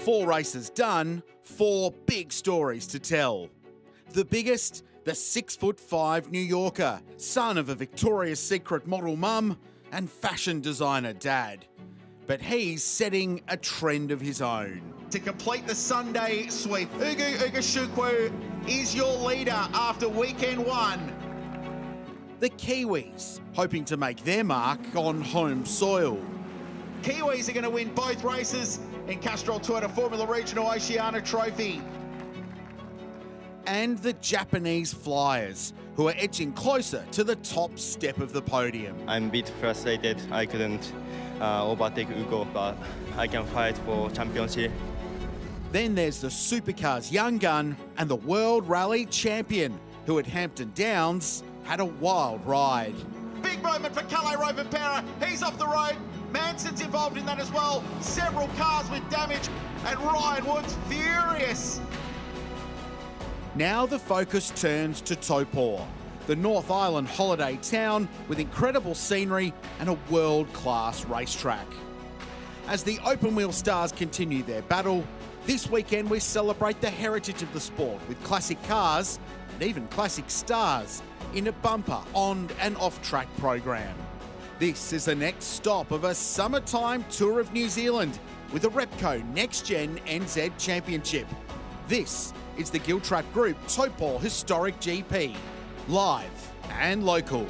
4 races done, 4 big stories to tell. The biggest, the 6'5" New Yorker, son of a Victoria's Secret model mum and fashion designer dad. But he's setting a trend of his own. To complete the Sunday sweep, Ugu Ugashukwu is your leader after weekend 1. The Kiwis, hoping to make their mark on home soil. Kiwis are going to win both races in Castrol Toyota Formula Regional Oceania Trophy. And the Japanese Flyers, who are edging closer to the top step of the podium. I'm a bit frustrated. I couldn't overtake Ugo, but I can fight for championship. Then there's the Supercars young gun and the World Rally champion, who at Hampton Downs had a wild ride. Big moment for Kalle Rovanperä. He's off the road. Manson's involved in that as well. Several cars with damage, and Ryan Wood's furious. Now the focus turns to Taupo, the North Island holiday town with incredible scenery and a world-class racetrack. As the open-wheel stars continue their battle, this weekend we celebrate the heritage of the sport with classic cars and even classic stars in a bumper on and off-track program. This is the next stop of a summertime tour of New Zealand with the Repco NextGen NZ Championship. This is the Giltrap Group Taupo Historic GP, live and local.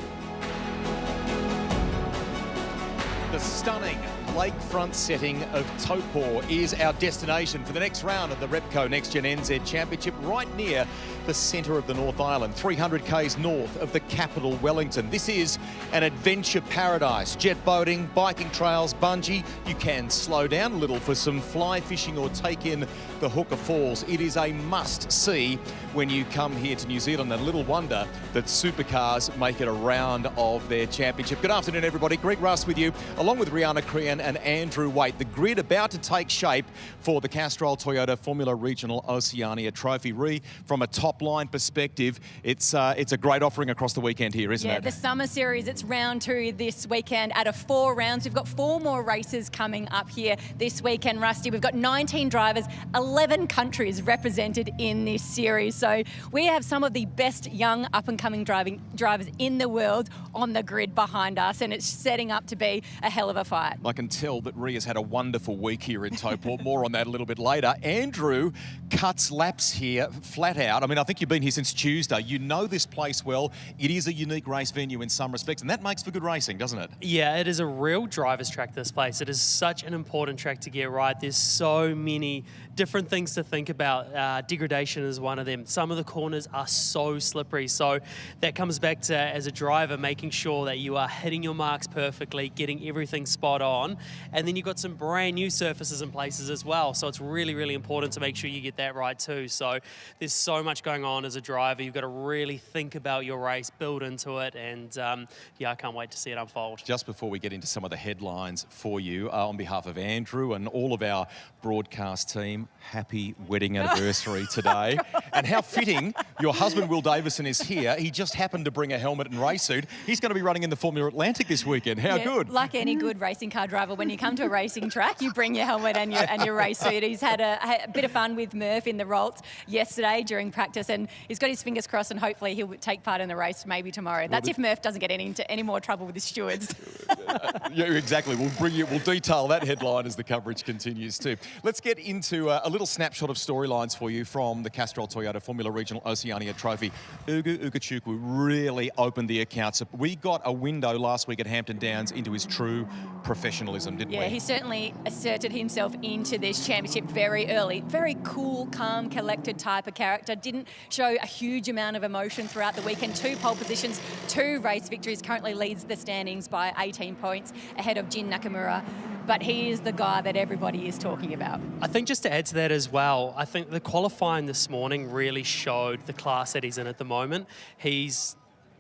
The stunning lakefront setting of Taupo is our destination for the next round of the Repco NextGen NZ Championship, right near the centre of the North Island, 300 k's north of the capital, Wellington. This is an adventure paradise. Jet boating, biking trails, bungee. You can slow down a little for some fly fishing or take in the Hooker Falls. It is a must-see when you come here to New Zealand, and little wonder that supercars make it a round of their championship. Good afternoon, everybody. Greg Russ with you, along with Rihanna Crean and Andrew Waite. The grid about to take shape for the Castrol Toyota Formula Regional Oceania Trophy. From a top-line perspective, it's a great offering across the weekend here, isn't it? Yeah, the summer series, it's round 2 this weekend out of 4 rounds. We've got 4 more races coming up here this weekend, Rusty. We've got 19 drivers, 11 countries represented in this series. So we have some of the best young up-and-coming drivers in the world on the grid behind us, and it's setting up to be a hell of a fight. I can tell that Ria's had a wonderful week here in Taupo. More on that a little bit later. Andrew cuts laps here flat out. I mean, I think you've been here since Tuesday. You know this place well. It is a unique race venue in some respects, and that makes for good racing, doesn't it? Yeah, it is a real driver's track, this place. It is such an important track to get right. There's so many different things to think about. Degradation is one of them. Some of the corners are so slippery. So that comes back to, as a driver, making sure that you are hitting your marks perfectly, getting everything spot on. And then you've got some brand new surfaces and places as well. So it's really, really important to make sure you get that right too. So there's so much going on as a driver. You've got to really think about your race, build into it. And yeah, I can't wait to see it unfold. Just before we get into some of the headlines for you, on behalf of Andrew and all of our broadcast team, happy wedding anniversary today. And how fitting, your husband Will Davison is here. He just happened to bring a helmet and race suit. He's going to be running in the Formula Atlantic this weekend. How good? Like any good racing car driver, when you come to a racing track, you bring your helmet and your race suit. He's had a bit of fun with Murph in the Rolts yesterday during practice, and he's got his fingers crossed, and hopefully he'll take part in the race maybe tomorrow. That's if Murph doesn't get into any more trouble with the stewards. Yeah, exactly. We'll detail that headline as the coverage continues too. Let's get into a little snapshot of storylines for you from the Castrol Toyota Formula Regional Oceania Trophy. Ugu Ugashukwu really opened the accounts. We got a window last week at Hampton Downs into his true professionalism, didn't we? Yeah, he certainly asserted himself into this championship very early. Very cool, calm, collected type of character. Didn't show a huge amount of emotion throughout the weekend. 2 pole positions, 2 race victories. Currently leads the standings by 18 points ahead of Jin Nakamura. But he is the guy that everybody is talking about. I think just to add to that as well, I think the qualifying this morning really showed the class that he's in at the moment. He's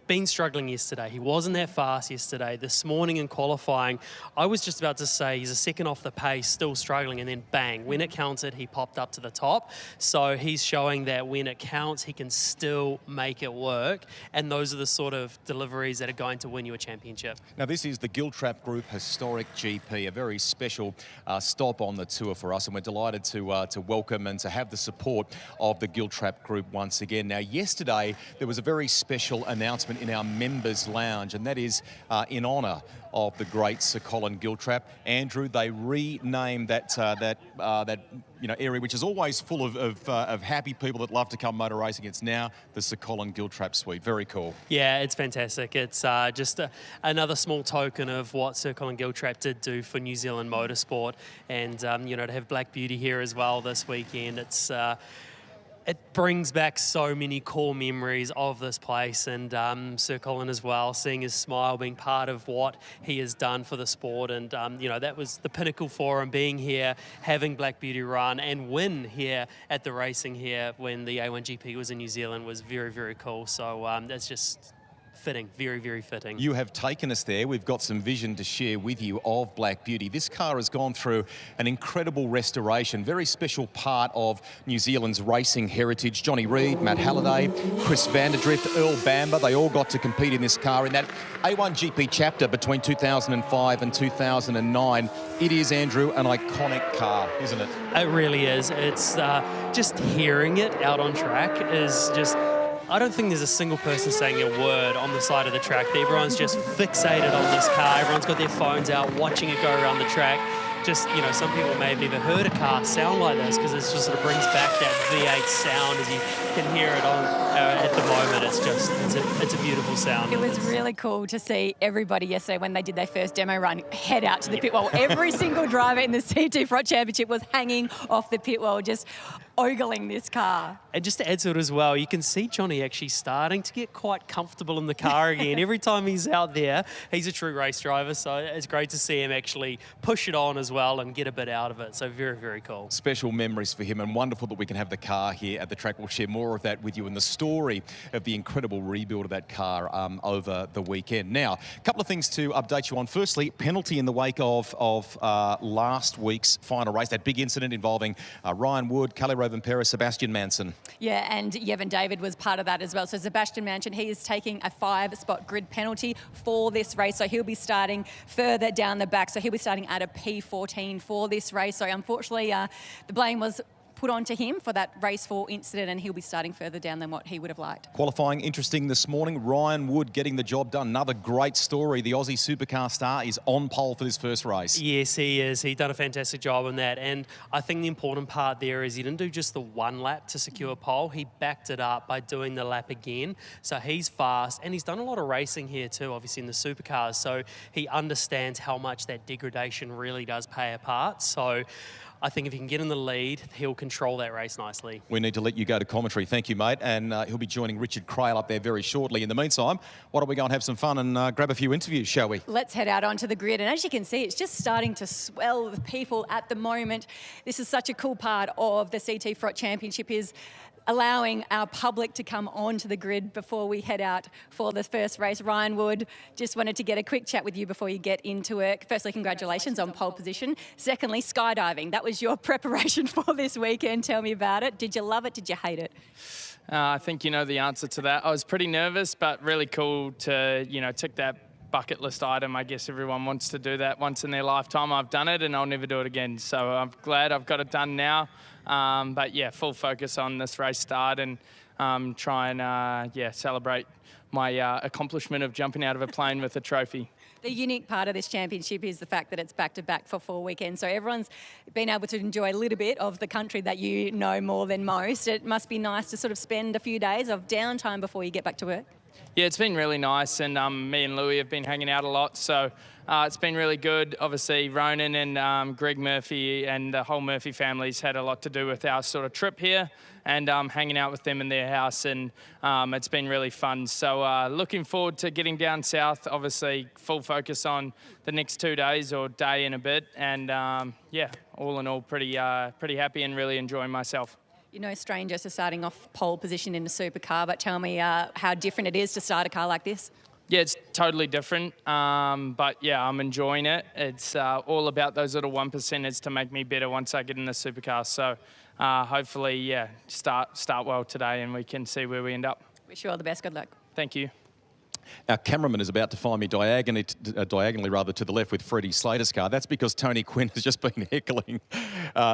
been struggling yesterday. He wasn't that fast yesterday. This morning in qualifying, I was just about to say he's a second off the pace, still struggling, and then bang, when it counted, he popped up to the top. So he's showing that when it counts, he can still make it work, and those are the sort of deliveries that are going to win you a championship. Now, this is the Giltrap Group Historic GP, a very special stop on the tour for us, and we're delighted to welcome and to have the support of the Giltrap Group once again. Now, yesterday, there was a very special announcement in our members' lounge, and that is in honour of the great Sir Colin Giltrap. Andrew, they renamed that area, which is always full of happy people that love to come motor racing. It's now the Sir Colin Giltrap Suite. Very cool. Yeah, it's fantastic. It's just another small token of what Sir Colin Giltrap did do for New Zealand motorsport, and to have Black Beauty here as well this weekend, it brings back so many core memories of this place, and Sir Colin as well, seeing his smile, being part of what he has done for the sport, and that was the pinnacle for him, being here, having Black Beauty run and win here at the racing here when the A1GP was in New Zealand was very, very cool. So that's just fitting, very, very fitting. You have taken us there. We've got some vision to share with you of Black Beauty. This car has gone through an incredible restoration, very special part of New Zealand's racing heritage. Johnny Reid, Matt Halliday, Chris Vanderdrift, Earl Bamber, they all got to compete in this car in that A1GP chapter between 2005 and 2009. It is, Andrew, an iconic car, isn't it? It really is. It's just hearing it out on track is just... I don't think there's a single person saying a word on the side of the track. Everyone's just fixated on this car. Everyone's got their phones out, watching it go around the track. Just, some people may have never heard a car sound like this because it just sort of brings back that V8 sound as you can hear it on at the moment. It's a beautiful sound. It was really cool to see everybody yesterday when they did their first demo run head out to the pit wall. Every single driver in the CT Front Championship was hanging off the pit wall, just ogling this car. And just to add to it as well, you can see Johnny actually starting to get quite comfortable in the car again. Every time he's out there, he's a true race driver, so it's great to see him actually push it on as well and get a bit out of it. So very, very cool. Special memories for him, and wonderful that we can have the car here at the track. We'll share more of that with you and the story of the incredible rebuild of that car over the weekend. Now, a couple of things to update you on. Firstly, penalty in the wake of last week's final race, that big incident involving Ryan Wood, Kelly Rovan-Perez, Sebastian Manson. Yeah, and Yevon David was part of that as well. So Sebastian Manson, he is taking a 5-spot grid penalty for this race. So he'll be starting further down the back. So he'll be starting at a P14 for this race. So unfortunately, the blame was put onto him for that race 4 incident, and he'll be starting further down than what he would have liked. Qualifying interesting this morning. Ryan Wood getting the job done. Another great story. The Aussie supercar star is on pole for this first race. Yes, he is. He's done a fantastic job on that. And I think the important part there is he didn't do just the one lap to secure pole. He backed it up by doing the lap again. So he's fast, and he's done a lot of racing here too, obviously in the supercars. So he understands how much that degradation really does play a part. So I think if he can get in the lead, he'll control that race nicely. We need to let you go to commentary. Thank you, mate. And he'll be joining Richard Crail up there very shortly. In the meantime, why don't we go and have some fun and grab a few interviews, shall we? Let's head out onto the grid. And as you can see, it's just starting to swell with people at the moment. This is such a cool part of the CT Front Championship, is allowing our public to come onto the grid before we head out for the first race. Ryan Wood, just wanted to get a quick chat with you before you get into it. Firstly, congratulations on pole position. Secondly, skydiving. That was your preparation for this weekend. Tell me about it. Did you love it? Did you hate it? I think you know the answer to that. I was pretty nervous, but really cool to, tick that bucket list item. I guess everyone wants to do that once in their lifetime. I've done it and I'll never do it again. So I'm glad I've got it done now. But yeah, full focus on this race start and try and celebrate my accomplishment of jumping out of a plane with a trophy. The unique part of this championship is the fact that it's back-to-back for 4 weekends. So everyone's been able to enjoy a little bit of the country that you know more than most. It must be nice to sort of spend a few days of downtime before you get back to work. Yeah, it's been really nice, and me and Louis have been hanging out a lot, so it's been really good. Obviously, Ronan and Greg Murphy and the whole Murphy family's had a lot to do with our sort of trip here, and hanging out with them in their house, and it's been really fun. So looking forward to getting down south. Obviously, full focus on the next 2 days or day and a bit, and all in all, pretty happy and really enjoying myself. You're no stranger to starting off pole position in a supercar, but tell me how different it is to start a car like this. Yeah, it's totally different, but yeah, I'm enjoying it. It's all about those little 1%ers to make me better once I get in the supercar. So hopefully, yeah, start well today and we can see where we end up. Wish you all the best. Good luck. Thank you. Our cameraman is about to find me diagonally to the left with Freddie Slater's car. That's because Tony Quinn has just been heckling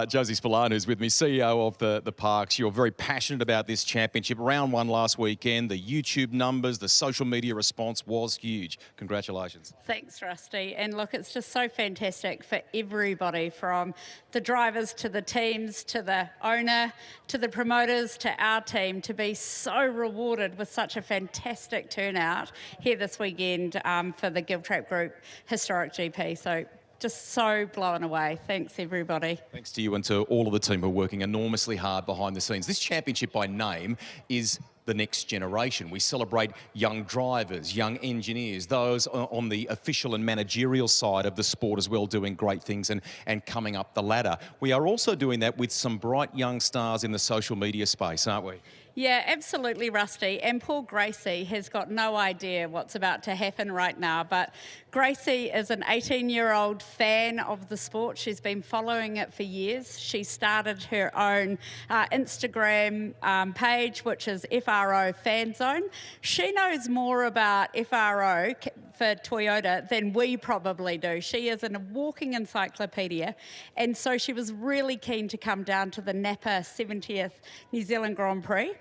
Josie Spillane, who's with me, CEO of the Parks. You're very passionate about this championship. Round 1 last weekend, the YouTube numbers, the social media response was huge. Congratulations. Thanks, Rusty. And look, it's just so fantastic for everybody, from the drivers to the teams, to the owner, to the promoters, to our team, to be so rewarded with such a fantastic turnout here this weekend for the Giltrap Group Historic GP. So just so blown away. Thanks, everybody. Thanks to you and to all of the team who are working enormously hard behind the scenes. This championship by name is the next generation. We celebrate young drivers, young engineers, those on the official and managerial side of the sport as well, doing great things and coming up the ladder. We are also doing that with some bright young stars in the social media space, aren't we? Yeah, absolutely, Rusty. And poor Gracie has got no idea what's about to happen right now. But Gracie is an 18-year-old fan of the sport. She's been following it for years. She started her own Instagram page, which is FRO Fan Zone. She knows more about FRO for Toyota than we probably do. She is a walking encyclopedia, and so she was really keen to come down to the Napa 70th New Zealand Grand Prix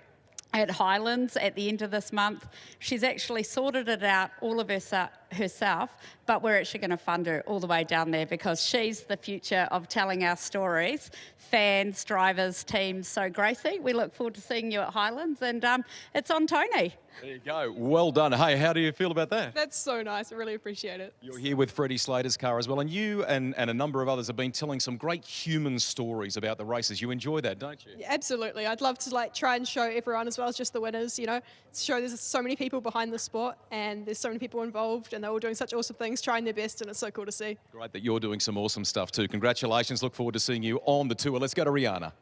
at Highlands at the end of this month. She's actually sorted it out all of herself, but we're actually going to fund her all the way down there because she's the future of telling our stories, fans, drivers, teams. So Gracie, we look forward to seeing you at Highlands, and it's on Tony. There you go. Well done. Hey, how do you feel about that? That's so nice. I really appreciate it. You're here with Freddie Slater's car as well, and you and a number of others have been telling some great human stories about the races. You enjoy that, don't you? Yeah, absolutely. I'd love to try and show everyone as well as just the winners, show there's so many people behind the sport and there's so many people involved and they're all doing such awesome things, trying their best, and it's so cool to see. Great that you're doing some awesome stuff too. Congratulations. Look forward to seeing you on the tour. Let's go to Rihanna.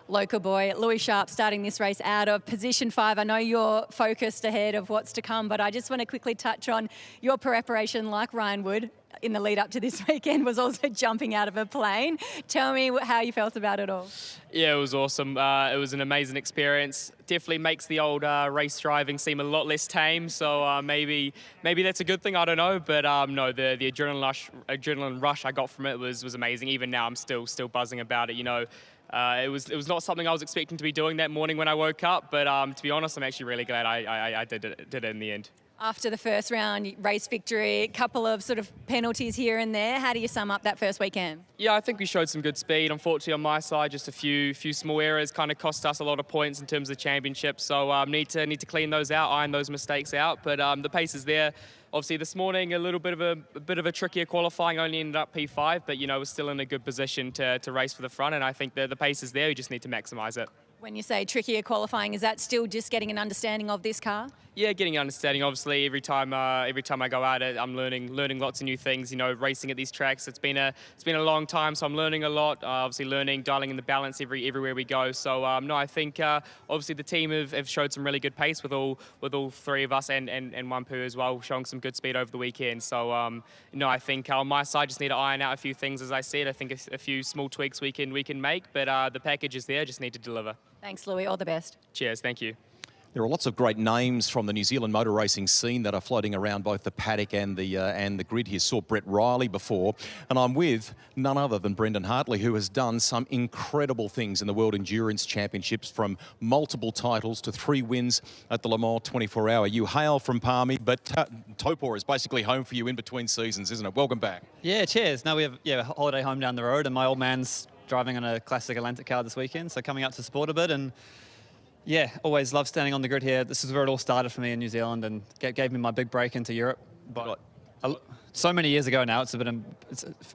Local boy, Louis Sharp, starting this race out of position 5. I know you're focused ahead of what's to come, but I just want to quickly touch on your preparation, like Ryan Wood, in the lead up to this weekend, was also jumping out of a plane. Tell me how you felt about it all. Yeah, it was awesome. It was an amazing experience. Definitely makes the old race driving seem a lot less tame. So maybe that's a good thing. I don't know, but no, the adrenaline rush I got from it was amazing. Even now, I'm still buzzing about it. It was not something I was expecting to be doing that morning when I woke up, but to be honest, I'm actually really glad I did it in the end. After the first round, race victory, a couple of sort of penalties here and there. How do you sum up that first weekend? Yeah, I think we showed some good speed. Unfortunately, on my side, just a few small errors kind of cost us a lot of points in terms of the championship. So need to clean those out, iron those mistakes out. But the pace is there. Obviously, this morning a little bit of a trickier qualifying. Only ended up P5, but we're still in a good position to race for the front. And I think the pace is there. We just need to maximise it. When you say trickier qualifying, is that still just getting an understanding of this car? Yeah, getting an understanding. Obviously, every time I go at it, I'm learning lots of new things. Racing at these tracks, it's been a long time, so I'm learning a lot. Obviously, dialing in the balance everywhere we go. So no, I think obviously the team have showed some really good pace with all three of us and one Poo as well, showing some good speed over the weekend. So no, I think on my side, just need to iron out a few things. As I said, I think a few small tweaks we can make, but the package is there. Just need to deliver. Thanks, Louis. All the best. Cheers. Thank you. There are lots of great names from the New Zealand motor racing scene that are floating around both the paddock and the grid here. Saw Brett Riley before, and I'm with none other than Brendan Hartley, who has done some incredible things in the World Endurance Championships, from multiple titles to 3 wins at the Le Mans 24-hour. You hail from Palmy, but Taupo is basically home for you in between seasons, isn't it? Welcome back. Yeah, cheers. Now we have a holiday home down the road, and my old man's driving on a classic Atlantic car this weekend, so coming out to support a bit. And yeah, always love standing on the grid here. This is where it all started for me in New Zealand and gave me my big break into Europe. But so many years ago now, it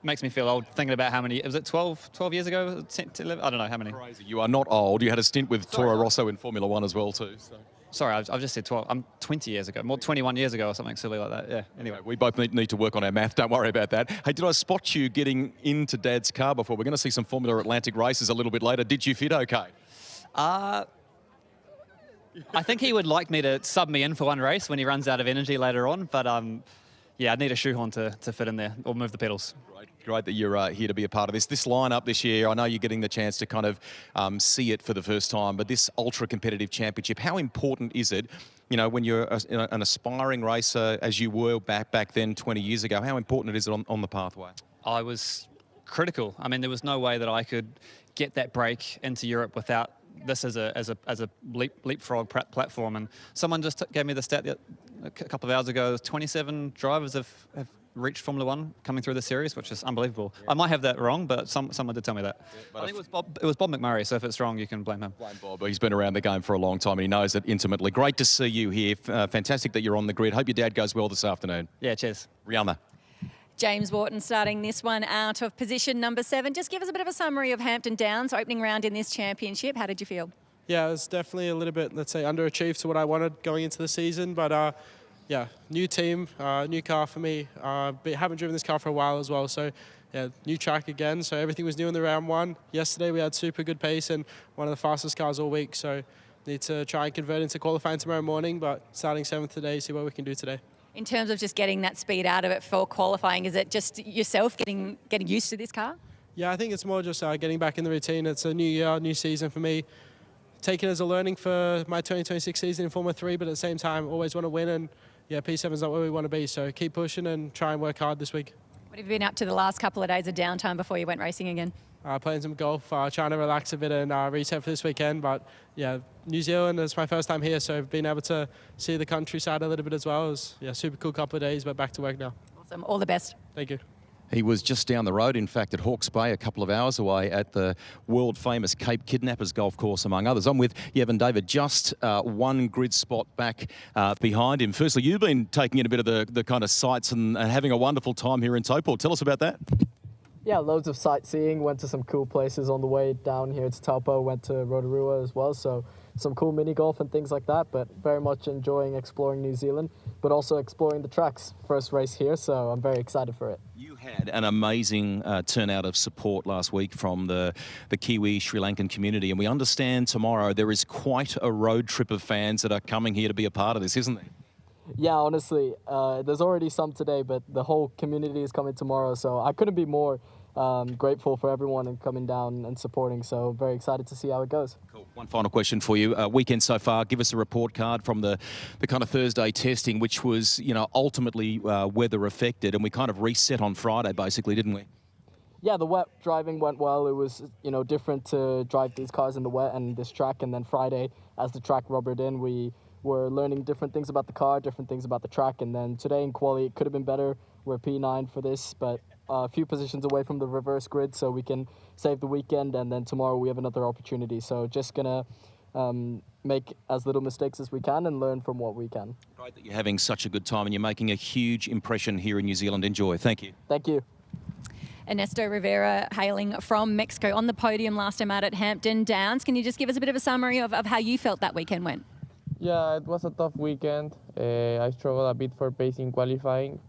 makes me feel old thinking about how many, was it 12 years ago? 10, 11? I don't know how many. Crazy. You are not old. You had a stint with Toro Rosso in Formula 1 as well too. So. Sorry, I've just said 12. I'm 20 years ago, 21 years ago or something silly like that. Yeah, anyway. We both need to work on our math. Don't worry about that. Hey, did I spot you getting into Dad's car before? We're going to see some Formula Atlantic races a little bit later. Did you fit okay? I think he would like me to sub me in for one race when he runs out of energy later on, but yeah, I'd need a shoehorn to fit in there or move the pedals. Great that you're here to be a part of this. This lineup this year, I know you're getting the chance to kind of see it for the first time, but this ultra-competitive championship, how important is it, you know, when you're an aspiring racer, as you were back then 20 years ago, how important is it on the pathway? I was critical. I mean, there was no way that I could get that break into Europe without this as a leapfrog platform. And someone just gave me the stat a couple of hours ago. 27 drivers have reached Formula One coming through the series, which is unbelievable. Yeah. I might have that wrong, but someone did tell me that. Yeah, I think it was Bob McMurray, so if it's wrong, you can blame him. Blame Bob. He's been around the game for a long time and he knows it intimately. Great to see you here. Fantastic that you're on the grid. Hope your dad goes well this afternoon. Yeah, cheers. Rihanna. James Wharton starting this one out of position number 7. Just give us a bit of a summary of Hampton Downs opening round in this championship. How did you feel? Yeah, it was definitely a little bit, let's say, underachieved to what I wanted going into the season. But yeah, new team, new car for me. But haven't driven this car for a while as well. So yeah, new track again. So everything was new in the round 1. Yesterday we had super good pace and one of the fastest cars all week. So need to try and convert into qualifying tomorrow morning. But starting 7th today, see what we can do today. In terms of just getting that speed out of it for qualifying, is it just yourself getting used to this car? Yeah, I think it's more just getting back in the routine. It's a new year, new season for me. Take it as a learning for my 2026 season in Formula 3, but at the same time, always want to win. And yeah, P7's not where we want to be. So keep pushing and try and work hard this week. What have you been up to the last couple of days of downtime before you went racing again? Playing some golf, trying to relax a bit and reset for this weekend. But yeah, New Zealand is my first time here, so being able to see the countryside a little bit as well is super cool couple of days, but back to work now. Awesome. All the best. Thank you. He was just down the road, in fact, at Hawke's Bay, a couple of hours away at the world-famous Cape Kidnappers golf course, among others. I'm with Yevon David, just one grid spot back behind him. Firstly, you've been taking in a bit of the kind of sights and having a wonderful time here in Taupo. Tell us about that. Yeah, loads of sightseeing. Went to some cool places on the way down here to Taupo. Went to Rotorua as well, so some cool mini golf and things like that. But very much enjoying exploring New Zealand, but also exploring the tracks. First race here, so I'm very excited for it. You had an amazing turnout of support last week from the Kiwi Sri Lankan community, and we understand tomorrow there is quite a road trip of fans that are coming here to be a part of this, isn't there? Yeah, honestly, there's already some today, but the whole community is coming tomorrow, so I couldn't be more grateful for everyone and coming down and supporting, so very excited to see how it goes. Cool. One final question for you. Weekend so far, give us a report card from the kind of Thursday testing, which was, you know, ultimately weather affected, and we kind of reset on Friday, basically, didn't we? Yeah, the wet driving went well. It was, you know, different to drive these cars in the wet and this track, and then Friday, as the track rubbered in, we were learning different things about the car, different things about the track, and then today in quali it could have been better. We're P9 for this, but a few positions away from the reverse grid, so we can save the weekend, and then tomorrow we have another opportunity. So just gonna make as little mistakes as we can and learn from what we can. Great that you're having such a good time and you're making a huge impression here in New Zealand. Enjoy. Thank you. Thank you. Ernesto Rivera, hailing from Mexico, on the podium last time out at Hampton Downs. Can you just give us a bit of a summary of how you felt that weekend went? Yeah, it was a tough weekend. I struggled a bit for pace in qualifying.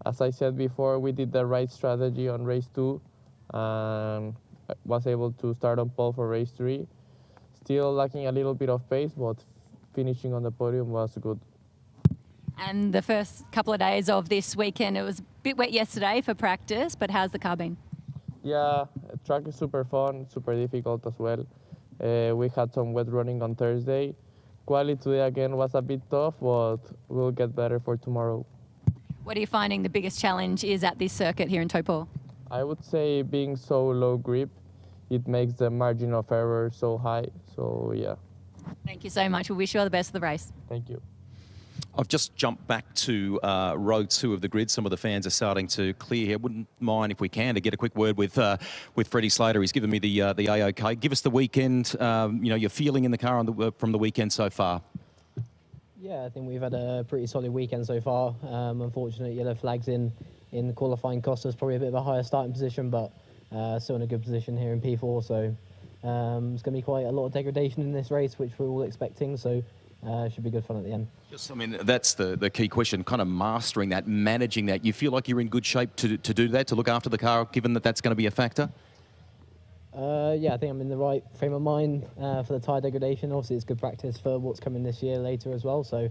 As I said before, we did the right strategy on race 2 and was able to start on pole for race 3. Still lacking a little bit of pace, but finishing on the podium was good. And the first couple of days of this weekend, it was a bit wet yesterday for practice, but how's the car been? Yeah, the track is super fun, super difficult as well. We had some wet running on Thursday. Quali today again was a bit tough, but we'll get better for tomorrow. What are you finding the biggest challenge is at this circuit here in Taupo? I would say being so low grip, it makes the margin of error so high. So yeah. Thank you so much. We wish you all the best of the race. Thank you. I've just jumped back to row 2 of the grid. Some of the fans are starting to clear here. Wouldn't mind if we can to get a quick word with Freddie Slater. He's given me the A-OK. Give us the weekend. You know, your feeling in the car on from the weekend so far. Yeah, I think we've had a pretty solid weekend so far. Unfortunate yellow flags in qualifying cost us probably a bit of a higher starting position, but still in a good position here in P4. So it's going to be quite a lot of degradation in this race, which we're all expecting. So should be good fun at the end. Yes, I mean, that's the key question, kind of mastering that, managing that. You feel like you're in good shape to do that, to look after the car, given that that's going to be a factor? Yeah, I think I'm in the right frame of mind for the tyre degradation. Obviously, it's good practice for what's coming this year later as well, so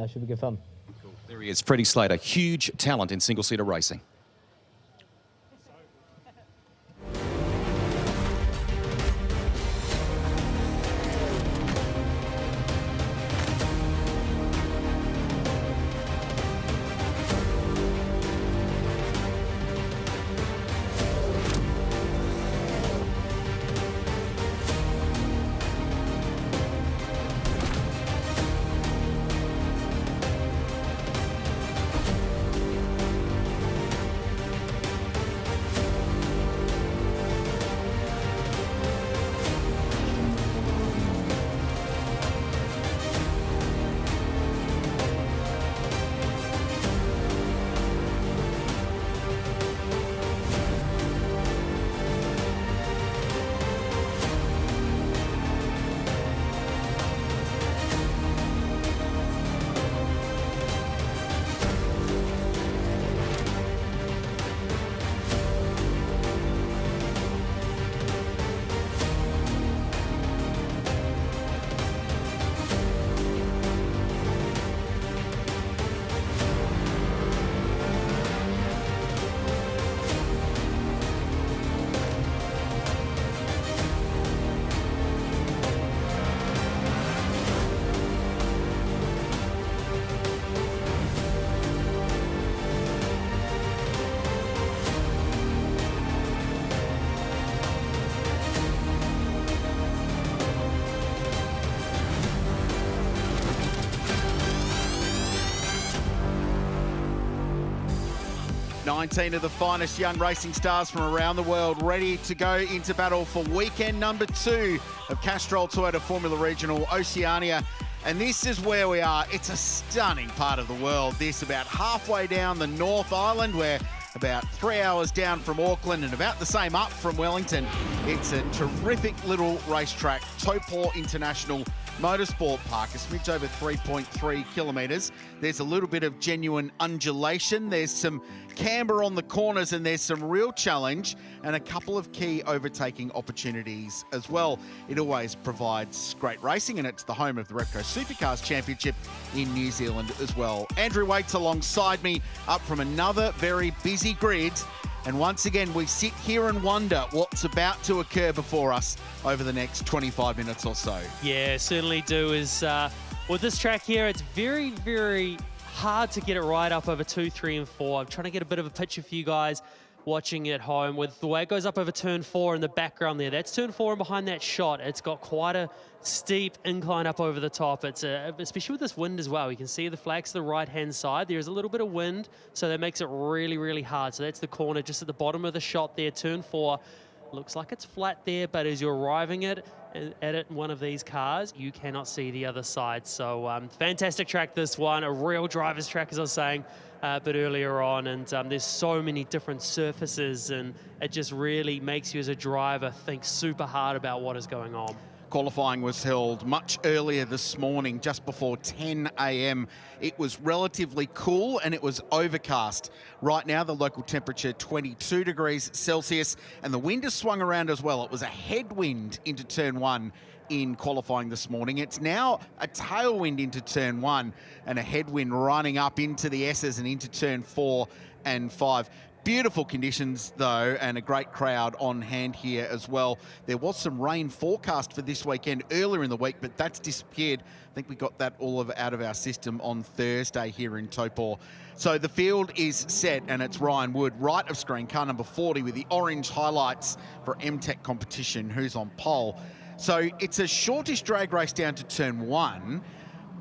should be good fun. Cool. There he is, Freddie Slater, huge talent in single-seater racing. Nineteen of the finest young racing stars from around the world ready to go into battle for weekend number 2 of Castrol Toyota Formula Regional Oceania. And this is where we are. It's a stunning part of the world. This about halfway down the North Island. We're about 3 hours down from Auckland and about the same up from Wellington. It's a terrific little racetrack, Taupo International Motorsport Park, a smidge over 3.3 kilometres. There's a little bit of genuine undulation. There's some camber on the corners and there's some real challenge and a couple of key overtaking opportunities as well. It always provides great racing and it's the home of the Repco Supercars Championship in New Zealand as well. Andrew Waits alongside me up from another very busy grid. And once again, we sit here and wonder what's about to occur before us over the next 25 minutes or so. Yeah, certainly do. With this track here, it's very, very hard to get it right up over 2, 3 and 4. I'm trying to get a bit of a picture for you guys watching at home with the way it goes up over turn 4 in the background there. That's turn 4 and behind that shot, it's got quite a steep incline up over the top. It's especially with this wind as well. You can see the flags to the right-hand side. There's a little bit of wind, so that makes it really, really hard. So that's the corner just at the bottom of the shot there, turn 4. Looks like it's flat there, but as you're arriving at it in one of these cars, you cannot see the other side. So fantastic track, this one, a real driver's track, as I was saying a bit earlier on. And there's so many different surfaces, and it just really makes you as a driver think super hard about what is going on. Qualifying was held much earlier this morning, just before 10 a.m. It was relatively cool and it was overcast. Right now, the local temperature 22 degrees Celsius, and the wind has swung around as well. It was a headwind into turn 1 in qualifying this morning. It's now a tailwind into turn 1 and a headwind running up into the S's and into turn 4 and 5. Beautiful conditions though, and a great crowd on hand here as well. There was some rain forecast for this weekend earlier in the week, but that's disappeared. I think we got that all out of our system on Thursday here in Taupo. So the field is set, and it's Ryan Wood, right of screen, car number 40 with the orange highlights for MTech competition, who's on pole. So it's a shortish drag race down to turn 1.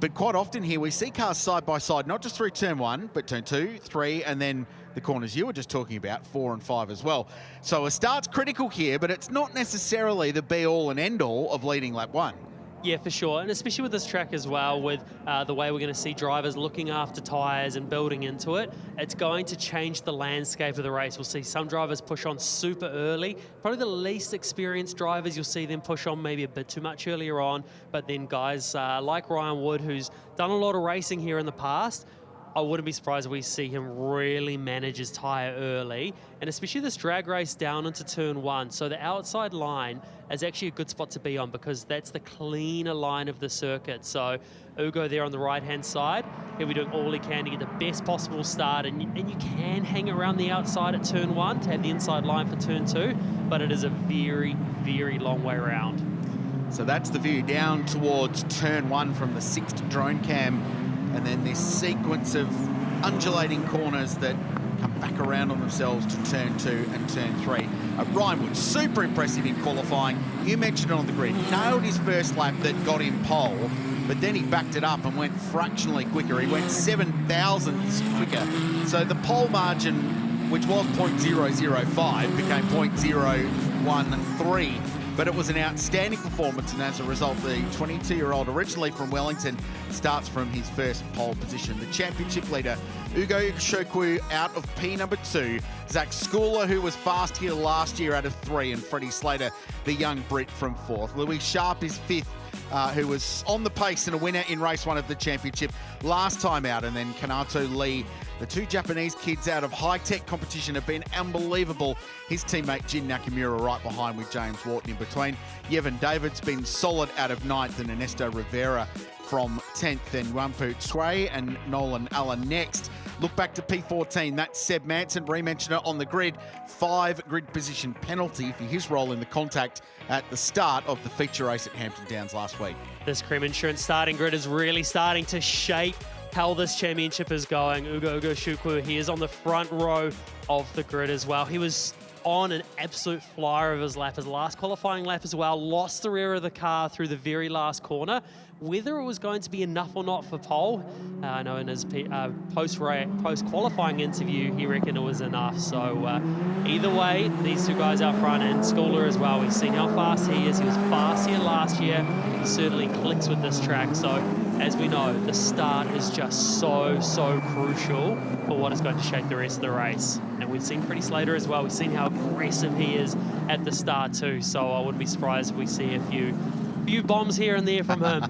But quite often here we see cars side by side, not just through turn 1, but turn 2, 3, and then the corners you were just talking about, 4 and 5 as well. So a start's critical here, but it's not necessarily the be-all and end-all of leading lap 1. Yeah, for sure, and especially with this track as well, with the way we're going to see drivers looking after tyres and building into it, it's going to change the landscape of the race. We'll see some drivers push on super early. Probably the least experienced drivers, you'll see them push on maybe a bit too much earlier on, but then guys like Ryan Wood, who's done a lot of racing here in the past, I wouldn't be surprised if we see him really manage his tyre early, and especially this drag race down into turn 1. So the outside line is actually a good spot to be on because that's the cleaner line of the circuit. So Ugo there on the right-hand side, he'll be doing all he can to get the best possible start, and you can hang around the outside at turn 1 to have the inside line for turn 2, but it is a very, very long way around. So that's the view down towards turn 1 from the 6th drone cam. And then this sequence of undulating corners that come back around on themselves to turn 2 and turn 3. Ryan Wood, super impressive in qualifying. You mentioned it on the grid. Nailed his first lap that got him pole, but then he backed it up and went fractionally quicker. He went 7 thousandths quicker. So the pole margin, which was 0.005, became 0.013. But it was an outstanding performance, and as a result, the 22-year-old, originally from Wellington, starts from his first pole position. The championship leader, Ugo Shokwu, out of P number 2. Zach Schooler, who was fast here last year, out of 3, and Freddie Slater, the young Brit, from 4th. Louis Sharp is 5th, who was on the pace and a winner in race 1 of the championship last time out, and then Kanato Lee. The 2 Japanese kids out of high-tech competition have been unbelievable. His teammate Jin Nakamura right behind with James Wharton in between. Yevon David's been solid out of 9th, and Ernesto Rivera from 10th. Then Wampu Tsui and Nolan Allen next. Look back to P14. That's Seb Manson. Re-mention it on the grid. 5 grid position penalty for his role in the contact at the start of the feature race at Hampton Downs last week. This Cream Insurance starting grid is really starting to shape how this championship is going. Ugo Shokwu, he is on the front row of the grid as well. He was on an absolute flyer of his lap, his last qualifying lap as well, lost the rear of the car through the very last corner. Whether it was going to be enough or not for pole, I know in his post-qualifying interview, he reckoned it was enough. So either way, these 2 guys out front, and Schooler as well, we've seen how fast he is. He was fast here last year. He certainly clicks with this track. So as we know, the start is just so crucial for what is going to shape the rest of the race. And we've seen Freddie Slater as well. We've seen how aggressive he is at the start too. So I wouldn't be surprised if we see a few bombs here and there from him.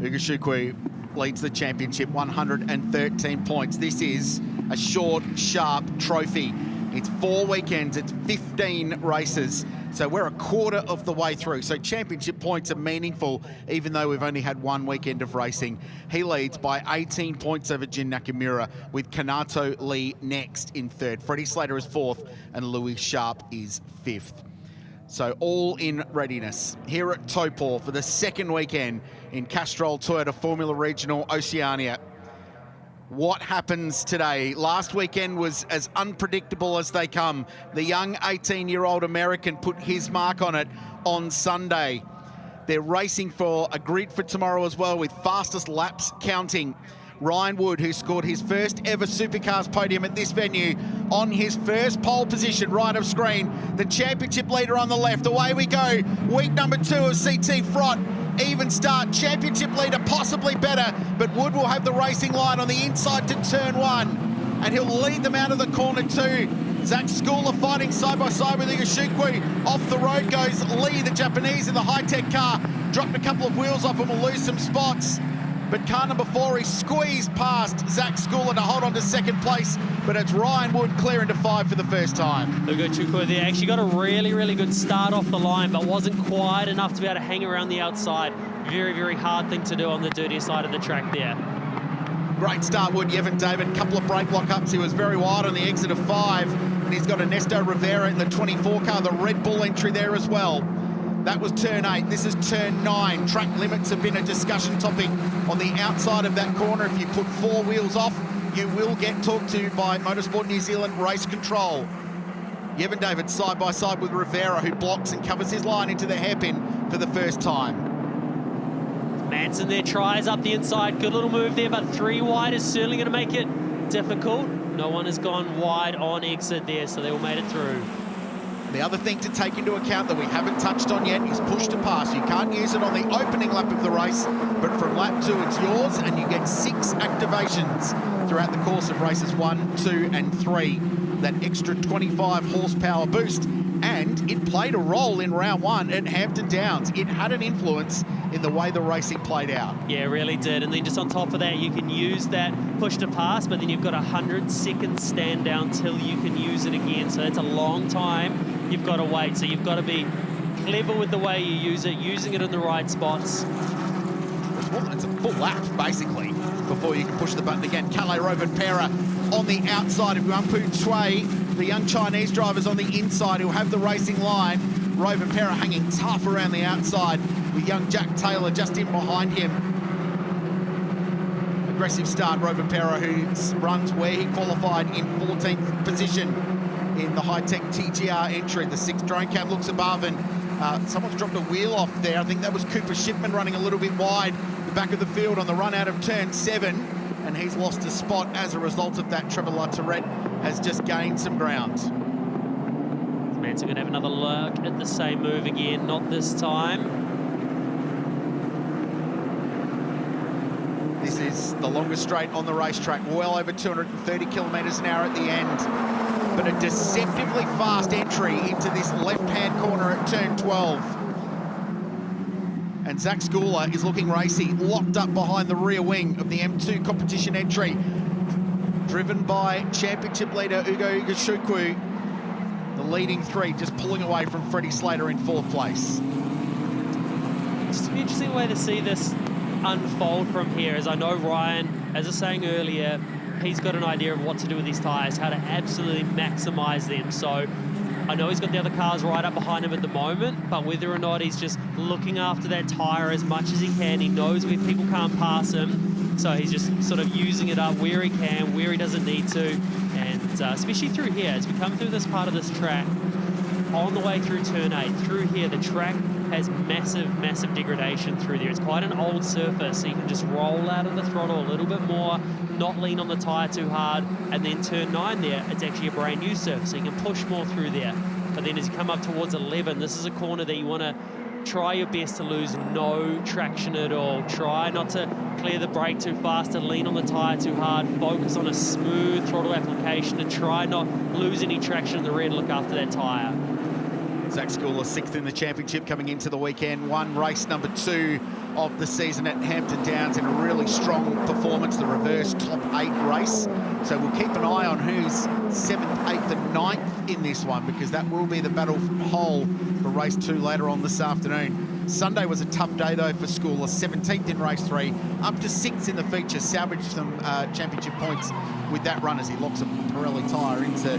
Ugo Shokwu leads the championship, 113 points. This is a short, sharp trophy. It's 4 weekends, it's 15 races. So we're a quarter of the way through. So championship points are meaningful, even though we've only had 1 weekend of racing. He leads by 18 points over Jin Nakamura, with Kanato Lee next in 3rd. Freddie Slater is 4th, and Louis Sharp is 5th. So all in readiness here at Taupo for the 2nd weekend in Castrol Toyota Formula Regional Oceania. What happens today? Last weekend was as unpredictable as they come. The young 18-year-old American put his mark on it on Sunday. They're racing for a grid for tomorrow as well, with fastest laps counting. Ryan Wood, who scored his first ever Supercars podium at this venue, on his first pole position right of screen. The championship leader on the left. Away we go. Week number 2 of CT Front. Even start. Championship leader possibly better, but Wood will have the racing line on the inside to turn 1, and he'll lead them out of the corner 2. Zach Schooler fighting side by side with Ugo Shokwu. Off the road goes Lee, the Japanese in the high-tech car. Dropped a couple of wheels off and will lose some spots. But car number 4, he squeezed past Zach Schooler to hold on to 2nd place, but it's Ryan Wood clearing to 5 for the first time. Ugo Shokwu there actually got a really good start off the line, but wasn't quite enough to be able to hang around the outside. Very hard thing to do on the dirtier side of the track there. Great start, Wood. Yevon David, couple of brake lock-ups. He was very wide on the exit of 5, and he's got Ernesto Rivera in the 24 car, the Red Bull entry there as well. That was turn 8. This is turn 9. Track limits have been a discussion topic on the outside of that corner. If you put 4 wheels off, you will get talked to by Motorsport New Zealand Race Control. Yevon David side by side with Rivera, who blocks and covers his line into the hairpin for the first time. Manson there tries up the inside. Good little move there, but 3 wide is certainly going to make it difficult. No one has gone wide on exit there, so they all made it through. The other thing to take into account that we haven't touched on yet is push to pass. You can't use it on the opening lap of the race, but from lap 2 it's yours, and you get 6 activations throughout the course of races 1, 2 and 3. That extra 25 horsepower boost, and and it played a role in round one at Hampton Downs. It had an influence in the way the racing played out. Yeah, it really did. And then just on top of that, you can use that push to pass, but then you've got 100 seconds stand down till you can use it again. So that's a long time you've got to wait. So you've got to be clever with the way you use it, using it in the right spots. It's a full lap, basically, before you can push the button again. Calais Rovan-Pera on the outside of Guangpu Cui. The young Chinese drivers on the inside who have the racing line. Rovan-Pera hanging tough around the outside with young Jack Taylor just in behind him. Aggressive start, Rovan-Pera, who runs where he qualified in 14th position in the high-tech TGR entry. The 6th drone cam looks above, and someone's dropped a wheel off there. I think that was Cooper Shipman running a little bit wide the back of the field on the run out of turn 7, and he's lost a spot as a result of that. Trevor Latourette has just gained some ground. Manson going to have another look at the same move again, not this time. This is the longest straight on the racetrack, well over 230 kilometres an hour at the end, but a deceptively fast entry into this left-hand corner at turn 12. And Zach Skula is looking racy, locked up behind the rear wing of the M2 competition entry, driven by championship leader Ugo Ugashukwu. The leading 3 just pulling away from Freddie Slater in 4th place. Just an interesting way to see this unfold from here, as I know Ryan, as I was saying earlier, he's got an idea of what to do with his tyres, how to absolutely maximise them. So I know he's got the other cars right up behind him at the moment, but whether or not he's just looking after that tyre as much as he can, he knows where people can't pass him, so he's just sort of using it up where he can, where he doesn't need to. And especially through here, as we come through this part of this track, on the way through turn 8, through here, the track has massive degradation through there. It's quite an old surface, so you can just roll out of the throttle a little bit more, not lean on the tyre too hard, and then turn 9 there, it's actually a brand new surface, so you can push more through there. But then as you come up towards 11, this is a corner that you want to try your best to lose no traction at all. Try not to clear the brake too fast, to lean on the tyre too hard, focus on a smooth throttle application, and try not lose any traction in the rear to look after that tyre. Zach Skula 6th in the championship coming into the weekend. Won race number 2 of the season at Hampton Downs in a really strong performance, the reverse top 8 race. So we'll keep an eye on who's 7th, 8th and 9th in this one, because that will be the battle whole for race 2 later on this afternoon. Sunday was a tough day though for Skula, 17th in race 3, up to 6th in the feature, salvaged some championship points with that run as he locks a Pirelli tyre into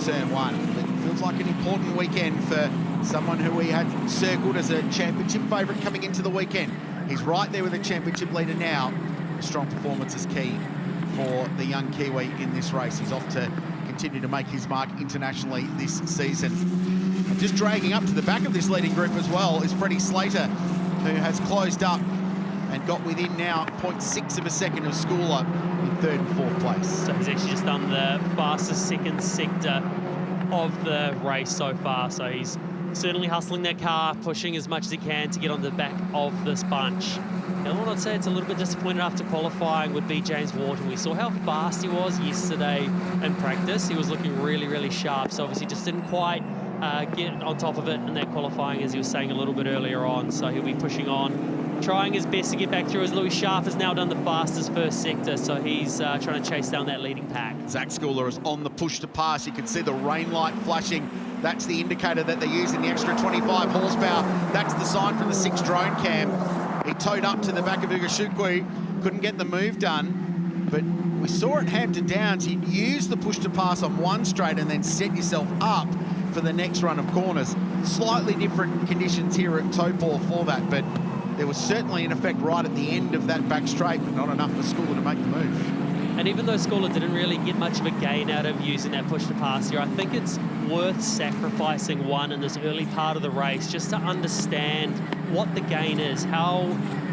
turn 1. It feels like an important weekend for someone who we had circled as a championship favourite coming into the weekend. He's right there with the championship leader now. A strong performance is key for the young Kiwi in this race. He's off to continue to make his mark internationally this season. And just dragging up to the back of this leading group as well is Freddie Slater, who has closed up and got within now 0.6 of a second of Skula in 3rd and 4th place. So he's actually just done the fastest second sector of the race so far. So he's certainly hustling that car, pushing as much as he can to get on the back of this bunch. The other one I'd say it's a little bit disappointed after qualifying would be James Wharton. We saw how fast he was yesterday in practice. He was looking really sharp, so obviously just didn't quite get on top of it in that qualifying, as he was saying a little bit earlier on. So he'll be pushing on, trying his best to get back through, as Louis Sharp has now done the fastest first sector, so he's trying to chase down that leading pack. Zach Skula is on the push to pass. You can see the rain light flashing. That's the indicator that they're using the extra 25 horsepower. That's the sign from the 6 drone cam. He towed up to the back of Ugashukwu, couldn't get the move done, but we saw at Hampton Downs, you'd use the push to pass on one straight and then set yourself up for the next run of corners. Slightly different conditions here at Taupo for that, but there was certainly an effect right at the end of that back straight, but not enough for Skula to make the move. And even though Skula didn't really get much of a gain out of using that push to pass here, I think it's worth sacrificing one in this early part of the race just to understand what the gain is, how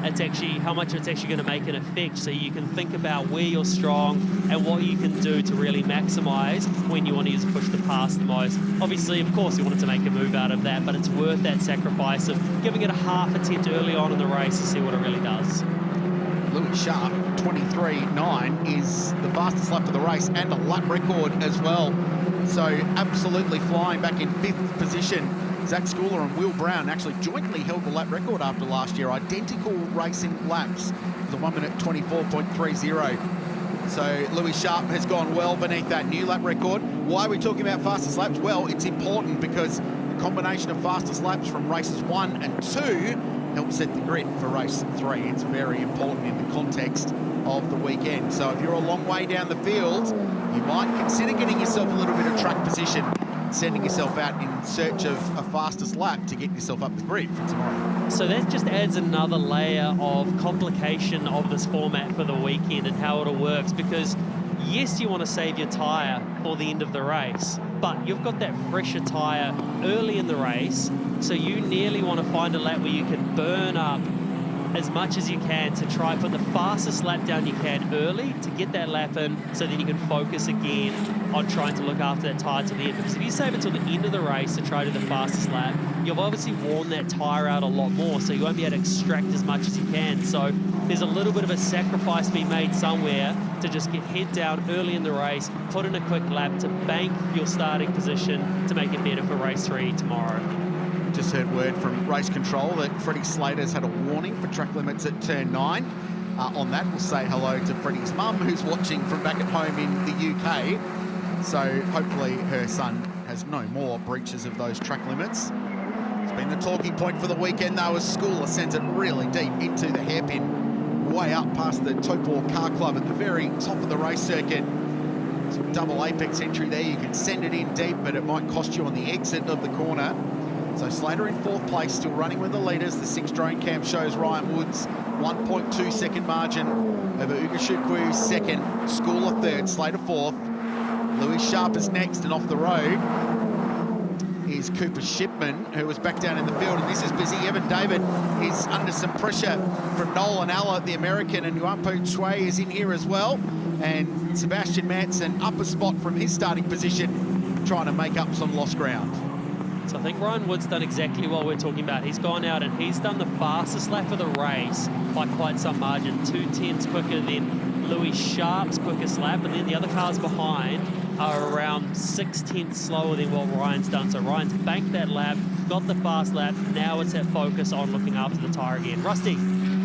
much it's actually going to make an effect, so you can think about where you're strong and what you can do to really maximize when you want to use a push to pass the most. Obviously, of course, you wanted to make a move out of that, but it's worth that sacrifice of giving it a half attempt early on in the race to see what it really does. Louis Sharp, 23.9, is the fastest lap of the race and a lap record as well. So absolutely flying back in 5th position Zach Schooler and Will Brown actually jointly held the lap record after last year. Identical racing laps. It was a 1 minute 24.30. So Louis Sharp has gone well beneath that new lap record. Why are we talking about fastest laps? Well, it's important because the combination of fastest laps from races 1 and 2 helps set the grid for race 3. It's very important in the context of the weekend. So if you're a long way down the field, you might consider getting yourself a little bit of track position, sending yourself out in search of a fastest lap to get yourself up the grid for tomorrow. So that just adds another layer of complication of this format for the weekend and how it all works, because yes, you want to save your tyre for the end of the race, but you've got that fresher tyre early in the race, so you nearly want to find a lap where you can burn up as much as you can to try put the fastest lap down you can early to get that lap in, so then you can focus again on trying to look after that tyre to the end. Because if you save it till the end of the race to try to do the fastest lap, you've obviously worn that tyre out a lot more, so you won't be able to extract as much as you can. So there's a little bit of a sacrifice being made somewhere to just get head down early in the race, put in a quick lap to bank your starting position to make it better for race 3 tomorrow. Just heard word from race control that Freddie Slater's had a warning for track limits at turn 9. On that, we'll say hello to Freddie's mum, who's watching from back at home in the UK. So hopefully her son has no more breaches of those track limits. It's been the talking point for the weekend, though, as Schooler sends it really deep into the hairpin, way up past the Taupo Car Club at the very top of the race circuit. Some double apex entry there. You can send it in deep, but it might cost you on the exit of the corner. So Slater in 4th place, still running with the leaders. The 6 drone cam shows Ryan Woods 1.2 second margin over Ugashukwu 2nd, Schooler 3rd, Slater 4th. Louis Sharp is next, and off the road is Cooper Shipman, who was back down in the field, and this is busy. Evan David is under some pressure from Nolan Alla, the American, and Yuampo Chue is in here as well. And Sebastian Manson up a spot from his starting position, trying to make up some lost ground. So I think Ryan Wood's done exactly what we're talking about. He's gone out and he's done the fastest lap of the race by quite some margin, 2/10 quicker than Louis Sharp's quickest lap, and then the other cars behind are around 6/10 slower than what Ryan's done. So Ryan's banked that lap, got the fast lap. Now it's that focus on looking after the tyre again. Rusty.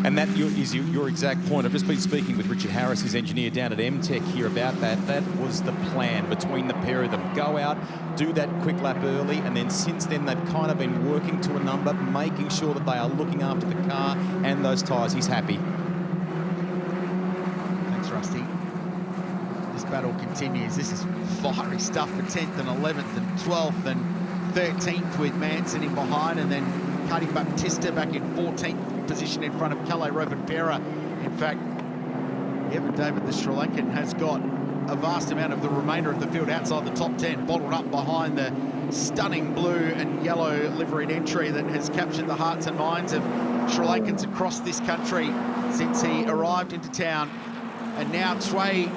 And that is your exact point. I've just been speaking with Richard Harris, his engineer down at MTech here, about that. That was the plan between the pair of them. Go out, do that quick lap early, and then since then they've kind of been working to a number, making sure that they are looking after the car and those tyres. He's happy. Thanks, Rusty. This battle continues. This is fiery stuff for 10th and 11th and 12th and 13th with Manson in behind, and then Kadi Baptista back in 14th position in front of Kalle Rovanperä. In fact, Evan David, the Sri Lankan, has got a vast amount of the remainder of the field outside the top 10, bottled up behind the stunning blue and yellow liveried entry that has captured the hearts and minds of Sri Lankans across this country since he arrived into town. And now Chue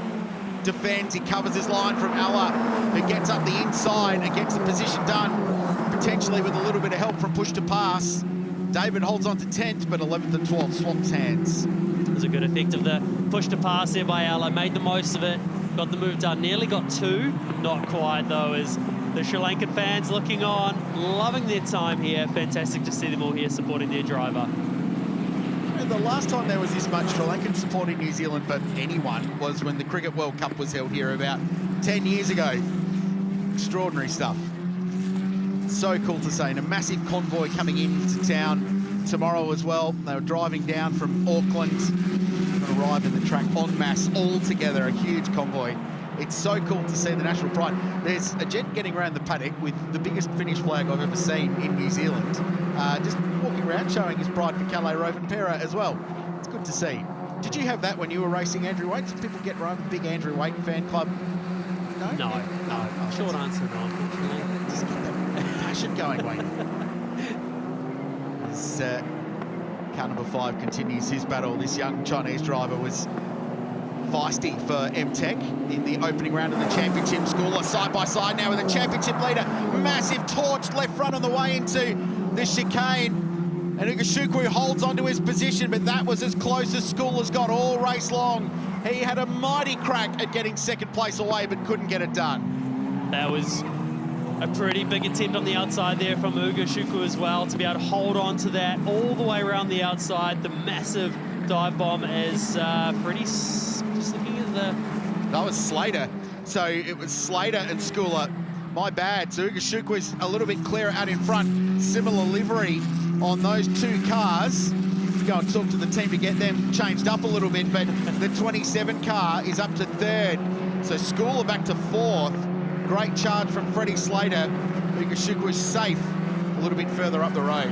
defends, he covers his line from Alla, who gets up the inside and gets the position done, potentially with a little bit of help from push to pass. David holds on to 10th, but 11th and 12th swaps hands. It was a good effect of the push to pass there by Alla, made the most of it, got the move done, nearly got 2, not quite though, as the Sri Lankan fans looking on, loving their time here. Fantastic to see them all here supporting their driver. And the last time there was this much Sri Lankan support in New Zealand for anyone was when the Cricket World Cup was held here about 10 years ago. Extraordinary stuff. So cool to see. And a massive convoy coming into town tomorrow as well. They were driving down from Auckland and arrive in the track en masse all together, a huge convoy. It's so cool to see the national pride. There's a jet getting around the paddock with the biggest Finnish flag I've ever seen in New Zealand. Just walking around showing his pride for Kalle Rovanperä as well. It's good to see. Did you have that when you were racing Andrew Waite? Did people get around with big Andrew Waite fan club? No? No. Short answer, no, unfortunately. Just get that passion going, Wayne. As car number 5 continues his battle. This young Chinese driver was feisty for MTech in the opening round of the championship. Schooler side by side now with the championship leader. Massive torch left front on the way into the chicane. And Ugashukwu holds onto his position, but that was as close as Schooler's got all race long. He had a mighty crack at getting second place away, but couldn't get it done. That was A pretty big attempt on the outside there from Ugashukwu as well, to be able to hold on to that all the way around the outside. The massive dive bomb as Freddie's just looking at the... That was Slater. So it was Slater and Schooler. My bad. So Ugashukwu is a little bit clearer out in front. Similar livery on those two cars. Go and talk to the team to get them changed up a little bit, but the 27 car is up to third. So Schooler back to fourth. Great charge from Freddie Slater. Ugashukwu is safe a little bit further up the road.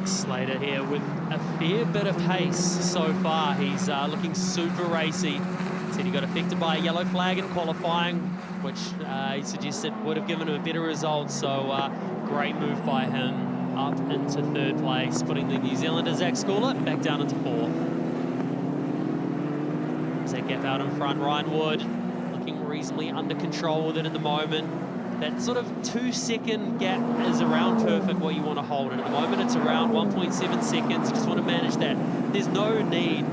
Slater here with a fair bit of pace so far. He's looking super racy. Said he got affected by a yellow flag in qualifying, which he suggested would have given him a better result. So great move by him up into third place, putting the New Zealander Zach Schooler back down into fourth. As that gap out in front, Ryan Wood looking reasonably under control with it at the moment. That sort of 2-second gap is around perfect what you want to hold. And at the moment, it's around 1.7 seconds. You just want to manage that. There's no need,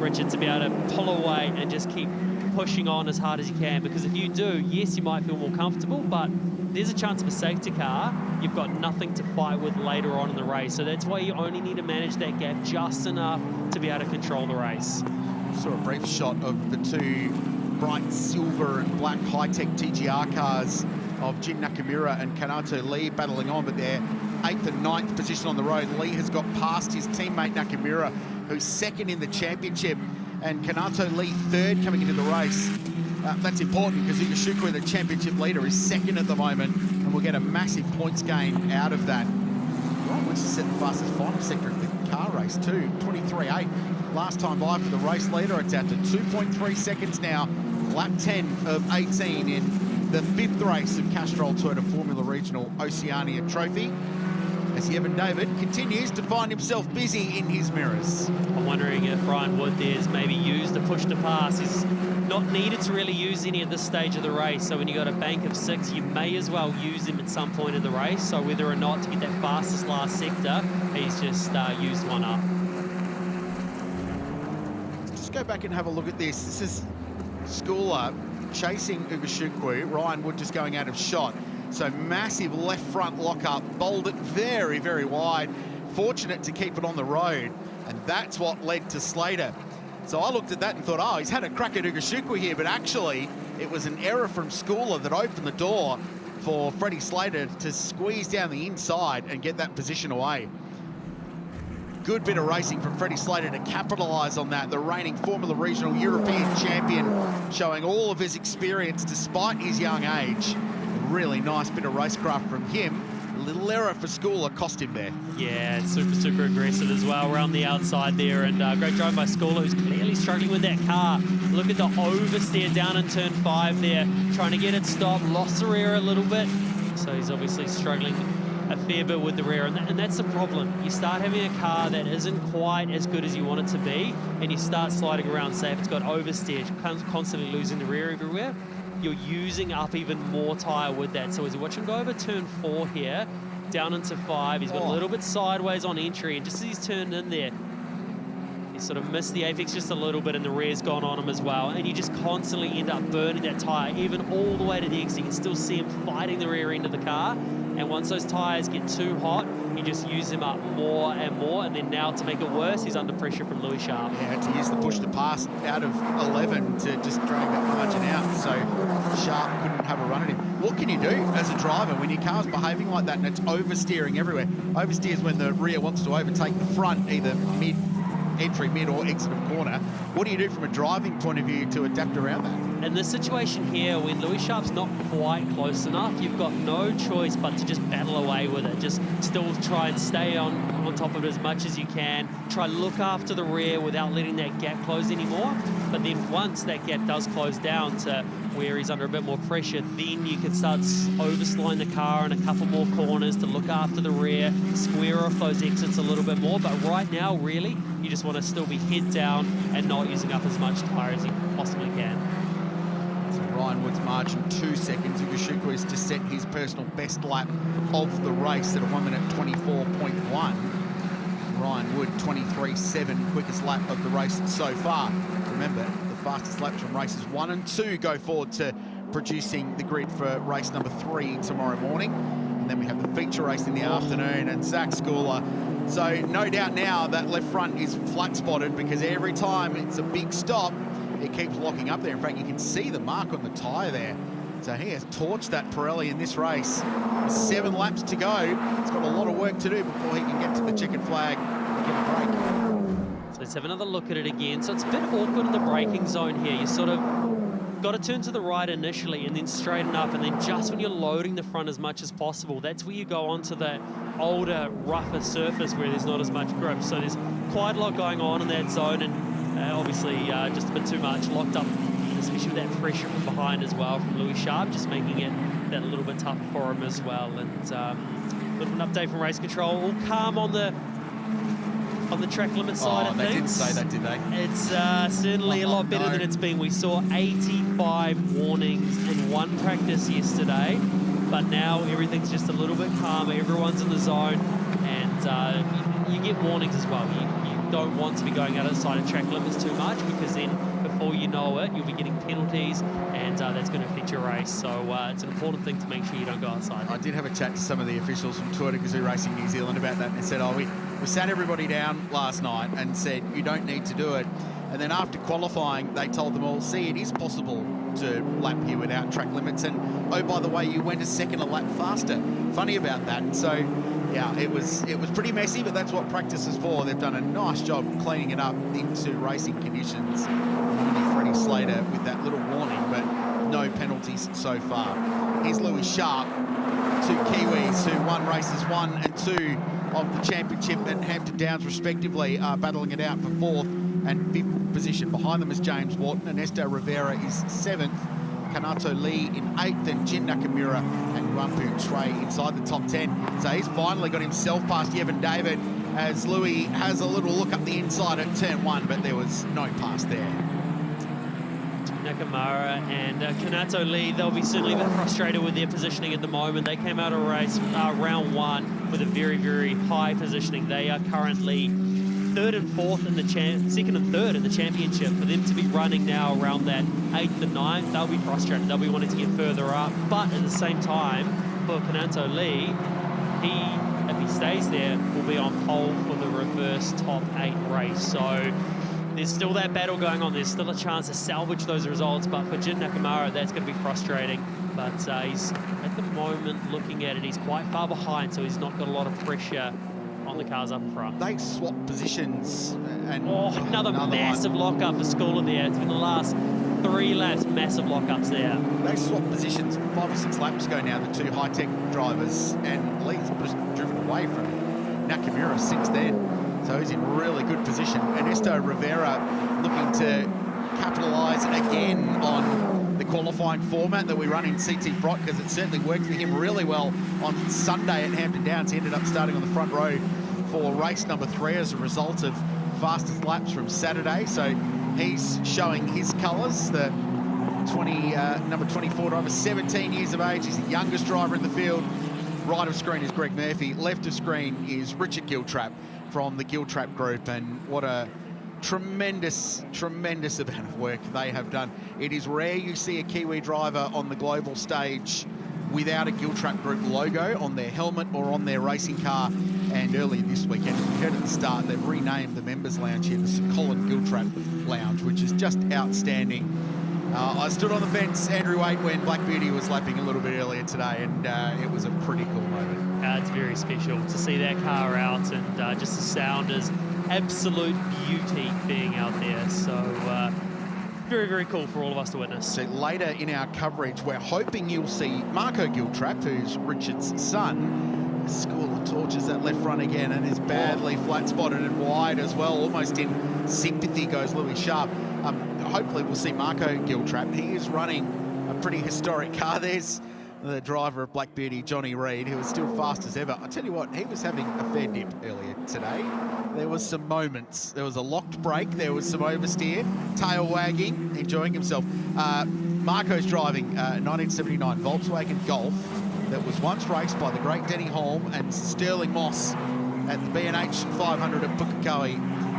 Richard, to be able to pull away and just keep pushing on as hard as you can. Because if you do, yes, you might feel more comfortable, but there's a chance of a safety car. You've got nothing to fight with later on in the race. So that's why you only need to manage that gap just enough to be able to control the race. Saw a brief shot of the two bright silver and black high-tech TGR cars of Jin Nakamura and Kanato Lee battling on, but they're 8th and 9th position on the road. Lee has got past his teammate Nakamura, who's second in the championship, and Kanato Lee third coming into the race. That's important because Ugashukwu, the championship leader, is second at the moment, and we'll get a massive points gain out of that. Right, which is set the fastest final sector of the car race too, 23.8. Last time by for the race leader, it's out to 2.3 seconds now. Lap 10 of 18 in the 5th race of Castrol Toyota Formula Regional Oceania Trophy, as Evan David continues to find himself busy in his mirrors. I'm wondering if Ryan Wood there's maybe used the push to pass. He's not needed to really use any at this stage of the race, so when you got a bank of 6, you may as well use him at some point in the race. So whether or not to get that fastest last sector, he's just used one up. Just go back and have a look at this. This is Schooler chasing Ugashukwu. Ryan Wood just going out of shot. So massive left front lock-up, bowled it very, very wide. Fortunate to keep it on the road, and that's what led to Slater. So I looked at that and thought, oh, he's had a crack at Ugashukwu here, but actually it was an error from Schooler that opened the door for Freddie Slater to squeeze down the inside and get that position away. Good bit of racing from Freddie Slater to capitalise on that. The reigning Formula Regional European champion, showing all of his experience despite his young age. A really nice bit of racecraft from him. A little error for Schooler cost him there. Yeah, super, super aggressive as well around the outside there. And great drive by Schooler, who's clearly struggling with that car. Look at the oversteer down in turn 5 there, trying to get it stopped, lost the rear a little bit. So he's obviously struggling a fair bit with the rear, and that's the problem. You start having a car that isn't quite as good as you want it to be, and you start sliding around. Say if it's got oversteer, constantly losing the rear everywhere, you're using up even more tyre with that. So as you watch him go over turn 4 here, down into 5, he's got a little bit sideways on entry, and just as he's turned in there, he sort of missed the apex just a little bit, and the rear's gone on him as well, and you just constantly end up burning that tyre, even all the way to the exit. You can still see him fighting the rear end of the car. And once those tyres get too hot, you just use them up more and more. And then now, to make it worse, he's under pressure from Louis Sharp. Yeah, had to use the push to pass out of 11 to just drag that margin out. So Sharp couldn't have a run at him. What can you do as a driver when your car's behaving like that and it's oversteering everywhere? Oversteer is when the rear wants to overtake the front, either entry, mid or exit of corner. What do you do from a driving point of view to adapt around that? In this situation here, when Louis Sharp's not quite close enough, you've got no choice but to just battle away with it. Just still try and stay on top of it as much as you can. Try look after the rear without letting that gap close anymore. But then once that gap does close down to where he's under a bit more pressure, then you can start overslowing the car in a couple more corners to look after the rear, square off those exits a little bit more. But right now, really, you just want to still be head down and not using up as much tyre as you possibly can. Ryan Wood's margin 2 seconds. Ugashukwu is to set his personal best lap of the race at a 1 minute 24.1. Ryan Wood 23.7, quickest lap of the race so far. Remember, the fastest laps from races 1 and 2 go forward to producing the grid for race number 3 tomorrow morning. And then we have the feature race in the afternoon, and Zach Schooler. So no doubt now that left front is flat spotted, because every time it's a big stop, it keeps locking up there. In fact, you can see the mark on the tyre there. So he has torched that Pirelli in this race. 7 laps to go. He's got a lot of work to do before he can get to the checkered flag and get a break. So let's have another look at it again. So it's a bit awkward in the braking zone here. You sort of got to turn to the right initially and then straighten up, and then just when you're loading the front as much as possible, that's where you go onto the older, rougher surface where there's not as much grip. So there's quite a lot going on in that zone, and obviously just a bit too much locked up, especially with that pressure from behind as well from Louis Sharp, just making it that a little bit tougher for him as well. And a bit of an update from race control. All calm on the track limit side of things. They didn't say that, did they? It's certainly a lot better than it's been. We saw 85 warnings in one practice yesterday, but now everything's just a little bit calmer. Everyone's in the zone, and you get warnings as well. You don't want to be going outside of track limits too much, because then before you know it, you'll be getting penalties, and that's going to affect your race. So it's an important thing to make sure you don't go outside. I did have a chat to some of the officials from Tour de Gazoo Racing New Zealand about that, and they said, we sat everybody down last night and said, you don't need to do it. And then after qualifying, they told them all, see, it is possible to lap here without track limits. And, oh, by the way, you went a second a lap faster. Funny about that. So, yeah, it was pretty messy, but that's what practice is for. They've done a nice job cleaning it up into racing conditions. Only Freddie Slater with that little warning, but no penalties so far. Here's Louis Sharp, 2 Kiwis who won races 1 and 2 of the championship at Hampton Downs respectively, are battling it out for 4th and 5th position. Behind them is James Wharton. Ernesto Rivera is 7th. Kanato Lee in 8th, and Jin Nakamura and Yuanpu Trey inside the top 10. So he's finally got himself past Yevon David, as Louis has a little look up the inside at turn 1, but there was no pass there. Nakamura and Kanato Lee, they'll be certainly a bit frustrated with their positioning at the moment. They came out of race round 1 with a very, very high positioning. They are currently 3rd and 4th in the 2nd and 3rd in the championship. For them to be running now around that 8th and 9th, they'll be frustrated. They'll be wanting to get further up. But at the same time, for Kanato Lee, if he stays there, will be on pole for the reverse top 8 race. So there's still that battle going on. There's still a chance to salvage those results, but for Jin Nakamura, that's going to be frustrating. But he's, at the moment, looking at it, he's quite far behind, so he's not got a lot of pressure on the cars up in front. They swap positions. And another massive lockup for Schooler there. It's been the last 3 laps, massive lockups there. They swapped positions 5 or 6 laps ago now, the 2 high-tech drivers, and Lee's just driven away from Nakamura since then. So he's in really good position. Ernesto Rivera looking to capitalise again on the qualifying format that we run in CT Frot, because it certainly worked for him really well on Sunday at Hampton Downs. He ended up starting on the front row for race number 3 as a result of fastest laps from Saturday. So he's showing his colours. The number 24 driver, 17 years of age. He's the youngest driver in the field. Right of screen is Greg Murphy. Left of screen is Richard Giltrap from the Giltrap group, and what a tremendous amount of work they have done. It is rare you see a Kiwi driver on the global stage without a Giltrap group logo on their helmet or on their racing car. And earlier this weekend, as we heard at the start, they've renamed the members lounge here the Sir Colin Giltrap Lounge, which is just outstanding. I stood on the fence, Andrew Waite, when Black Beauty was lapping a little bit earlier today, and it was a pretty cool moment. It's very special to see that car out, and just the sound is absolute beauty being out there. So very, very cool for all of us to witness. So later in our coverage, we're hoping you'll see Marco Giltrap, who's Richard's son. School of torches that left front again, and is badly flat spotted and wide as well. Almost in sympathy goes Louis Sharp. Hopefully we'll see Marco Giltrap. He is running a pretty historic car. There's the driver of Black Beauty, Johnny Reid, who is still fast as ever. I tell you what, he was having a fair dip earlier today. There was some moments. There was a locked brake. There was some oversteer, tail wagging, enjoying himself. Marco's driving a 1979 Volkswagen Golf that was once raced by the great Denny Holm and Sterling Moss at the B&H 500 at Pukekohe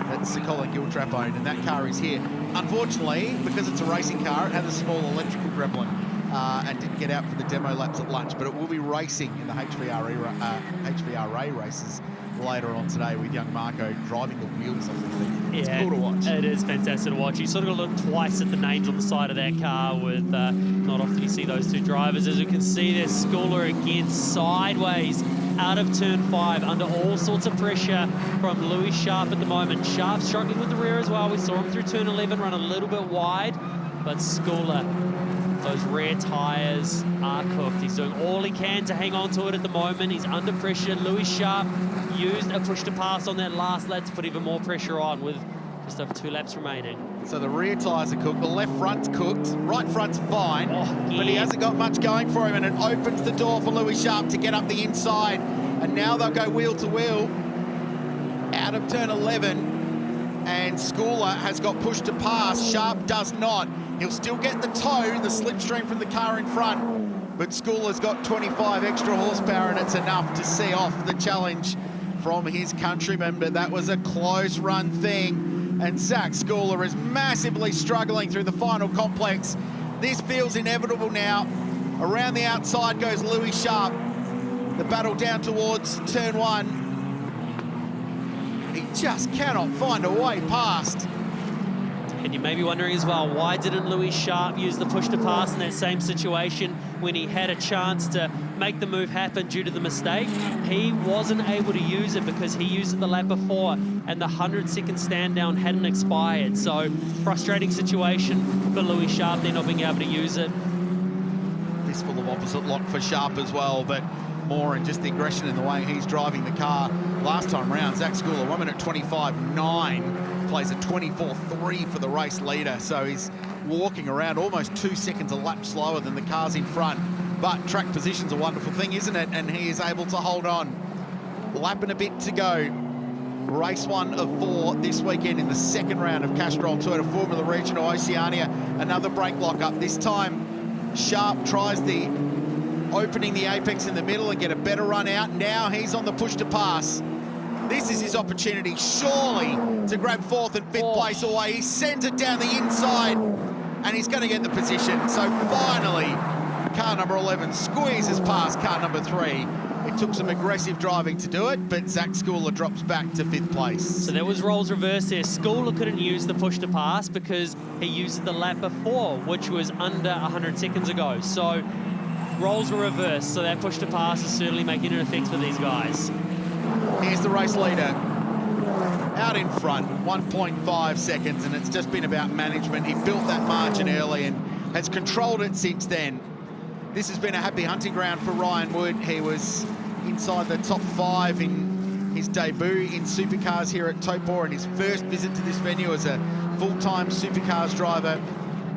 that Sir Colin Giltrap owned, and that car is here. Unfortunately, because it's a racing car, it had a small electrical gremlin and didn't get out for the demo laps at lunch, but it will be racing in the HRVA races later on today with young Marco driving the wheels off the thing. It's cool to watch. It is fantastic to watch. You sort of got to look twice at the names on the side of that car with not often you see those two drivers. As you can see, there's Schooler again sideways out of turn 5 under all sorts of pressure from Louis Sharp at the moment. Sharp struggling with the rear as well. We saw him through turn 11 run a little bit wide, but Schooler, those rear tyres are cooked. He's doing all he can to hang on to it at the moment. He's under pressure. Louis Sharp used a push to pass on that last lap to put even more pressure on with just over 2 laps remaining. So the rear tyres are cooked, the left front's cooked, right front's fine, but he hasn't got much going for him, and it opens the door for Louis Sharp to get up the inside, and now they'll go wheel to wheel out of turn 11, and Schooler has got pushed to pass. Sharp does not. He'll still get the tow, the slipstream from the car in front, but Schooler's got 25 extra horsepower, and it's enough to see off the challenge from his countryman, but that was a close run thing. And Zach Schooler is massively struggling through the final complex. This feels inevitable now. Around the outside goes Louis Sharp. The battle down towards turn 1. He just cannot find a way past. And you may be wondering as well, why didn't Louis Sharp use the push to pass in that same situation when he had a chance to make the move happen due to the mistake? He wasn't able to use it because he used it the lap before and the 100-second stand down hadn't expired. So frustrating situation for Louis Sharp, they're not being able to use it. Fistful of opposite lock for Sharp as well, but more in just the aggression in the way he's driving the car. Last time round, Zach Schooler, 1 minute 25.9. Plays a 24.3 for the race leader, so he's walking around almost 2 seconds a lap slower than the cars in front. But track position's a wonderful thing, isn't it? And he is able to hold on. Lap and a bit to go. Race 1 of 4 this weekend in the second round of Castrol Toyota Formula Regional Oceania. Another brake lock-up. This time, Sharp tries the opening the apex in the middle and get a better run out. Now he's on the push to pass. This is his opportunity, surely, to grab 4th and 5th place away. He sends it down the inside, and he's going to get the position. So finally, car number 11 squeezes past car number 3. It took some aggressive driving to do it, but Zach Schooler drops back to 5th place. So there was roles reversed there. Schooler couldn't use the push to pass because he used it the lap before, which was under 100 seconds ago. So roles were reversed, so that push to pass is certainly making an effect for these guys. Here's the race leader out in front, 1.5 seconds, and it's just been about management. He built that margin early and has controlled it since then. This has been a happy hunting ground for Ryan Wood. He was inside the top 5 in his debut in supercars here at Taupo, and his first visit to this venue as a full-time supercars driver.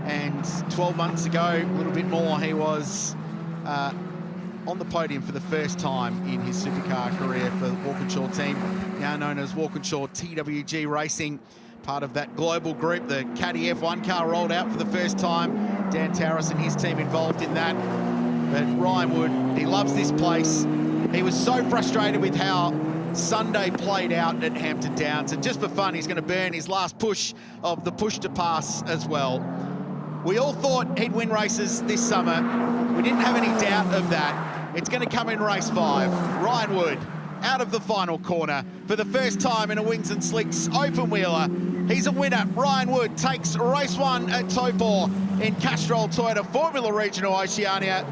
And 12 months ago, a little bit more, he was on the podium for the first time in his supercar career for the Walkinshaw team, now known as Walkinshaw TWG Racing, part of that global group. The Caddy F1 car rolled out for the first time. Dan Towers and his team involved in that. But Ryan Wood, he loves this place. He was so frustrated with how Sunday played out at Hampton Downs, and just for fun, he's going to burn his last push of the push to pass as well. We all thought he'd win races this summer. We didn't have any doubt of that. It's going to come in race 5. Ryan Wood out of the final corner for the first time in a Wings and Slicks open wheeler. He's a winner. Ryan Wood takes race 1 at Taupo in Castrol Toyota Formula Regional Oceania.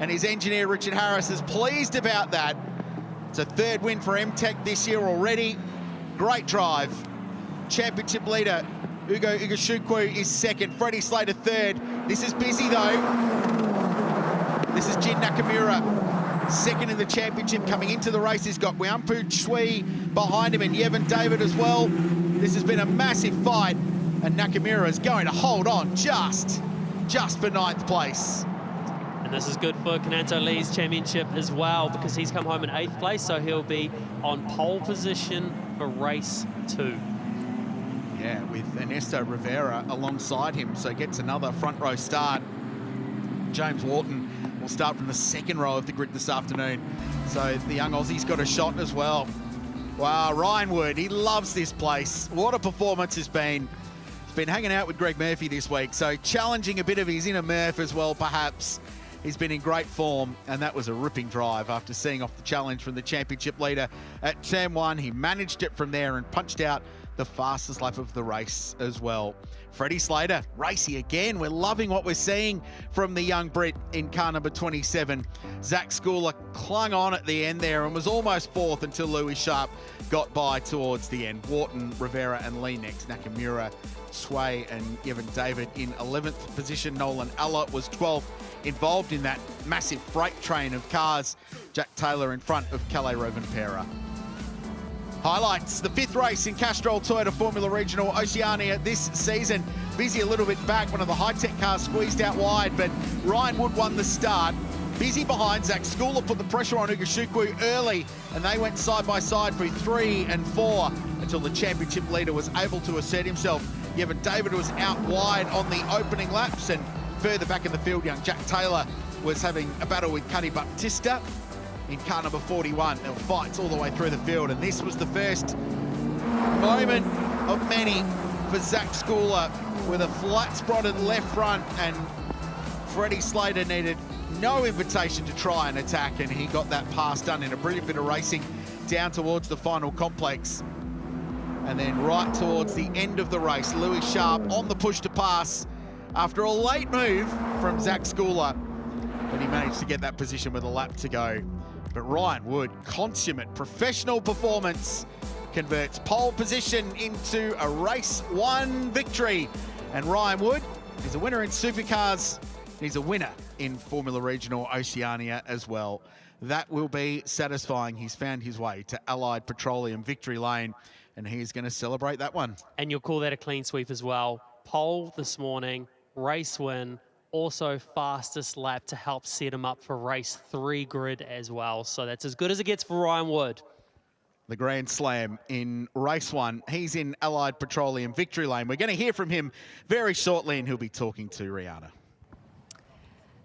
And his engineer, Richard Harris, is pleased about that. It's a 3rd win for M-Tech this year already. Great drive. Championship leader Ugo Igashukwu is 2nd. Freddie Slater 3rd. This is busy though. This is Jin Nakamura, 2nd in the championship. Coming into the race, he's got Wiampu Chui behind him and Yevon David as well. This has been a massive fight, and Nakamura is going to hold on just for 9th place. And this is good for Kananto Lee's championship as well, because he's come home in 8th place, so he'll be on pole position for race 2. Yeah, with Ernesto Rivera alongside him, so gets another front row start. James Wharton will start from the 2nd row of the grid this afternoon. So the young Aussie's got a shot as well. Wow, Ryan Wood, he loves this place. What a performance it's been. been hanging out with Greg Murphy this week, so challenging a bit of his inner Murph as well, perhaps. He's been in great form, and that was a ripping drive after seeing off the challenge from the championship leader at turn 1. He managed it from there and punched out the fastest lap of the race as well. Freddie Slater, racy again. We're loving what we're seeing from the young Brit in car number 27. Zach Schooler clung on at the end there and was almost 4th until Louis Sharp got by towards the end. Wharton, Rivera and Lee next. Nakamura, Sway and Evan David in 11th position. Nolan Allott was 12th, involved in that massive freight train of cars. Jack Taylor in front of Calais Rovanpera. Highlights, the 5th race in Castrol Toyota Formula Regional Oceania this season. Busy a little bit back, one of the high-tech cars squeezed out wide, but Ryan Wood won the start. Busy behind, Zach Schooler put the pressure on Ugashukwu early, and they went side by side for 3 and 4 until the championship leader was able to assert himself. Evan David was out wide on the opening laps, and further back in the field, young Jack Taylor was having a battle with Cuddy Baptista in car number 41. There were fights all the way through the field, and this was the first moment of many for Zach Schooler with a flat-spotted left front, and Freddie Slater needed no invitation to try and attack, and he got that pass done in a brilliant bit of racing down towards the final complex. And then right towards the end of the race, Louis Sharp on the push to pass after a late move from Zach Schooler, but he managed to get that position with a lap to go. But Ryan Wood, consummate professional performance, converts pole position into a race 1 victory. And Ryan Wood is a winner in supercars. He's a winner in Formula Regional Oceania as well. That will be satisfying. He's found his way to Allied Petroleum Victory Lane, and he's going to celebrate that one. And you'll call that a clean sweep as well. Pole this morning, race win, also fastest lap to help set him up for race 3 grid as well. So that's as good as it gets for Ryan Wood. The Grand Slam in race 1. He's in Allied Petroleum Victory Lane. We're going to hear from him very shortly, and he'll be talking to Rihanna.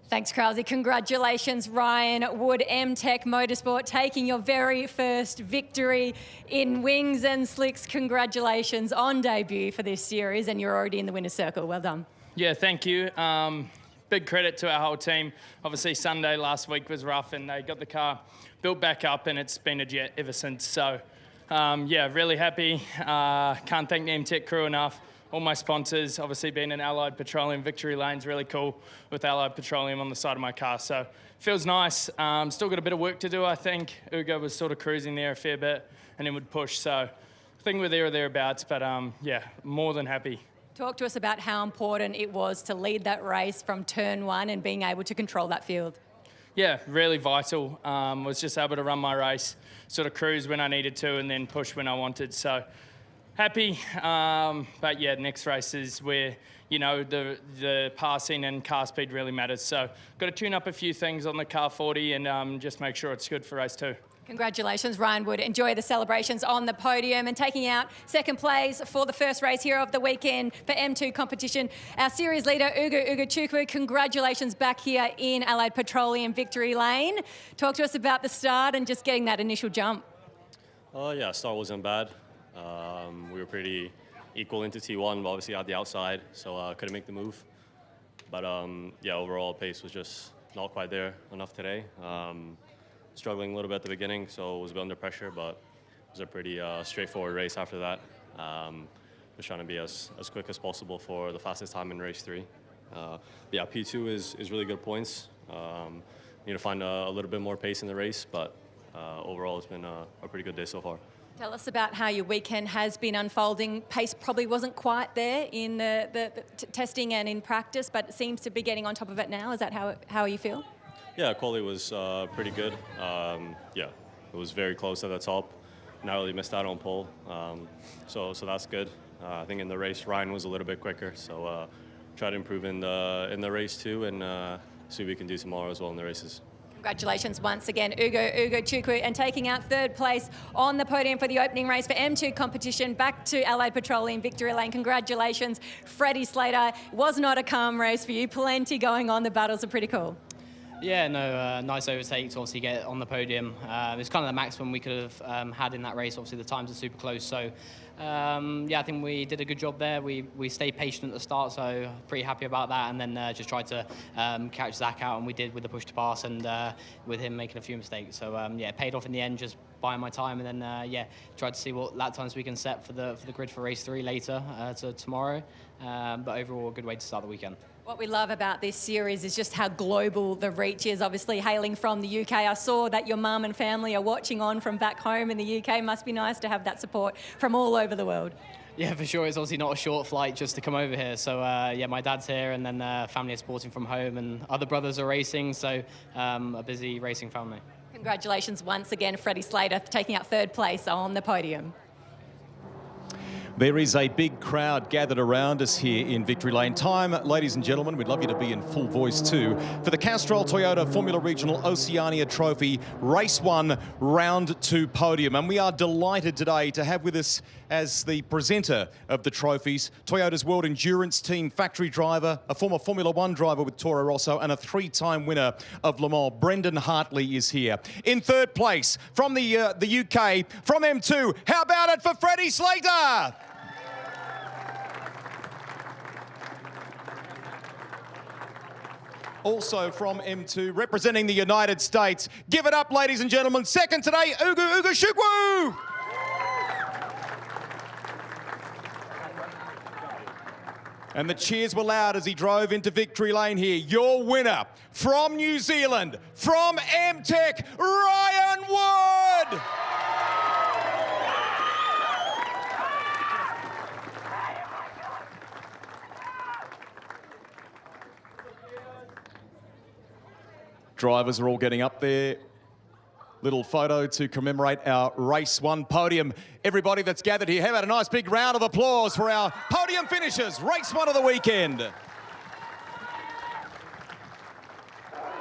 Thanks, Krause. Congratulations, Ryan Wood, M-Tech Motorsport, taking your very first victory in Wings and Slicks. Congratulations on debut for this series, and you're already in the winner's circle. Well done. Yeah, thank you. Big credit to our whole team. Obviously, Sunday last week was rough, and they got the car built back up, and it's been a jet ever since. So, yeah, really happy. Can't thank the M-Tech crew enough. All my sponsors, obviously being in Allied Petroleum Victory Lane's really cool with Allied Petroleum on the side of my car. So, feels nice. Still got a bit of work to do, I think. Ugo was sort of cruising there a fair bit and then would push. So, I think we're there or thereabouts, but yeah, more than happy. Talk to us about how important it was to lead that race from turn 1 and being able to control that field. Yeah, really vital. Was just able to run my race, sort of cruise when I needed to and then push when I wanted. So happy. But yeah, next race is where, you know, the passing and car speed really matters. So got to tune up a few things on the car 40 and just make sure it's good for race 2. Congratulations, Ryan Wood. Enjoy the celebrations on the podium, and taking out second place for the first race here of the weekend for M2 competition, our series leader, Ugo Ugachukwu. Congratulations back here in Allied Petroleum Victory Lane. Talk to us about the start and just getting that initial jump. Yeah, start wasn't bad. We were pretty equal into T1, but obviously at the outside, so couldn't make the move. But yeah, overall pace was just not quite there enough today. Struggling a little bit at the beginning, so it was a bit under pressure, but it was a pretty straightforward race after that. Just trying to be as quick as possible for the fastest time in race 3. Yeah, P2 is really good points. Need to find a little bit more pace in the race, but overall it's been a pretty good day so far. Tell us about how your weekend has been unfolding. Pace probably wasn't quite there in the testing and in practice, but it seems to be getting on top of it now. Is that how you feel? Yeah, quality was pretty good. Yeah, it was very close at the top. Narrowly missed out on pole, so that's good. I think in the race Ryan was a little bit quicker, so try to improve in the race too, and see what we can do tomorrow as well in the races. Congratulations once again, Ugo Ugachukwu, and taking out third place on the podium for the opening race for M2 competition back to Allied Petroleum Victory Lane. Congratulations, Freddie Slater. It was not a calm race for you. Plenty going on. The battles are pretty cool. Yeah, no, nice overtake to obviously get on the podium. It's kind of the maximum we could have had in that race. Obviously, the times are super close, so Yeah, I think we did a good job there. We stayed patient at the start, so pretty happy about that. And then just tried to catch Zach out, and we did with the push to pass and with him making a few mistakes. So yeah, it paid off in the end, just buying my time. And then yeah, tried to see what lap times we can set for the grid for race 3 later to tomorrow. But overall, a good way to start the weekend. What we love about this series is just how global the reach is, obviously hailing from the UK. I saw that your mum and family are watching on from back home in the UK. Must be nice to have that support from all over the world. Yeah, for sure. It's obviously not a short flight just to come over here. So yeah, my dad's here, and then family are supporting from home, and other brothers are racing, so a busy racing family. Congratulations once again, Freddie Slater, taking out 3rd place on the podium. There is a big crowd gathered around us here in Victory Lane. Time, ladies and gentlemen, we'd love you to be in full voice too, for the Castrol Toyota Formula Regional Oceania Trophy, Race 1, Round 2 podium. And we are delighted today to have with us as the presenter of the trophies, Toyota's World Endurance Team factory driver, a former Formula 1 driver with Toro Rosso, and a 3-time winner of Le Mans. Brendan Hartley is here. In 3rd place, from the UK, from M2, how about it for Freddie Slater? Also from M2, representing the United States. Give it up, ladies and gentlemen. 2nd today, Ugu Shukwu. And the cheers were loud as he drove into Victory Lane here. Your winner from New Zealand, from M-Tech, Ryan Wood. Drivers are all getting up there. Little photo to commemorate our Race 1 podium. Everybody that's gathered here, how about a nice big round of applause for our podium finishers, Race 1 of the weekend.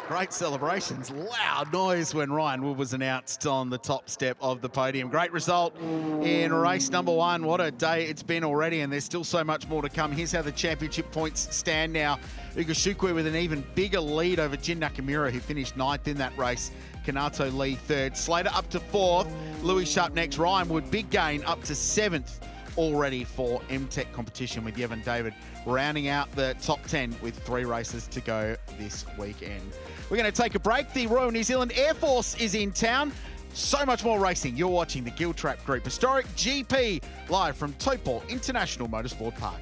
Great celebrations, loud noise when Ryan Wood was announced on the top step of the podium. Great result in race number 1. What a day it's been already, and there's still so much more to come. Here's how the championship points stand now. Uga Shukwu with an even bigger lead over Jin Nakamura, who finished 9th in that race. Kanato Lee 3rd. Slater up to 4th. Louis Sharp next. Ryan Wood, big gain, up to 7th already for M-Tech competition, with Yevon David rounding out the top 10 with 3 races to go this weekend. We're going to take a break. The Royal New Zealand Air Force is in town. So much more racing. You're watching the Giltrap Group Historic GP live from Taupo International Motorsport Park.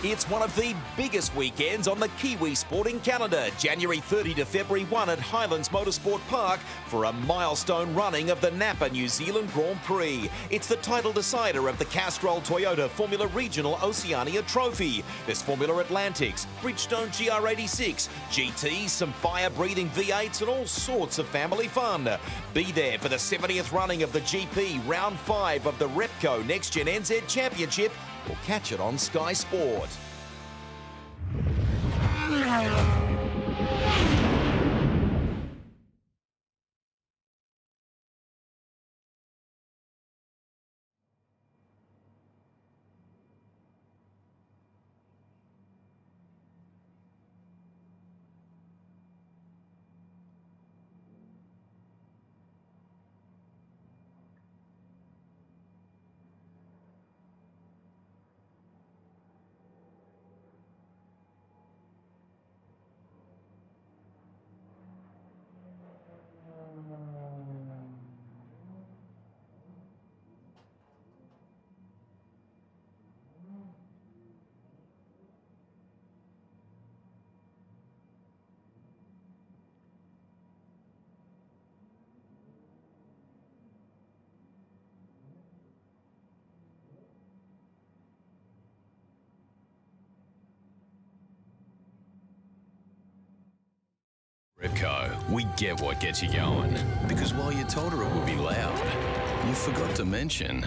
It's one of the biggest weekends on the Kiwi sporting calendar, January 30 to February 1 at Highlands Motorsport Park for a milestone running of the Napa New Zealand Grand Prix. It's the title decider of the Castrol Toyota Formula Regional Oceania Trophy. There's Formula Atlantics, Bridgestone GR86, GTs, some fire-breathing V8s and all sorts of family fun. Be there for the 70th running of the GP, Round 5 of the Repco NextGen NZ Championship, or catch it on Sky Sport. Repco, we get what gets you going. Because while you told her it would be loud, you forgot to mention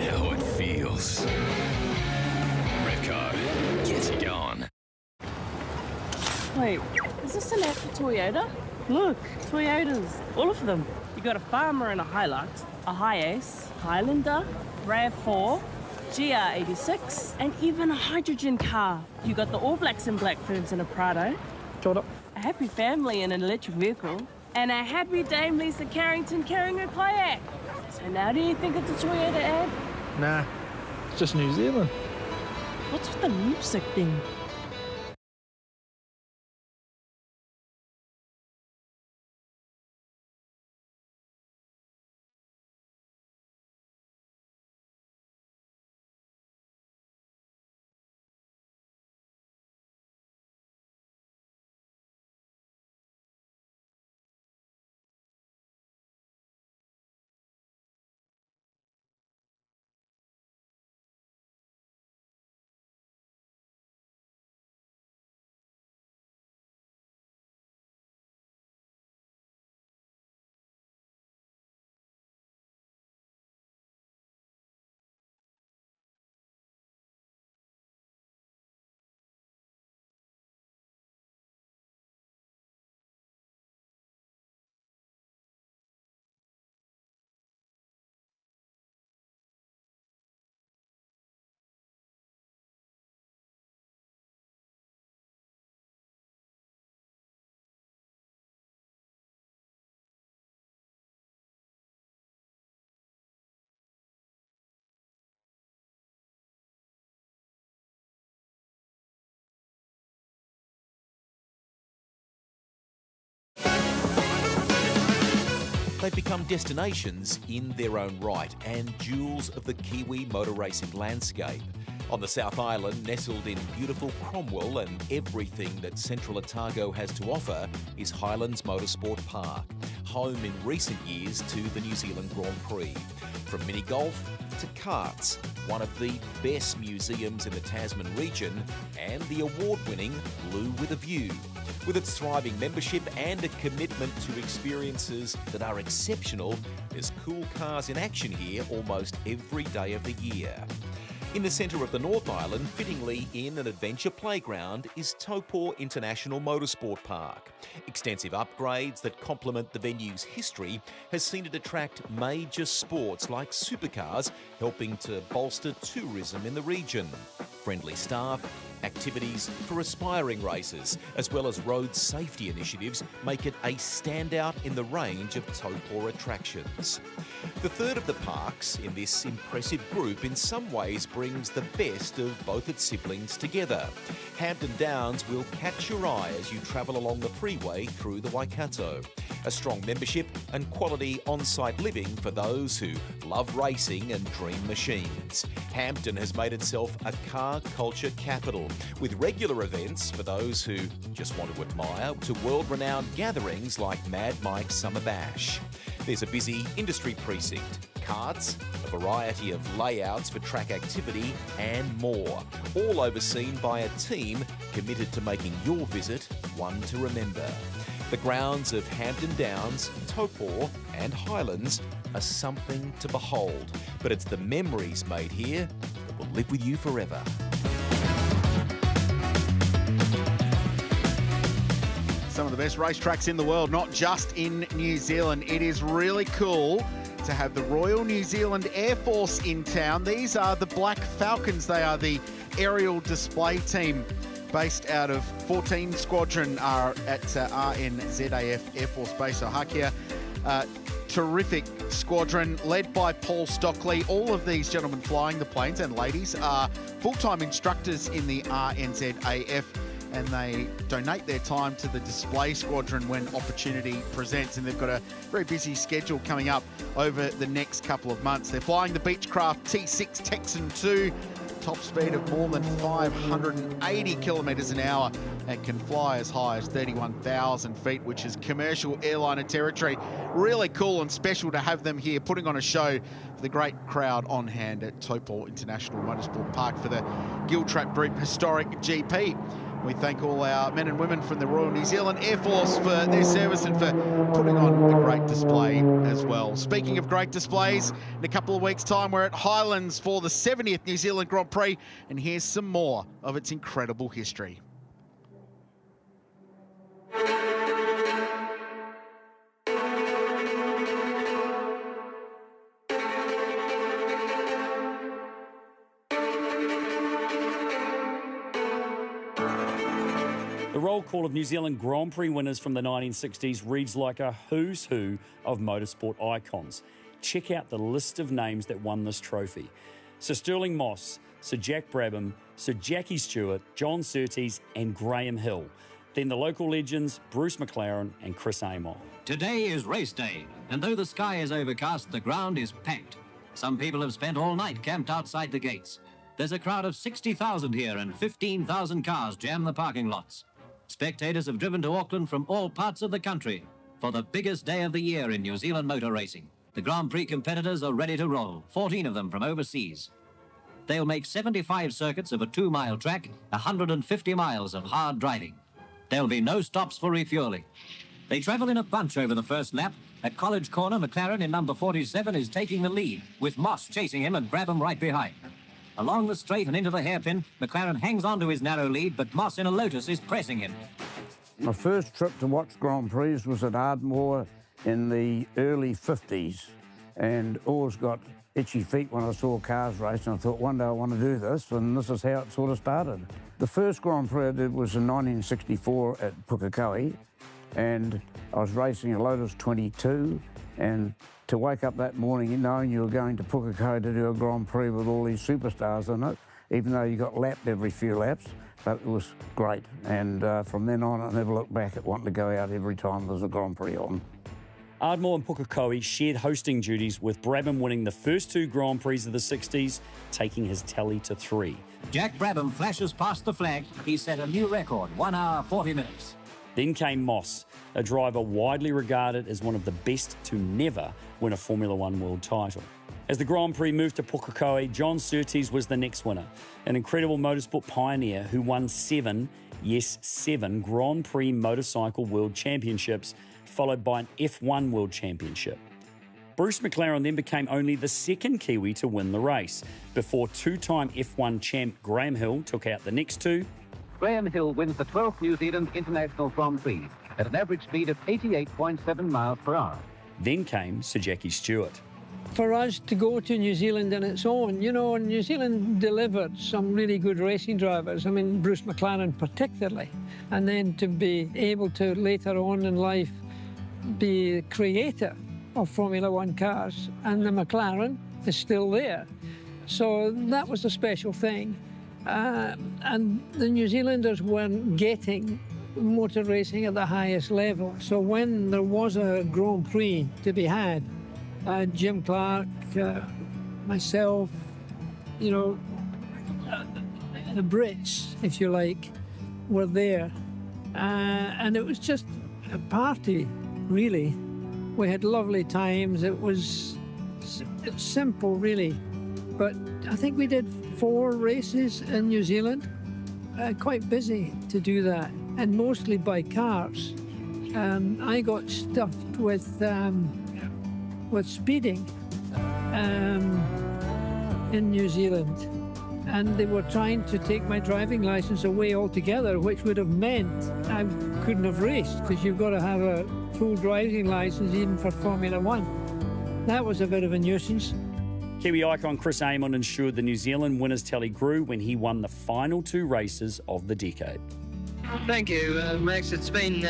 how it feels. Repco gets you going. Wait, is this an ad for Toyota? Look, Toyotas, all of them. You got a Farmer and a Hilux, a Hi-Ace, Highlander, RAV4, GR86, and even a hydrogen car. You got the All Blacks and Black Ferns in a Prado. A happy family in an electric vehicle. And a happy Dame Lisa Carrington carrying her kayak. So now do you think it's a Toyota ad? Nah, it's just New Zealand. What's with the music thing? They've become destinations in their own right and jewels of the Kiwi motor racing landscape. On the South Island, nestled in beautiful Cromwell and everything that Central Otago has to offer, is Highlands Motorsport Park, home in recent years to the New Zealand Grand Prix. From mini golf to karts, one of the best museums in the Tasman region, and the award-winning Blue with a View. With its thriving membership and a commitment to experiences that are exceptional, there's cool cars in action here almost every day of the year. In the centre of the North Island, fittingly in an adventure playground, is Taupo International Motorsport Park. Extensive upgrades that complement the venue's history has seen it attract major sports like supercars, helping to bolster tourism in the region. Friendly staff, activities for aspiring racers, as well as road safety initiatives, make it a standout in the range of Taupo attractions. The third of the parks in this impressive group in some ways brings the best of both its siblings together. Hampton Downs will catch your eye as you travel along the freeway through the Waikato. A strong membership and quality on-site living for those who love racing and dream machines. Hampton has made itself a car culture capital, with regular events for those who just want to admire, to world-renowned gatherings like Mad Mike's Summer Bash. There's a busy industry precinct, karts, a variety of layouts for track activity and more, all overseen by a team committed to making your visit one to remember. The grounds of Hampton Downs, Taupo and Highlands are something to behold, but it's the memories made here that will live with you forever. Some of the best racetracks in the world, not just in New Zealand. It is really cool to have the Royal New Zealand Air Force in town. These are the Black Falcons. They are the aerial display team based out of 14 Squadron are at RNZAF Air Force Base Ohakia. Terrific squadron led by Paul Stockley. All of these gentlemen flying the planes and ladies are full-time instructors in the RNZAF, and they donate their time to the display squadron when opportunity presents, and they've got a very busy schedule coming up over the next couple of months. They're flying the Beechcraft T6 Texan 2, top speed of more than 580 kilometres an hour, and can fly as high as 31,000 feet, which is commercial airliner territory. Really cool and special to have them here putting on a show for the great crowd on hand at Taupo International Motorsport Park for the Giltrap Group Historic GP. We thank all our men and women from the Royal New Zealand Air Force for their service and for putting on a great display as well. Speaking of great displays, in a couple of weeks' time, we're at Highlands for the 70th New Zealand Grand Prix, and here's some more of its incredible history. The roll call of New Zealand Grand Prix winners from the 1960s reads like a who's who of motorsport icons. Check out the list of names that won this trophy. Sir Stirling Moss, Sir Jack Brabham, Sir Jackie Stewart, John Surtees and Graham Hill. Then the local legends Bruce McLaren and Chris Amon. Today is race day, and though the sky is overcast, the ground is packed. Some people have spent all night camped outside the gates. There's a crowd of 60,000 here and 15,000 cars jam the parking lots. Spectators have driven to Auckland from all parts of the country for the biggest day of the year in New Zealand motor racing. The Grand Prix competitors are ready to roll, 14 of them from overseas. They'll make 75 circuits of a 2-mile track, 150 miles of hard driving. There'll be no stops for refueling. They travel in a bunch over the first lap. At College Corner, McLaren in number 47 is taking the lead, with Moss chasing him and Brabham right behind. Along the straight and into the hairpin, McLaren hangs on to his narrow lead, but Moss in a Lotus is pressing him. My first trip to watch Grand Prix was at Ardmore in the early 50s, and always got itchy feet when I saw cars race, and I thought, one day I want to do this, and this is how it sort of started. The first Grand Prix I did was in 1964 at Pukekohe, and I was racing a Lotus 22, and to wake up that morning knowing you were going to Pukekohe to do a Grand Prix with all these superstars in it, even though you got lapped every few laps, but it was great. And from then on, I never looked back at wanting to go out every time there's a Grand Prix on. Ardmore and Pukekohe shared hosting duties, with Brabham winning the first 2 Grand Prix of the 60s, taking his tally to 3. Jack Brabham flashes past the flag. He set a new record, 1 hour, 40 minutes. Then came Moss, a driver widely regarded as one of the best to never win a Formula One world title. As the Grand Prix moved to Pukekohe, John Surtees was the next winner, an incredible motorsport pioneer who won 7 Grand Prix motorcycle world championships, followed by an F1 world championship. Bruce McLaren then became only the second Kiwi to win the race, before 2-time F1 champ Graham Hill took out the next 2. Graham Hill wins the 12th New Zealand International Grand Prix at an average speed of 88.7 miles per hour. Then came Sir Jackie Stewart. For us to go to New Zealand on its own, you know, New Zealand delivered some really good racing drivers. I mean, Bruce McLaren particularly. And then to be able to later on in life be creator of Formula One cars, and the McLaren is still there. So that was a special thing. And the New Zealanders weren't getting motor racing at the highest level. So when there was a Grand Prix to be had, Jim Clark, myself, you know, the Brits, if you like, were there. And it was just a party, really. We had lovely times. It was simple, really. But I think we did 4 races in New Zealand. Quite busy to do that, and mostly by cars. I got stuffed with speeding in New Zealand, and they were trying to take my driving license away altogether, which would have meant I couldn't have raced, because you've got to have a full driving license even for Formula One. That was a bit of a nuisance. Kiwi icon Chris Amon ensured the New Zealand winners tally grew when he won the final 2 races of the decade. Thank you, Max. It's been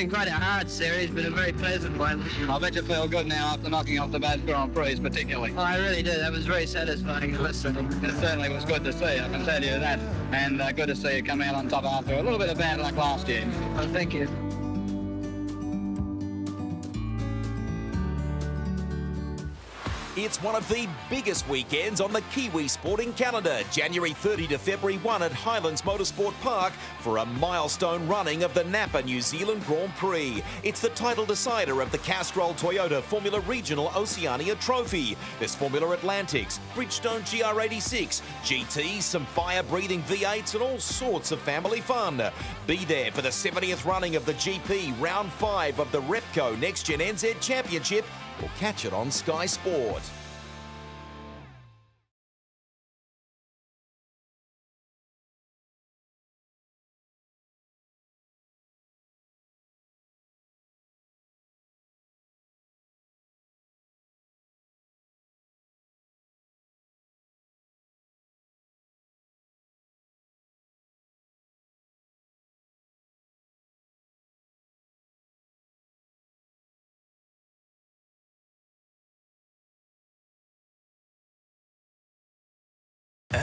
quite a hard series, but a very pleasant one. I bet you feel good now after knocking off the bad Grand Prix, particularly. Oh, I really do. That was very satisfying to listen. It certainly was good to see, I can tell you that. And good to see you come out on top after a little bit of bad luck last year. Oh, thank you. It's one of the biggest weekends on the Kiwi sporting calendar, January 30 to February 1 at Highlands Motorsport Park for a milestone running of the Napa New Zealand Grand Prix. It's the title decider of the Castrol Toyota Formula Regional Oceania Trophy. There's Formula Atlantics, Bridgestone GR86, GTs, some fire-breathing V8s and all sorts of family fun. Be there for the 70th running of the GP Round 5 of the Repco NextGen NZ Championship, or catch it on Sky Sport.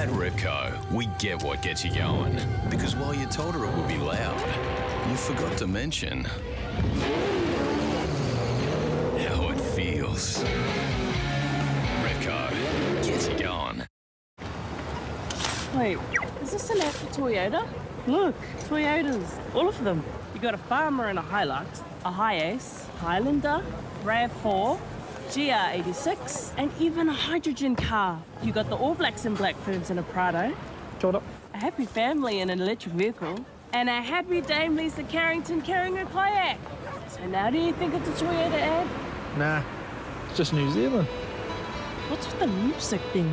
At Repco, we get what gets you going. Because while you told her it would be loud, you forgot to mention how it feels. Repco gets you going. Wait, is this an actual Toyota? Look, Toyotas, all of them. You got a Farmer and a Hilux, a Hi-Ace, Highlander, RAV4, GR86, and even a hydrogen car. You got the All Blacks and Blackfirms in a Prado, a happy family in an electric vehicle, and a happy Dame Lisa Carrington carrying a kayak. So now do you think it's a Toyota ad? Nah, it's just New Zealand. What's with the music thing?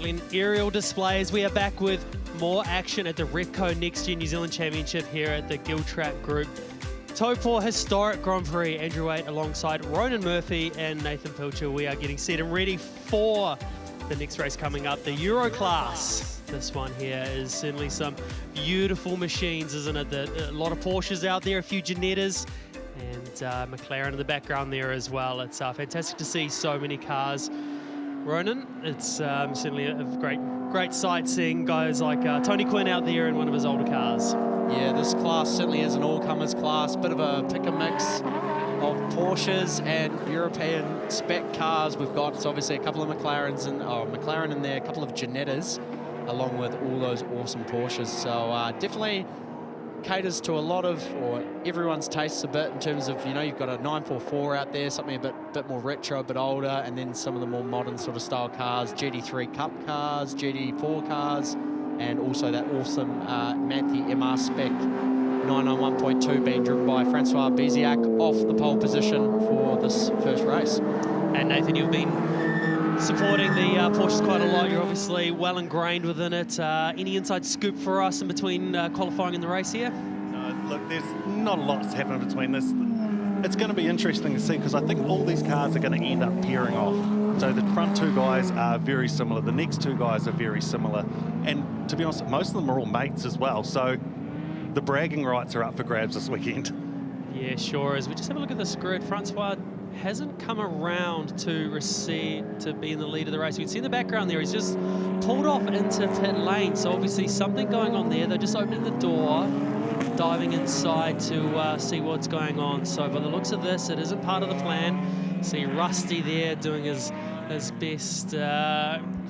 In aerial displays, we are back with more action at the Repco NextGen New Zealand Championship here at the Giltrap Group. Taupo historic Grand Prix, Andrew Waite alongside Ronan Murphy and Nathan Pilcher. We are getting set and ready for the next race coming up, the Euro class. This one here is certainly some beautiful machines, isn't it? A lot of Porsches out there, a few Ginettas, and McLaren in the background there as well. It's fantastic to see so many cars. Ronan, it's certainly a great sight seeing guys like Tony Quinn out there in one of his older cars. Yeah, this class certainly is an all-comers class, bit of a pick-a-mix of Porsches and European spec cars. We've got obviously a couple of McLaren in there, a couple of Ginettas, along with all those awesome Porsches. So definitely caters to a lot of, or everyone's tastes a bit in terms of, you know, you've got a 944 out there, something a bit more retro, a bit older, and then some of the more modern sort of style cars, GT3 Cup cars, GT4 cars, and also that awesome Manthey MR spec 991.2 being driven by Francois Biziak off the pole position for this first race. And Nathan, you've been supporting the Porsches quite a lot. You're obviously well ingrained within it. Any inside scoop for us in between qualifying and the race here? No, look, there's not a lot that's happening between this. It's going to be interesting to see because I think all these cars are going to end up pairing off. So the front two guys are very similar. The next two guys are very similar. And to be honest, most of them are all mates as well. So the bragging rights are up for grabs this weekend. Yeah, sure is. We just have a look at this grid. Francois hasn't come around to be in the lead of the race. You can see in the background there, he's just pulled off into pit lane. So obviously something going on there. They're just opening the door, diving inside to see what's going on. So by the looks of this, it isn't part of the plan. See Rusty there doing his best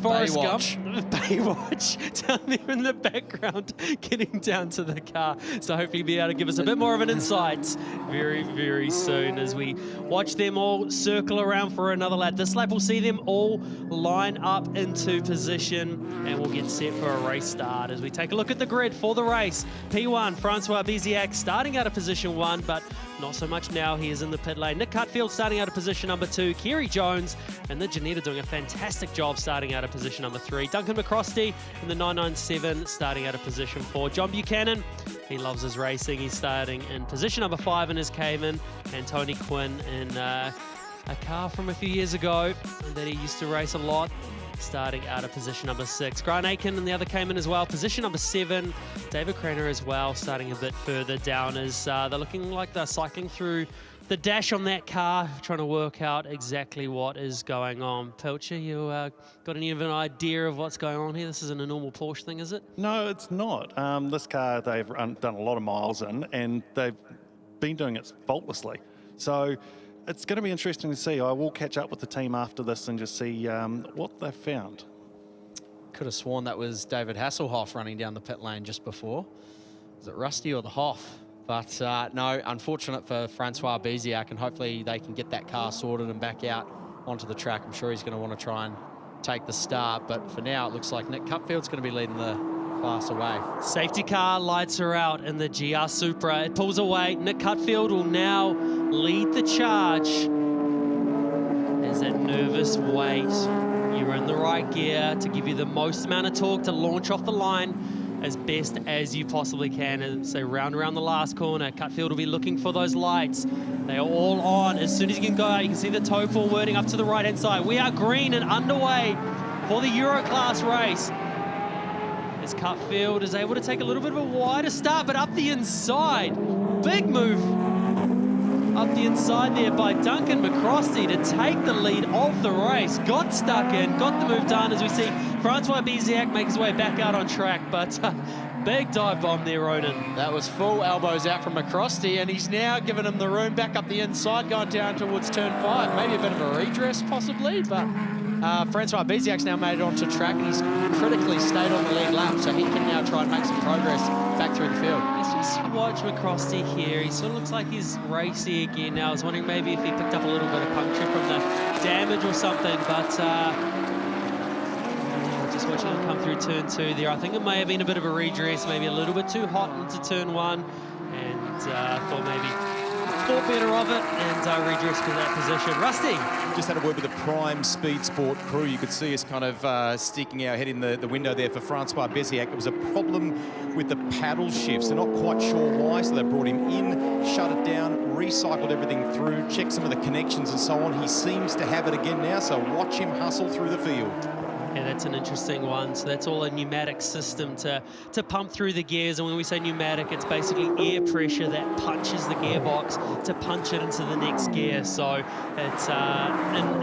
Forrest Gump. Baywatch down there in the background, getting down to the car. So hopefully be able to give us a bit more of an insight very, very soon as we watch them all circle around for another lap. This lap will see them all line up into position and we'll get set for a race start. As we take a look at the grid for the race, P1, Francois Biziak starting out of position 1, but Not so much now. He is in the pit lane. Nick Cutfield starting out of position number 2. Kerry Jones and the Janetta doing a fantastic job starting out of position number 3. Duncan McCrosty in the 997 starting out of position 4. John Buchanan, he loves his racing. He's starting in position number 5 in his Cayman. And Tony Quinn in a car from a few years ago that he used to race a lot, starting out of position number 6. Grant Aiken in the other Cayman as well, position number 7. David Craner as well, starting a bit further down as they're looking like they're cycling through the dash on that car, trying to work out exactly what is going on. Pilcher, you got any of an idea of what's going on here? This isn't a normal Porsche thing, is it? No, it's not. This car they've done a lot of miles in, and they've been doing it faultlessly. So it's going to be interesting to see. I will catch up with the team after this and just see what they've found. Could have sworn that was David Hasselhoff running down the pit lane just before. Is it Rusty or the Hoff? But no, unfortunate for Francois Biziak, and hopefully they can get that car sorted and back out onto the track. I'm sure he's going to want to try and take the start, but for now it looks like Nick Cutfield's going to be leading the class away. Safety car lights are out in the GR Supra. It pulls away. Nick Cutfield will now lead the charge. There's that nervous wait. You're in the right gear to give you the most amount of torque to launch off the line as best as you possibly can. And so round around the last corner, Cutfield will be looking for those lights. They are all on. As soon as you can go out, you can see the Taupo wording up to the right-hand side. We are green and underway for the Euro class race. As Cutfield is able to take a little bit of a wider start, but up the inside. Big move up the inside there by Duncan McCrosty to take the lead of the race. Got stuck in, got the move done as we see Francois Biziak make his way back out on track, but big dive bomb there, Ronan. That was full elbows out from McCrosty, and he's now given him the room back up the inside, going down towards turn 5. Maybe a bit of a redress possibly, but Francois Biziak's now made it onto track, and he's critically stayed on the lead lap, so he can now try and make some progress back through the field. Let's just watch McCrosty here. He sort of looks like he's racy again now. I was wondering maybe if he picked up a little bit of puncture from the damage or something, but just watching him come through turn 2 there. I think it may have been a bit of a redress, maybe a little bit too hot into turn 1, and thought better of it and redress for that position. Rusty. Just had a word with the Prime Speed Sport crew. You could see us kind of sticking our head in the window there for Francois Biziak. It was a problem with the paddle shifts. They're not quite sure why, so they brought him in, shut it down, recycled everything through, checked some of the connections and so on. He seems to have it again now, so watch him hustle through the field. Yeah, that's an interesting one. So that's all a pneumatic system to pump through the gears. And when we say pneumatic, it's basically air pressure that punches the gearbox to punch it into the next gear. So it's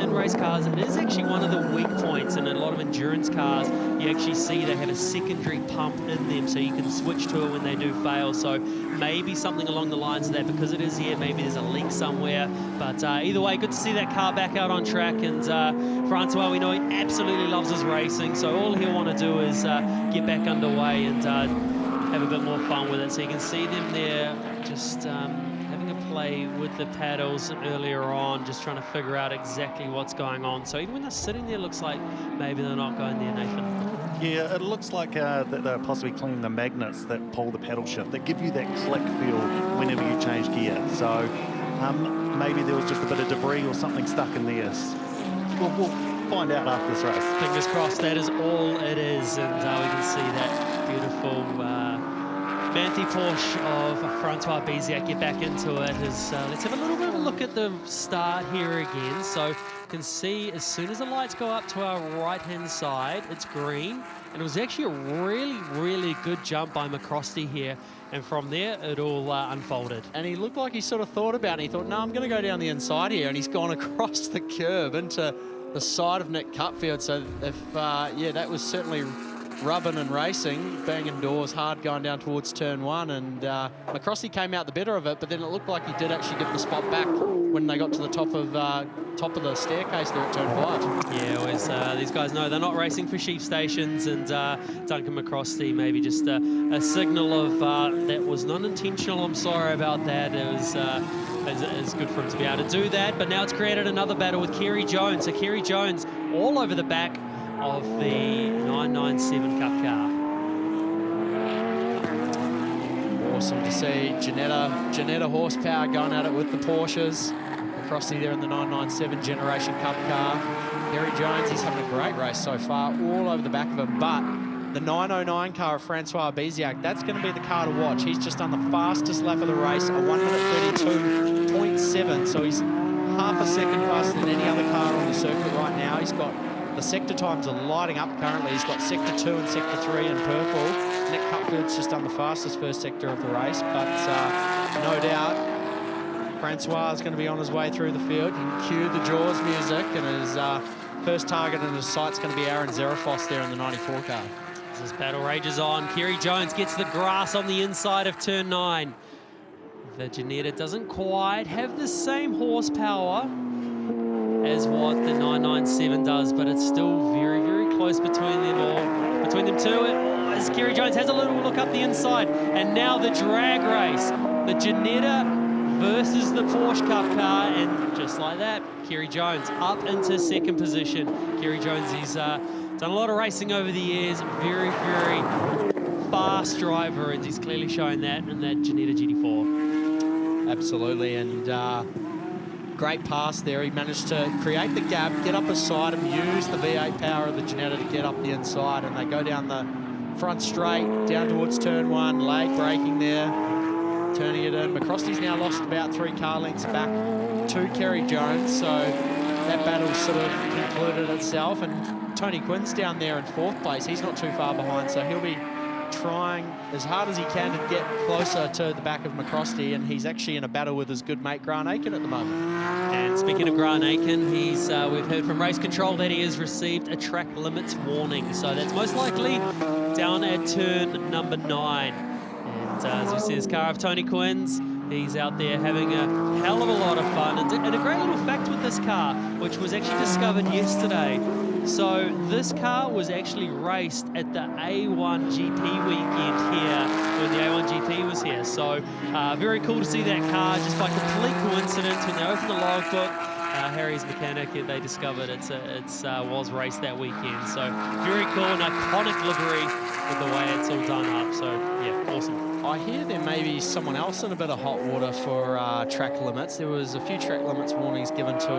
in race cars, it is actually one of the weak points. And in a lot of endurance cars, you actually see they have a secondary pump in them, so you can switch to it when they do fail. So maybe something along the lines of that, because it is here, maybe there's a leak somewhere. But either way, good to see that car back out on track. And Francois, we know he absolutely loves his racing, so all he'll want to do is get back underway and have a bit more fun with it. So you can see them there just having a play with the paddles earlier on, just trying to figure out exactly what's going on. So even when they're sitting there, looks like maybe they're not going there, Nathan. Yeah, it looks like that they're possibly cleaning the magnets that pull the pedal shift, that give you that click feel whenever you change gear. So maybe there was just a bit of debris or something stuck in there. We'll find out after this race. Fingers crossed, that is all it is. And we can see that beautiful Manthe Porsche of Francois Biziak get back into it. Let's have a little bit of a look at the start here again. So you can see as soon as the lights go up to our right-hand side, it's green. And it was actually a really, really good jump by McCrosty here. And from there, it all unfolded. And he looked like he sort of thought about it. He thought, no, I'm going to go down the inside here. And he's gone across the curb into the side of Nick Cutfield. So if, yeah, that was certainly rubbing and racing, banging doors hard going down towards turn 1. And McCrosty came out the better of it, but then it looked like he did actually give the spot back when they got to the top of the staircase there at turn 5. Yeah, always, these guys know they're not racing for sheep stations, and Duncan McCrosty maybe just a signal of that was not intentional. I'm sorry about that. It was it's good for him to be able to do that, but now it's created another battle with Kerry Jones. So Kerry Jones all over the back of the 997 Cup car. awesome to see. Janetta horsepower going at it with the Porsches. Crossy there in the 997 Generation Cup car. Kerry Jones, he's having a great race so far, all over the back of him. But the 909 car of Francois Biziak, that's going to be the car to watch. He's just done the fastest lap of the race, a 1:32.7. So he's half a second faster than any other car on the circuit right now. He's got the sector times are lighting up currently. He's got sector 2 and sector 3 in purple. Nick Cutfield's just done the fastest first sector of the race, but no doubt Francois is going to be on his way through the field. You can cue the Jaws music, and his first target in his sight's going to be Aaron Zerafos there in the 94 car. As this battle rages on, Kerry Jones gets the grass on the inside of turn 9. The Ginetta doesn't quite have the same horsepower as what the 997 does, but it's still very, very close between them two. As Kerry Jones has a little look up the inside, and now the drag race. The Ginetta versus the Porsche Cup car, and just like that, Kerry Jones up into second position. Kerry Jones, he's done a lot of racing over the years, very, very fast driver, and he's clearly showing that in that Ginetta GT4. Absolutely, and great pass there. He managed to create the gap, get up beside him, use the V8 power of the Ginetta to get up the inside, and they go down the front straight, down towards turn 1, late braking there, turning it in. McCrosty's now lost about 3 car lengths back to Kerry Jones, so that battle sort of concluded itself, and Tony Quinn's down there in 4th place. He's not too far behind, so he'll be trying as hard as he can to get closer to the back of McCrosty, and he's actually in a battle with his good mate Grant Aiken at the moment. And speaking of Grant Aiken, he's we've heard from Race Control that he has received a track limits warning, so that's most likely down at turn number 9. And as we see, this car of Tony Quinn's, he's out there having a hell of a lot of fun. And a great little fact with this car, which was actually discovered yesterday. So this car was actually raced at the A1 GP weekend here when the A1 GP was here. So very cool to see that car just by complete coincidence. When they opened the logbook, Harry's mechanic, they discovered it was raced that weekend. So very cool, an iconic livery with the way it's all done up. So yeah, awesome. I hear there may be someone else in a bit of hot water for track limits. There was a few track limits warnings given to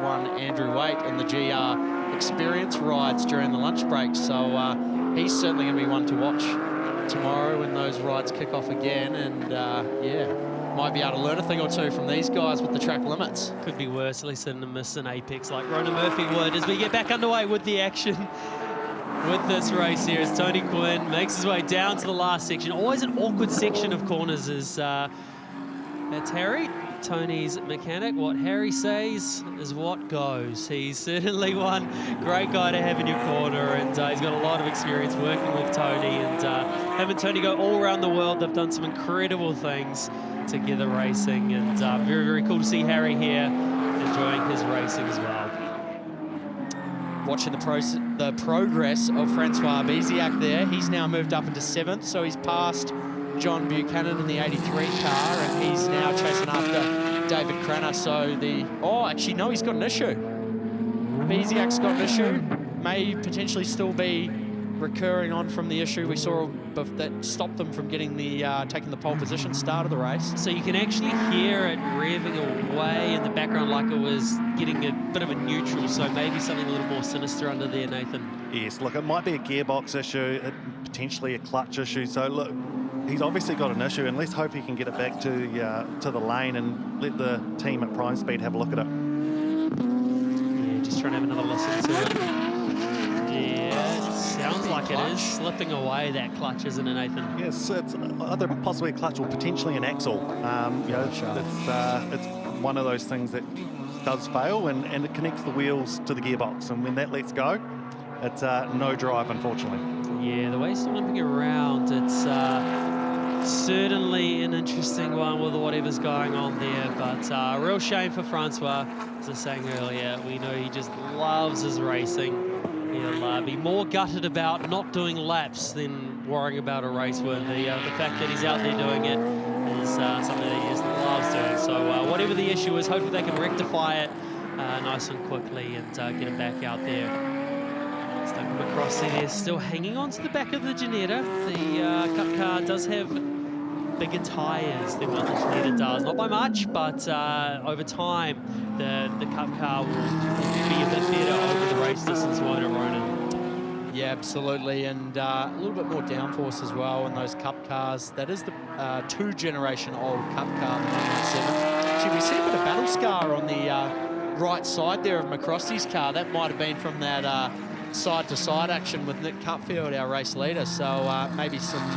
one Andrew Waite in the GR experience rides during the lunch break. So he's certainly going to be one to watch tomorrow when those rides kick off again. And yeah, might be able to learn a thing or two from these guys with the track limits. Could be worse, at least than miss an apex like Rona Murphy would, as we get back underway with the action. With this race here, as Tony Quinn makes his way down to the last section. Always an awkward section of corners is that's Harry, Tony's mechanic. What Harry says is what goes. He's certainly one great guy to have in your corner, and he's got a lot of experience working with Tony, and him and Tony go all around the world. They've done some incredible things together racing, and very, very cool to see Harry here enjoying his racing as well. Watching the progress of Francois Biziak there. He's now moved up into 7th, so he's passed John Buchanan in the 83 car, and he's now chasing after David Cranner. So actually, no, he's got an issue. Biziak's got an issue. May potentially still be recurring on from the issue we saw that stopped them from getting taking the pole position start of the race. So you can actually hear it revving away in the background like it was getting a bit of a neutral, so maybe something a little more sinister under there, Nathan. Yes, look, it might be a gearbox issue, potentially a clutch issue. So look, he's obviously got an issue, and let's hope he can get it back to the lane and let the team at Prime Speed have a look at it. Yeah, just trying to have another listen to it. Yeah, it sounds like it is slipping away, that clutch, isn't it, Nathan? Yes, it's either possibly a clutch or potentially an axle. It's one of those things that does fail, and it connects the wheels to the gearbox, and when that lets go, it's no drive, unfortunately. Yeah, the way he's limping around, it's certainly an interesting one with whatever's going on there, but a real shame for Francois. As I was saying earlier, we know he just loves his racing. He'll be more gutted about not doing laps than worrying about a race win. The fact that he's out there doing it is something that he just loves doing. So whatever the issue is, hopefully they can rectify it nice and quickly and get it back out there. Duncan McCrossy there still hanging on to the back of the Ginetta. The Cup car does have bigger tyres than what the Geneta does. Not by much, but over time, the Cup car will be a bit better over the race distance, won't it, Ronan? Yeah, absolutely, and a little bit more downforce as well in those Cup cars. That is the 2-generation-old Cup car, the 997. Actually, we see a bit of battle scar on the right side there of McCrosty's car. That might have been from that side-to-side action with Nick Cutfield, our race leader. So maybe some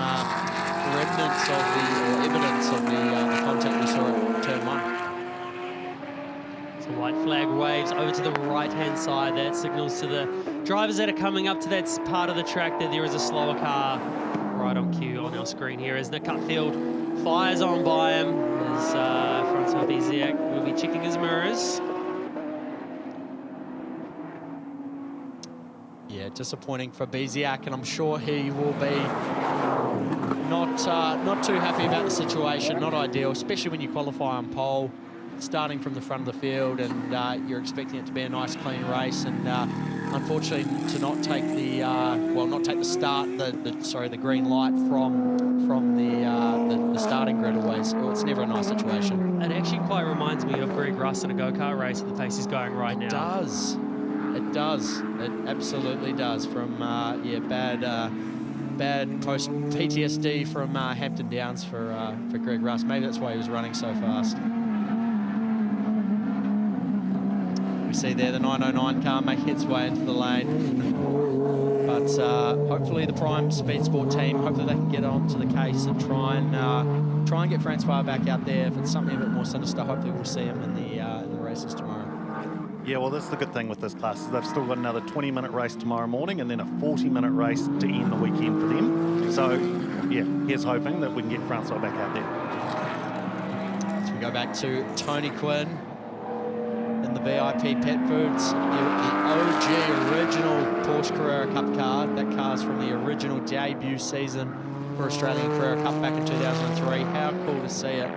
remnants of the evidence of the contact we saw at turn 1. So white flag waves over to the right-hand side. That signals to the drivers that are coming up to that part of the track that there is a slower car right on cue on our screen here as Nick Cutfield fires on by him. As Francois Biziak will be checking his mirrors. Yeah, disappointing for Biziak, and I'm sure he will be not too happy about the situation. Not ideal, especially when you qualify on pole, starting from the front of the field, and you're expecting it to be a nice, clean race. And unfortunately, to not take the not take the start, the green light from the starting grid always. It's never a nice situation. It actually quite reminds me of Greg Russ in a go-kart race at the pace he's going right now. It does. It does. It absolutely does. From bad post PTSD from Hampton Downs for Greg Russ. Maybe that's why he was running so fast. We see there the 909 car making its way into the lane. But hopefully the Prime Speed Sport team, hopefully they can get onto the case and try and get Francois back out there. If it's something a bit more sinister, hopefully we'll see him in the races tomorrow. Yeah, well, that's the good thing with this class is they've still got another 20-minute race tomorrow morning and then a 40-minute race to end the weekend for them. So, yeah, here's hoping that we can get Francois back out there. So we go back to Tony Quinn in the VIP Pet Foods, the OG original Porsche Carrera Cup car. That car's from the original debut season for Australian Carrera Cup back in 2003. How cool to see it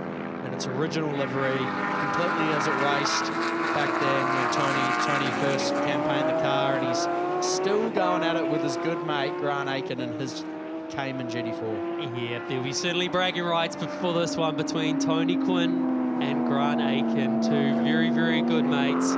in its original livery, completely as it raced back then when Tony first campaigned the car, and he's still going at it with his good mate Grant Aiken and his Cayman GT4. Yeah, there'll be certainly bragging rights before this one between Tony Quinn and Grant Aiken, two very, very good mates.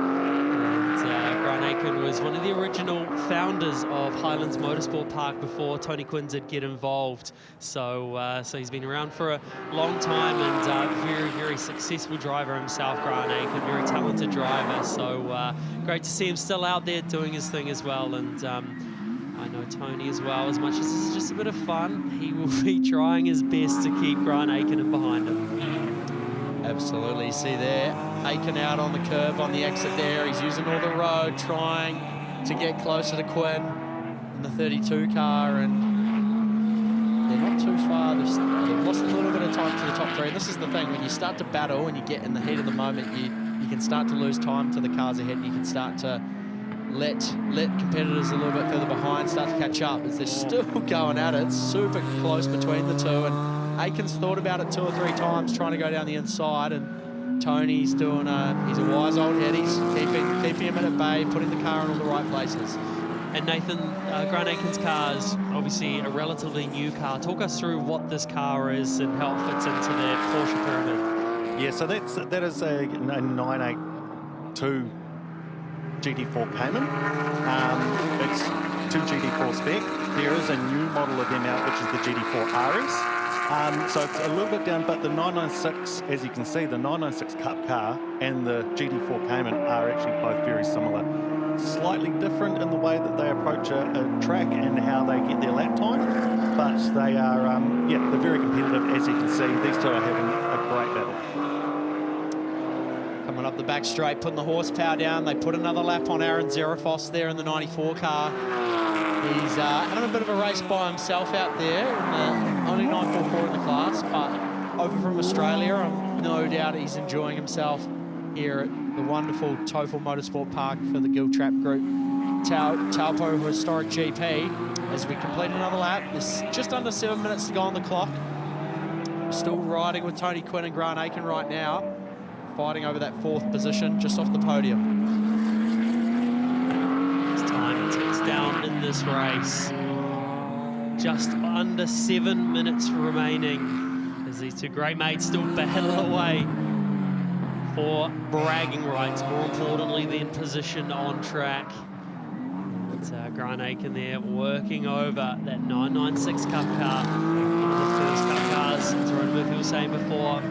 And Grant Aiken was one of the original founders of Highlands Motorsport Park before Tony Quinn did get involved. So he's been around for a long time and very, very successful driver himself, Grant Aiken, very talented driver. So great to see him still out there doing his thing as well. And I know Tony as well, as much as this is just a bit of fun, he will be trying his best to keep Grant Aiken in behind him. Absolutely, you see there, Aiken out on the curb on the exit there. He's using all the road, trying to get closer to Quinn in the 32 car, and they're not too far. They've lost a little bit of time to the top three. And this is the thing, when you start to battle and you get in the heat of the moment, you can start to lose time to the cars ahead, and you can start to let competitors a little bit further behind start to catch up, as they're still going at it. It's super close between the two, and Aiken's thought about it 2 or 3 times trying to go down the inside, and Tony's doing he's a wise old head. He's keeping him at bay, putting the car in all the right places. And Nathan, Grant Aiken's car is obviously a relatively new car. Talk us through what this car is and how it fits into the Porsche pyramid. Yeah, so that is a 982 GT4 Cayman. It's 2 GT4 spec. There is a new model of them out, which is the GT4 RS. So it's a little bit down, but the 996, as you can see, the 996 Cup car and the GT4 Cayman are actually both very similar. Slightly different in the way that they approach a track and how they get their lap time, but they are, they're very competitive, as you can see. These two are having a great battle. Coming up the back straight, putting the horsepower down. They put another lap on Aaron Zerafos there in the 94 car. He's having a bit of a race by himself out there, only 944 in the class, but over from Australia, I'm no doubt he's enjoying himself here at the wonderful Taupo Motorsport Park for the Giltrap group. Taupo Historic GP, as we complete another lap. There's just under 7 minutes to go on the clock. Still riding with Tony Quinn and Grant Aiken right now, fighting over that 4th position just off the podium. Time ticks down in this race. Just under 7 minutes remaining as these two great mates still battle away for bragging rights, more importantly than position on track. It's Grant Aiken there working over that 996 Cup car, one of the first Cup cars, as Ron Murphy was saying before,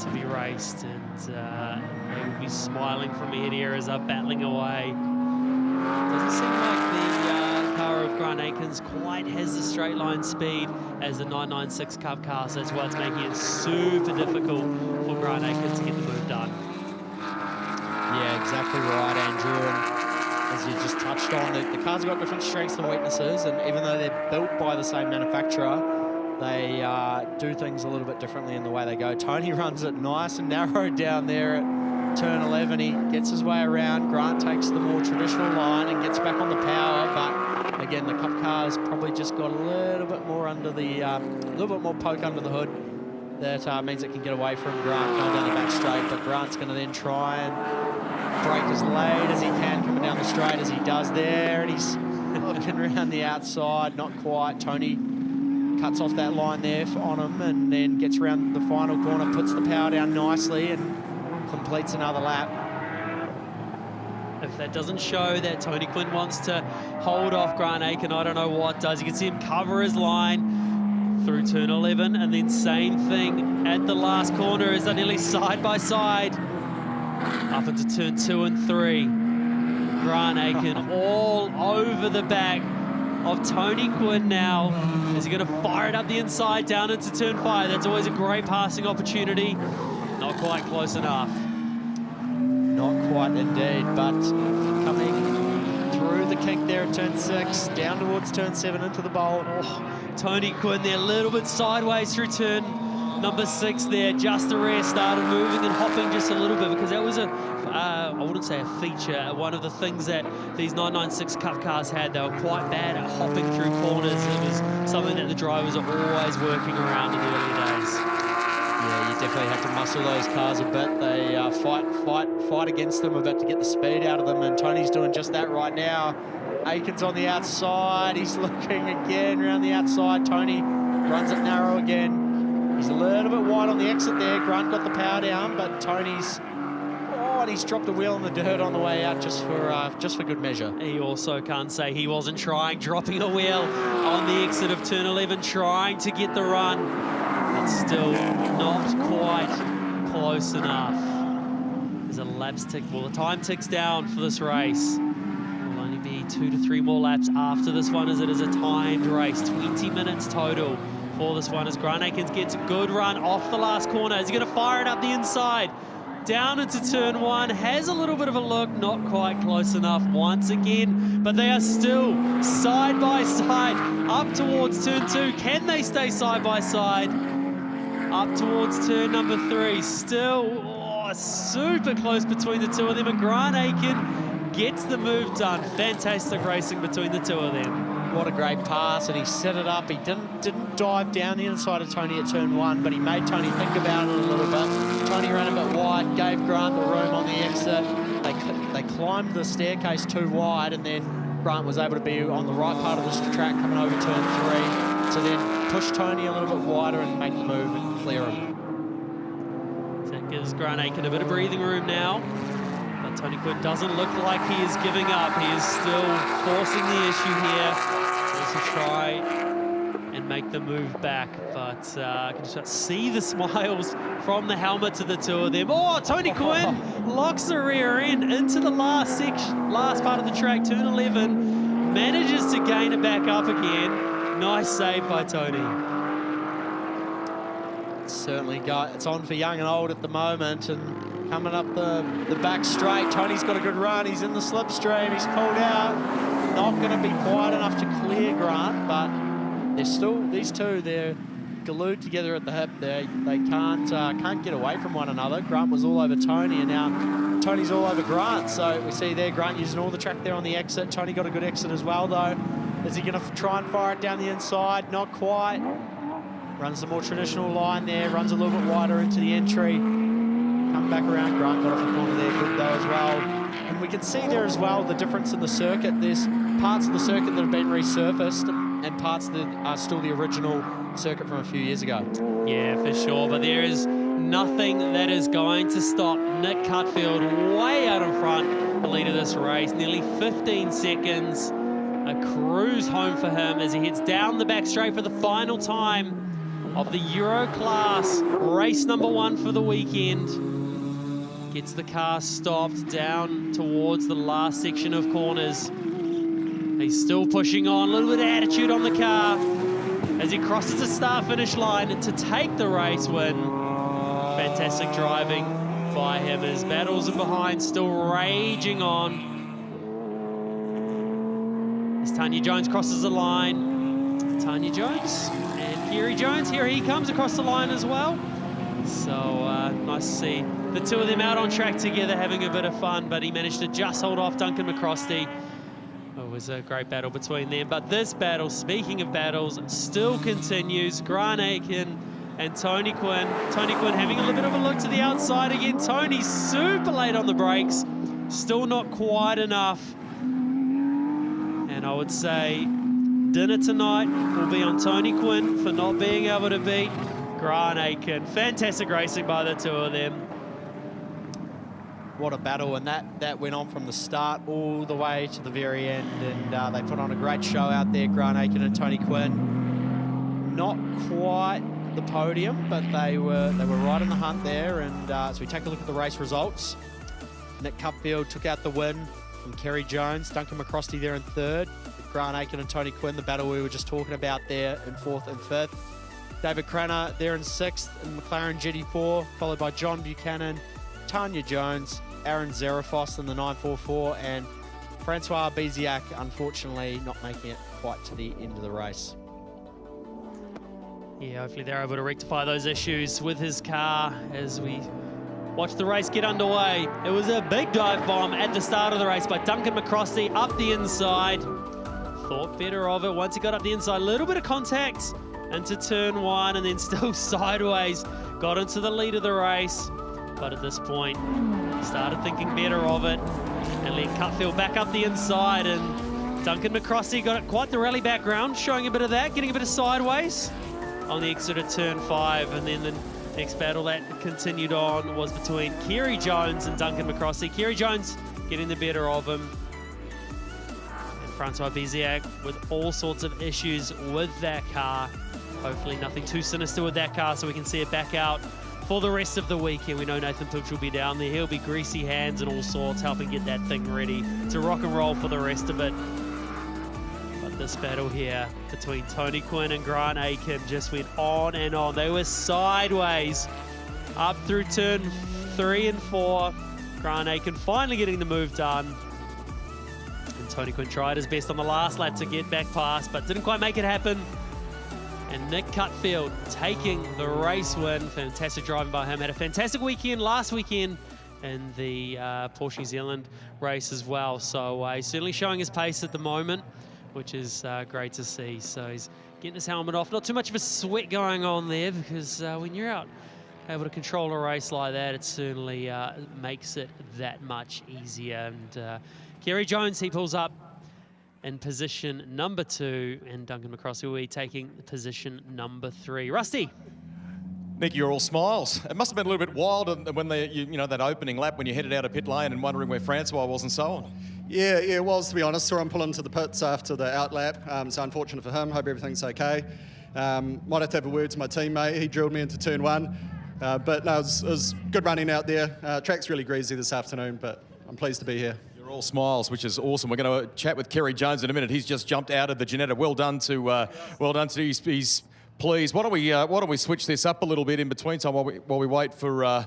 to be raced, and they will be smiling from ahead here as they're battling away. Doesn't seem like the car of Grant Aiken's quite has the straight line speed as the 996 Cup car, so that's why it's making it super difficult for Grant Aiken to get the move done. Yeah, exactly right, Andrew. And as you just touched on, the cars have got different strengths and weaknesses, and even though they're built by the same manufacturer, they do things a little bit differently in the way they go. Tony runs it nice and narrow down there at turn 11. He gets his way around. Grant takes the more traditional line and gets back on the power, but again, the Cup car's probably just got a little bit more under the, a little bit more poke under the hood. That means it can get away from Grant going down the back straight, but Grant's going to then try and brake as late as he can coming down the straight, as he does there, and he's looking around the outside, not quite. Tony cuts off that line there on him and then gets around the final corner, puts the power down nicely and completes another lap. If that doesn't show that Tony Quinn wants to hold off Grant Aiken, I don't know what does. You can see him cover his line through turn 11, and then same thing at the last corner as they're nearly side by side. Up into turn 2 and 3. Grant Aiken all over the back of Tony Quinn now. Is he going to fire it up the inside down into turn 5? That's always a great passing opportunity. Not quite close enough. Not quite indeed, but coming through the kink there at turn 6, down towards turn 7 into the bowl. Oh, Tony Quinn there, a little bit sideways through turn number 6 there. Just the rear started moving and hopping just a little bit, because that was a, I wouldn't say a feature, one of the things that these 996 Cup cars had. They were quite bad at hopping through corners. It was something that the drivers are always working around in the early days. Yeah, you definitely have to muscle those cars a bit. They fight against them a bit to get the speed out of them, and Tony's doing just that right now. Aiken's on the outside. He's looking again around the outside. Tony runs it narrow again. He's a little bit wide on the exit there. Grant got the power down, but Tony's, and he's dropped a wheel in the dirt on the way out just for good measure. He also can't say he wasn't trying, dropping a wheel on the exit of turn 11, trying to get the run, but still not quite close enough. There's a laps tick, well, the time ticks down for this race. It'll only be 2 to 3 more laps after this one, as it is a timed race. 20 minutes total for this one, as Grant Aiken gets a good run off the last corner. Is he going to fire it up the inside? Down into turn 1, has a little bit of a look, not quite close enough once again, but they are still side by side up towards turn 2. Can they stay side by side? Up towards turn number 3, still super close between the two of them, and Grant Aiken gets the move done. Fantastic racing between the two of them. What a great pass, and he set it up. He didn't dive down the inside of Tony at turn 1, but he made Tony think about it a little bit. Tony ran a bit wide, gave Grant the room on the exit. They climbed the staircase too wide, and then Grant was able to be on the right part of the track coming over turn 3 to then push Tony a little bit wider and make the move and clear him. So that gives Grant Aiken a bit of breathing room now. But Tony Quinn doesn't look like he is giving up. He is still forcing the issue here. To try and make the move back, but I can just see the smiles from the helmet to the two of them. Oh, Tony Quinn locks the rear end into the last part of the track, turn 11, manages to gain it back up again. Nice save by Tony. Certainly it's on for young and old at the moment, and coming up the back straight, Tony's got a good run. He's in the slipstream, he's pulled out. Not going to be quite enough to clear Grant, but they're still, these two, they're glued together at the hip. They can't get away from one another. Grant was all over Tony, and now Tony's all over Grant. So we see there Grant using all the track there on the exit. Tony got a good exit as well, though. Is he going to try and fire it down the inside? Not quite. Runs the more traditional line there, runs a little bit wider into the entry. Come back around, Grant got off the corner there, good though as well. And we can see there as well the difference in the circuit. There's parts of the circuit that have been resurfaced, in parts that are still the original circuit from a few years ago. Yeah, for sure. But there is nothing that is going to stop Nick Cutfield way out in front, the lead of this race. Nearly 15 seconds. A cruise home for him as he heads down the back straight for the final time of the Euro class, race number 1 for the weekend. Gets the car stopped down towards the last section of corners. He's still pushing on, a little bit of attitude on the car as he crosses the start-finish line to take the race win. Fantastic driving by him as battles in behind still raging on. As Tanya Jones crosses the line. Tanya Jones and Kerry Jones, here he comes across the line as well. So nice to see the two of them out on track together having a bit of fun, but he managed to just hold off Duncan McCrosty. It was a great battle between them, but this battle, speaking of battles, still continues. Grant Aiken and Tony Quinn. Tony Quinn having a little bit of a look to the outside again. Tony's super late on the brakes, still not quite enough. And I would say dinner tonight will be on Tony Quinn for not being able to beat Grant Aiken. Fantastic racing by the two of them. What a battle, and that went on from the start all the way to the very end, and they put on a great show out there, Grant Aiken and Tony Quinn. Not quite the podium, but they were right in the hunt there, and as we take a look at the race results, Nick Cutfield took out the win from Kerry Jones, Duncan McCrosty there in third, Grant Aiken and Tony Quinn, the battle we were just talking about there in fourth and fifth. David Cranner there in sixth in McLaren GT4, followed by John Buchanan, Tanya Jones, Aaron Zerafos in the 944, and Francois Biziak, unfortunately, not making it quite to the end of the race. Yeah, hopefully they're able to rectify those issues with his car as we watch the race get underway. It was a big dive bomb at the start of the race by Duncan McCrosty up the inside. Thought better of it once he got up the inside. A little bit of contact into turn 1 and then still sideways. Got into the lead of the race. But at this point, started thinking better of it and let Cutfield back up the inside, and Duncan McCrosty got quite the rally background, showing a bit of that, getting a bit of sideways on the exit of turn 5, and then the next battle that continued on was between Kerry Jones and Duncan McCrosty. Kerry Jones getting the better of him, and Francois Biziak with all sorts of issues with that car. Hopefully nothing too sinister with that car so we can see it back out for the rest of the weekend. We know Nathan Pilch will be down there. He'll be greasy hands and all sorts, helping get that thing ready to rock and roll for the rest of it. But this battle here between Tony Quinn and Grant Aiken just went on and on. They were sideways up through turn 3 and 4. Grant Aiken finally getting the move done. And Tony Quinn tried his best on the last lap to get back past, but didn't quite make it happen. And Nick Cutfield taking the race win. Fantastic driving by him. Had a fantastic weekend last weekend in the Porsche New Zealand race as well. So he's certainly showing his pace at the moment, which is great to see. So he's getting his helmet off. Not too much of a sweat going on there, because when you're out able to control a race like that, it certainly makes it that much easier. And Kerry Jones, he pulls up in position number 2, and Duncan McCrosty will be taking position number 3. Rusty. Nick, you're all smiles. It must have been a little bit wild when that opening lap when you headed out of pit lane and wondering where Francois was and so on. Yeah, it was, to be honest. Saw him pull into the pits after the out lap. So unfortunate for him. Hope everything's okay. Might have to have a word to my teammate. He drilled me into turn 1. But no, it was good running out there. Track's really greasy this afternoon, but I'm pleased to be here. You're all smiles, which is awesome. We're going to chat with Kerry Jones in a minute. He's just jumped out of the Ginetta. Well done to he's pleased. Why don't we switch this up a little bit in between time while we wait for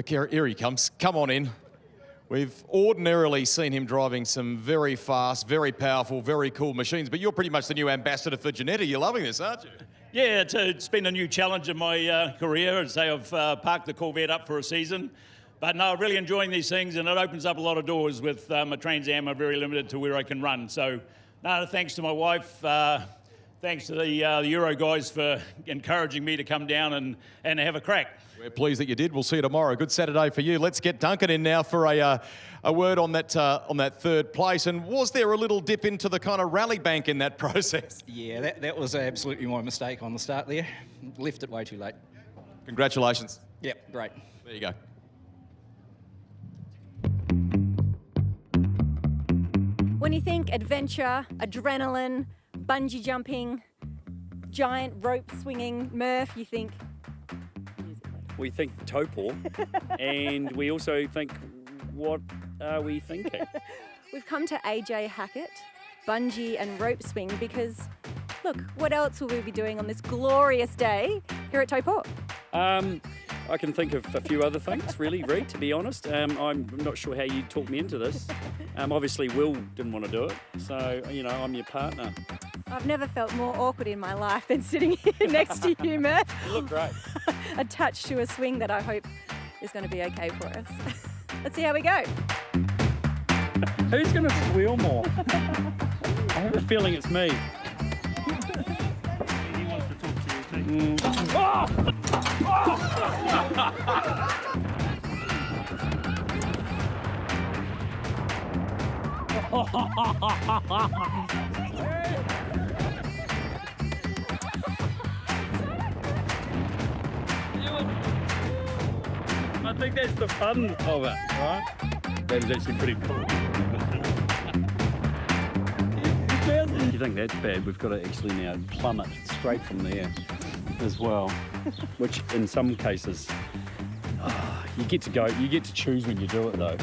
Kerry. Here he comes. Come on in. We've ordinarily seen him driving some very fast, very powerful, very cool machines, but you're pretty much the new ambassador for Ginetta. You're loving this, aren't you? Yeah, it's been a new challenge in my career. I'd say I've parked the Corvette up for a season. But no, really enjoying these things, and it opens up a lot of doors with my Trans Am are very limited to where I can run. So, no, thanks to my wife, Thanks to the Euro guys for encouraging me to come down and have a crack. We're pleased that you did. We'll see you tomorrow. Good Saturday for you. Let's get Duncan in now for a word on that third place. And was there a little dip into the kind of rally bank in that process? Yeah, that was absolutely my mistake on the start there. Left it way too late. Congratulations. Yep, great. There you go. When you think adventure, adrenaline, bungee jumping, giant rope swinging, Murph, you think? We think Taupo, and we also think, what are we thinking? We've come to AJ Hackett, bungee and rope swing, because look, what else will we be doing on this glorious day here at Taupo? I can think of a few other things, really, Reed, to be honest. I'm not sure how you talked me into this. Obviously, Will didn't want to do it, so, you know, I'm your partner. I've never felt more awkward in my life than sitting here next to you, Murph. You look great. Attached to a swing that I hope is going to be okay for us. Let's see how we go. Who's going to squeal more? I have a feeling it's me. He wants to talk to you too. I think that's the fun of it, right? That is actually pretty cool. If you think that's bad, we've got to actually now plummet straight from there as well, which in some cases, you get to choose when you do it though.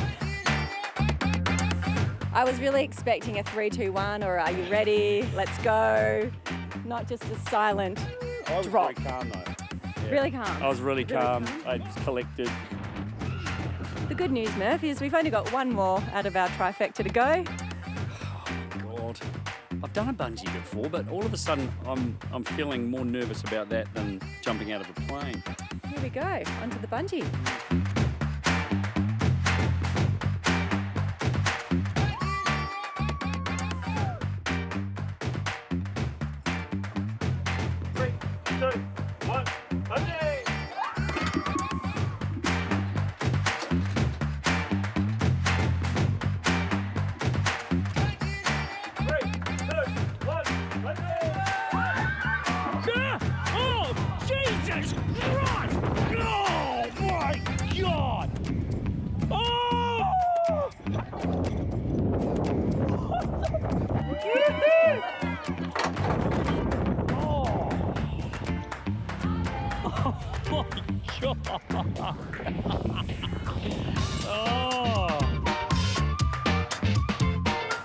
I was really expecting a 3, 2, 1, or are you ready? Let's go. Not just a silent I was drop. very calm though. Yeah. Really calm. I was really calm. I was collected. The good news, Murph, is we've only got one more out of our trifecta to go. God, I've done a bungee before, but all of a sudden I'm feeling more nervous about that than jumping out of a plane. Here we go, onto the bungee.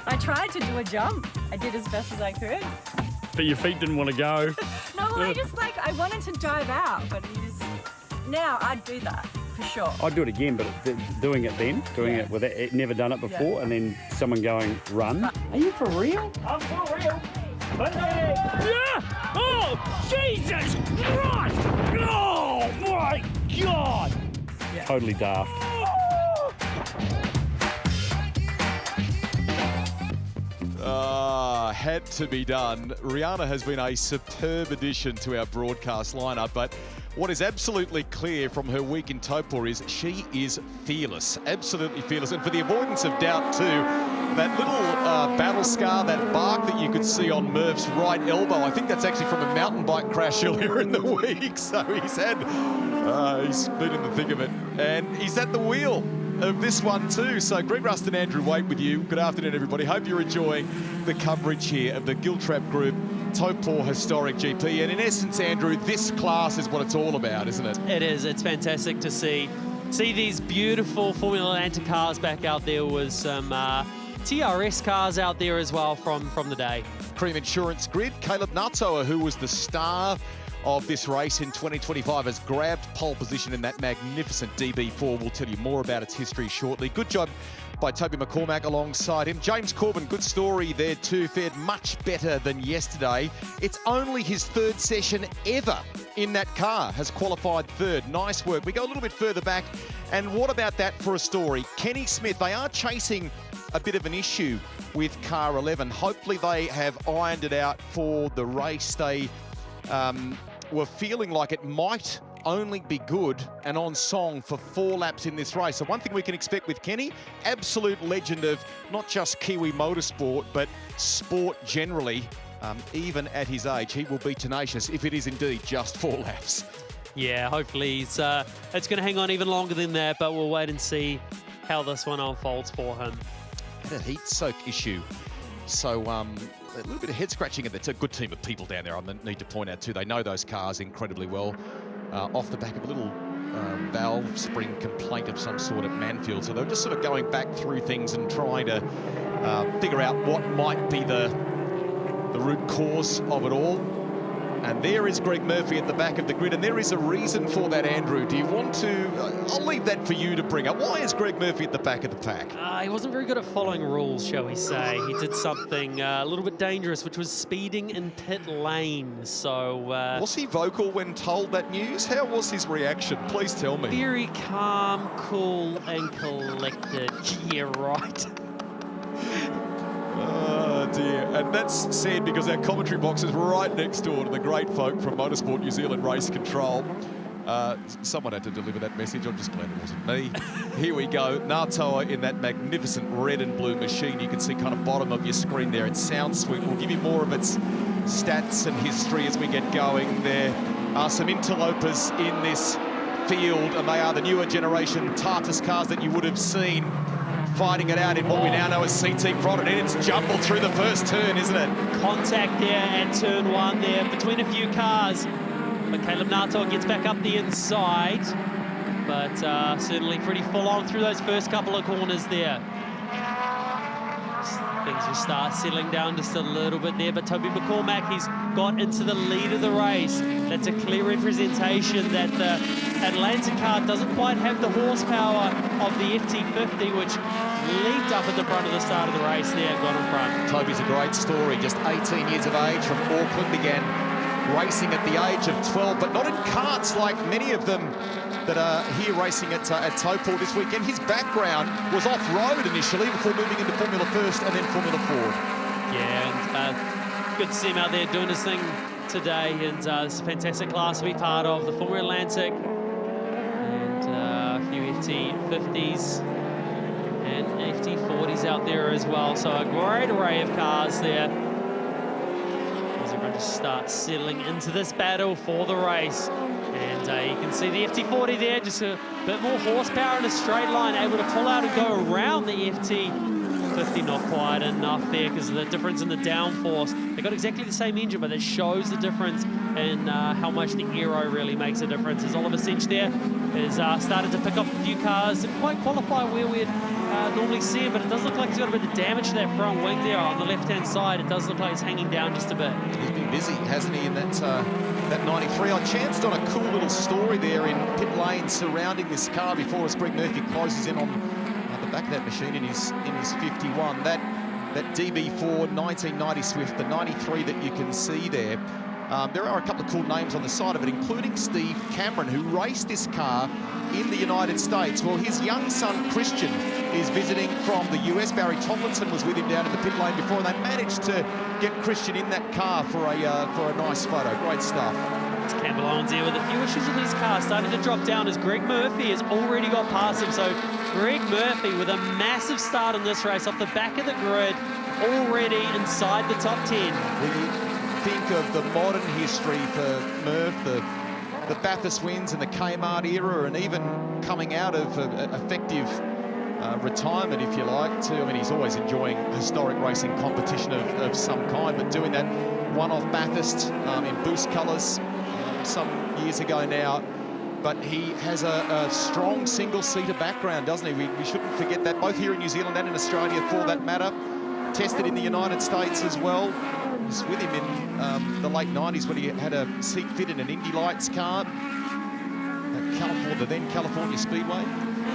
I tried to do a jump. I did as best as I could. But your feet didn't want to go. No, I wanted to dive out, but now I'd do that for sure. I'd do it again, but doing it with it, never done it before, and then someone going, run. Are you for real? I'm for real. Yeah! Oh, Jesus Christ! Oh, my God! Yeah. Totally daft. Had to be done. Rihanna has been a superb addition to our broadcast lineup, but what is absolutely clear from her week in Taupo is she is fearless, absolutely fearless. And for the avoidance of doubt too, that little battle scar, that bark that you could see on Murph's right elbow, I think that's actually from a mountain bike crash earlier in the week. So he's been in the thick of it. And he's at the wheel of this one too. So Greg Rust and Andrew Waite with you. Good afternoon, everybody. Hope you're enjoying the coverage here of the Giltrap Group Taupo Historic GP. And in essence, Andrew, this class is what it's all about, isn't it? It is. It's fantastic to see these beautiful Formula Atlanta cars back out there with some TRS cars out there as well from the day. Cream Insurance Grid, Caleb Natoa, who was the star of this race in 2025, has grabbed pole position in that magnificent DB4. We'll tell you more about its history shortly. Good job by Toby McCormack alongside him. James Corbin, good story there too, fared much better than yesterday. It's only his third session ever in that car, has qualified third. Nice work. We go a little bit further back, and what about that for a story? Kenny Smith, they are chasing a bit of an issue with car 11. Hopefully they have ironed it out for the race. They were feeling like it might only be good and on song for 4 laps in this race. So one thing we can expect with Kenny, absolute legend of not just Kiwi motorsport, but sport generally. Even at his age, he will be tenacious if it is indeed just 4 laps. Yeah, hopefully it's going to hang on even longer than that, but we'll wait and see how this one unfolds for him. Had a heat soak issue. So a little bit of head scratching. It's a good team of people down there, I need to point out too. They know those cars incredibly well. Off the back of a little valve spring complaint of some sort at Manfield. So they're just sort of going back through things and trying to figure out what might be the root cause of it all. And there is Greg Murphy at the back of the grid, and there is a reason for that, Andrew. Do you want to... I'll leave that for you to bring up. Why is Greg Murphy at the back of the pack? He wasn't very good at following rules, shall we say. He did something a little bit dangerous, which was speeding in pit lane. So... was he vocal when told that news? How was his reaction? Please tell me. Very calm, cool, and collected. Yeah, right. Oh dear, and that's sad because our commentary box is right next door to the great folk from Motorsport New Zealand Race Control. Someone had to deliver that message. I'm just glad it wasn't me. Here we go. Ngātoa in that magnificent red and blue machine. You can see kind of bottom of your screen there. It sounds sweet. We'll give you more of its stats and history as we get going. There are some interlopers in this field, and they are the newer generation Tartus cars that you would have seen fighting it out in what we now know as CT front, and it's jumbled through the first turn, isn't it? Contact there at turn 1 there between a few cars. But Caleb Ngātoa gets back up the inside. But certainly pretty full on through those first couple of corners there. Things will start settling down just a little bit there, but Toby McCormack, he's got into the lead of the race. That's a clear representation that the Atlanta car doesn't quite have the horsepower of the FT50, which leaped up at the front of the start of the race there and got in front. Toby's a great story, just 18 years of age from Auckland, began racing at the age of 12, but not in karts like many of them that are here racing at Taupo this weekend. His background was off-road initially before moving into Formula First and then Formula Ford. Yeah, and good to see him out there doing his thing today, and it's a fantastic class to be part of, the former Atlantic, and a few FT50s and FT40s out there as well, so a great array of cars there as everyone just starts settling into this battle for the race. And you can see the FT40 there, just a bit more horsepower in a straight line, able to pull out and go around the FT50. Not quite enough there because of the difference in the downforce. They've got exactly the same engine, but it shows the difference in how much the aero really makes a difference. As Oliver Cinch there has started to pick up a few cars. Didn't quite qualify where we'd normally see him, but it does look like he's got a bit of damage to that front wing there on the left-hand side. It does look like it's hanging down just a bit. He's been busy, hasn't he, in that 93. I chanced on a cool little story there in pit lane surrounding this car before as Greg Murphy closes in on the back of that machine in his 51. That DB4 1990 Swift, the 93 that you can see there. There are a couple of cool names on the side of it, including Steve Cameron, who raced this car in the United States. Well, his young son, Christian, is visiting from the US. Barry Tomlinson was with him down in the pit lane before, and they managed to get Christian in that car for a nice photo. Great stuff. It's Campbell Owens here with a few issues with his car starting to drop down as Greg Murphy has already got past him. So Greg Murphy with a massive start in this race off the back of the grid, already inside the top 10. When you think of the modern history for Murph, the Bathurst wins and the Kmart era, and even coming out of effective retirement, if you like, too. I mean, he's always enjoying historic racing competition of some kind, but doing that one-off Bathurst in boost colours some years ago now. But he has a strong single-seater background, doesn't he? We shouldn't forget that, both here in New Zealand and in Australia for that matter. Tested in the United States as well. Was with him in the late 90s when he had a seat fit in an Indy Lights car at California, the then California Speedway.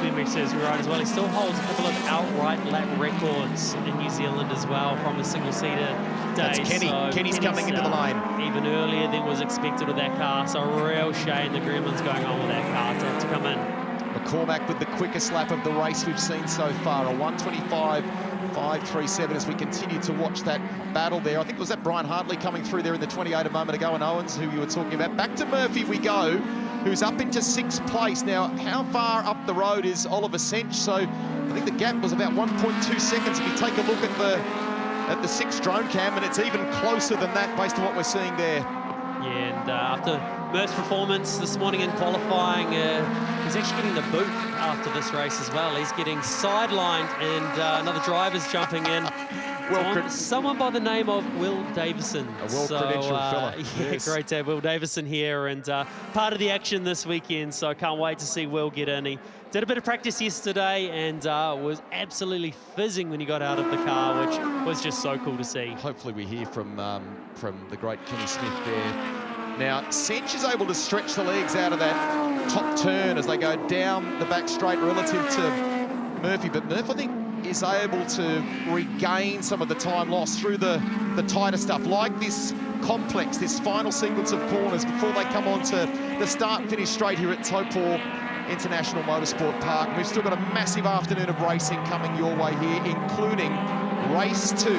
Memory serves me right as well. He still holds a couple of outright lap records in New Zealand as well from a single-seater day. That's Kenny. So Kenny's coming into the lane. Even earlier than was expected with that car. So a real shame the Gremlin's going on with that car to come in. McCormack with the quickest lap of the race we've seen so far, a 1:25. 5.37 as we continue to watch that battle there. I think it was that Brian Hartley coming through there in the 28 a moment ago, and Owens, who you were talking about. Back to Murphy we go, who's up into 6th place. Now, how far up the road is Oliver Sench? So I think the gap was about 1.2 seconds. If you take a look at the 6th drone cam, and it's even closer than that based on what we're seeing there. Yeah, and after Murph's performance this morning in qualifying, he's actually getting the boot after this race as well. He's getting sidelined, and another driver's jumping in. Someone by the name of Will Davison. A well-credentialed fella. Yeah, yes. Great to have Will Davison here, and part of the action this weekend, so I can't wait to see Will get in. He did a bit of practice yesterday and was absolutely fizzing when he got out of the car, which was just so cool to see. Hopefully we hear from the great Kenny Smith there. Now, Sench is able to stretch the legs out of that top turn as they go down the back straight relative to Murphy, but Murphy, I think, is able to regain some of the time lost through the tighter stuff, like this complex, this final sequence of corners before they come on to the start-finish straight here at Taupo International Motorsport Park. We've still got a massive afternoon of racing coming your way here, including race 2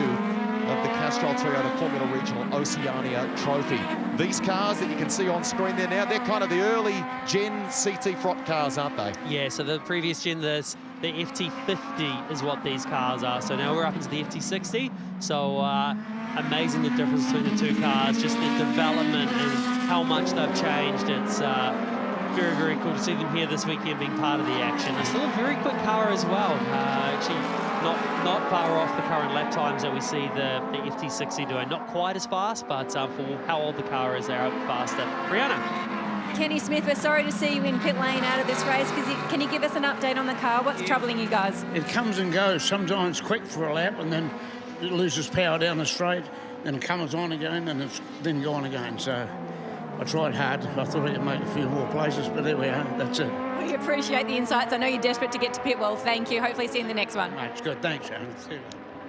of the Castrol Toyota Formula Regional Oceania Trophy. These cars that you can see on screen there now, they're kind of the early gen CT Frott cars, aren't they? Yeah, so the previous gen, the FT50 is what these cars are. So now we're up into the FT60. So amazing the difference between the two cars, just the development and how much they've changed. It's very, very cool to see them here this weekend being part of the action. It's still a very quick car as well. Actually, not far off the current lap times that we see the FT60 doing. Not quite as fast, but for how old the car is, they're up faster. Brianna. Kenny Smith, we're sorry to see you in pit lane out of this race. Can you give us an update on the car? What's troubling you guys? It comes and goes. Sometimes quick for a lap, and then it loses power down the straight, then it comes on again, and it's then gone again. So I tried hard. I thought I could make a few more places, but there we are. That's it. We appreciate the insights. I know you're desperate to get to pit. Well, thank you. Hopefully see you in the next one. That's good. Thanks, Sharon.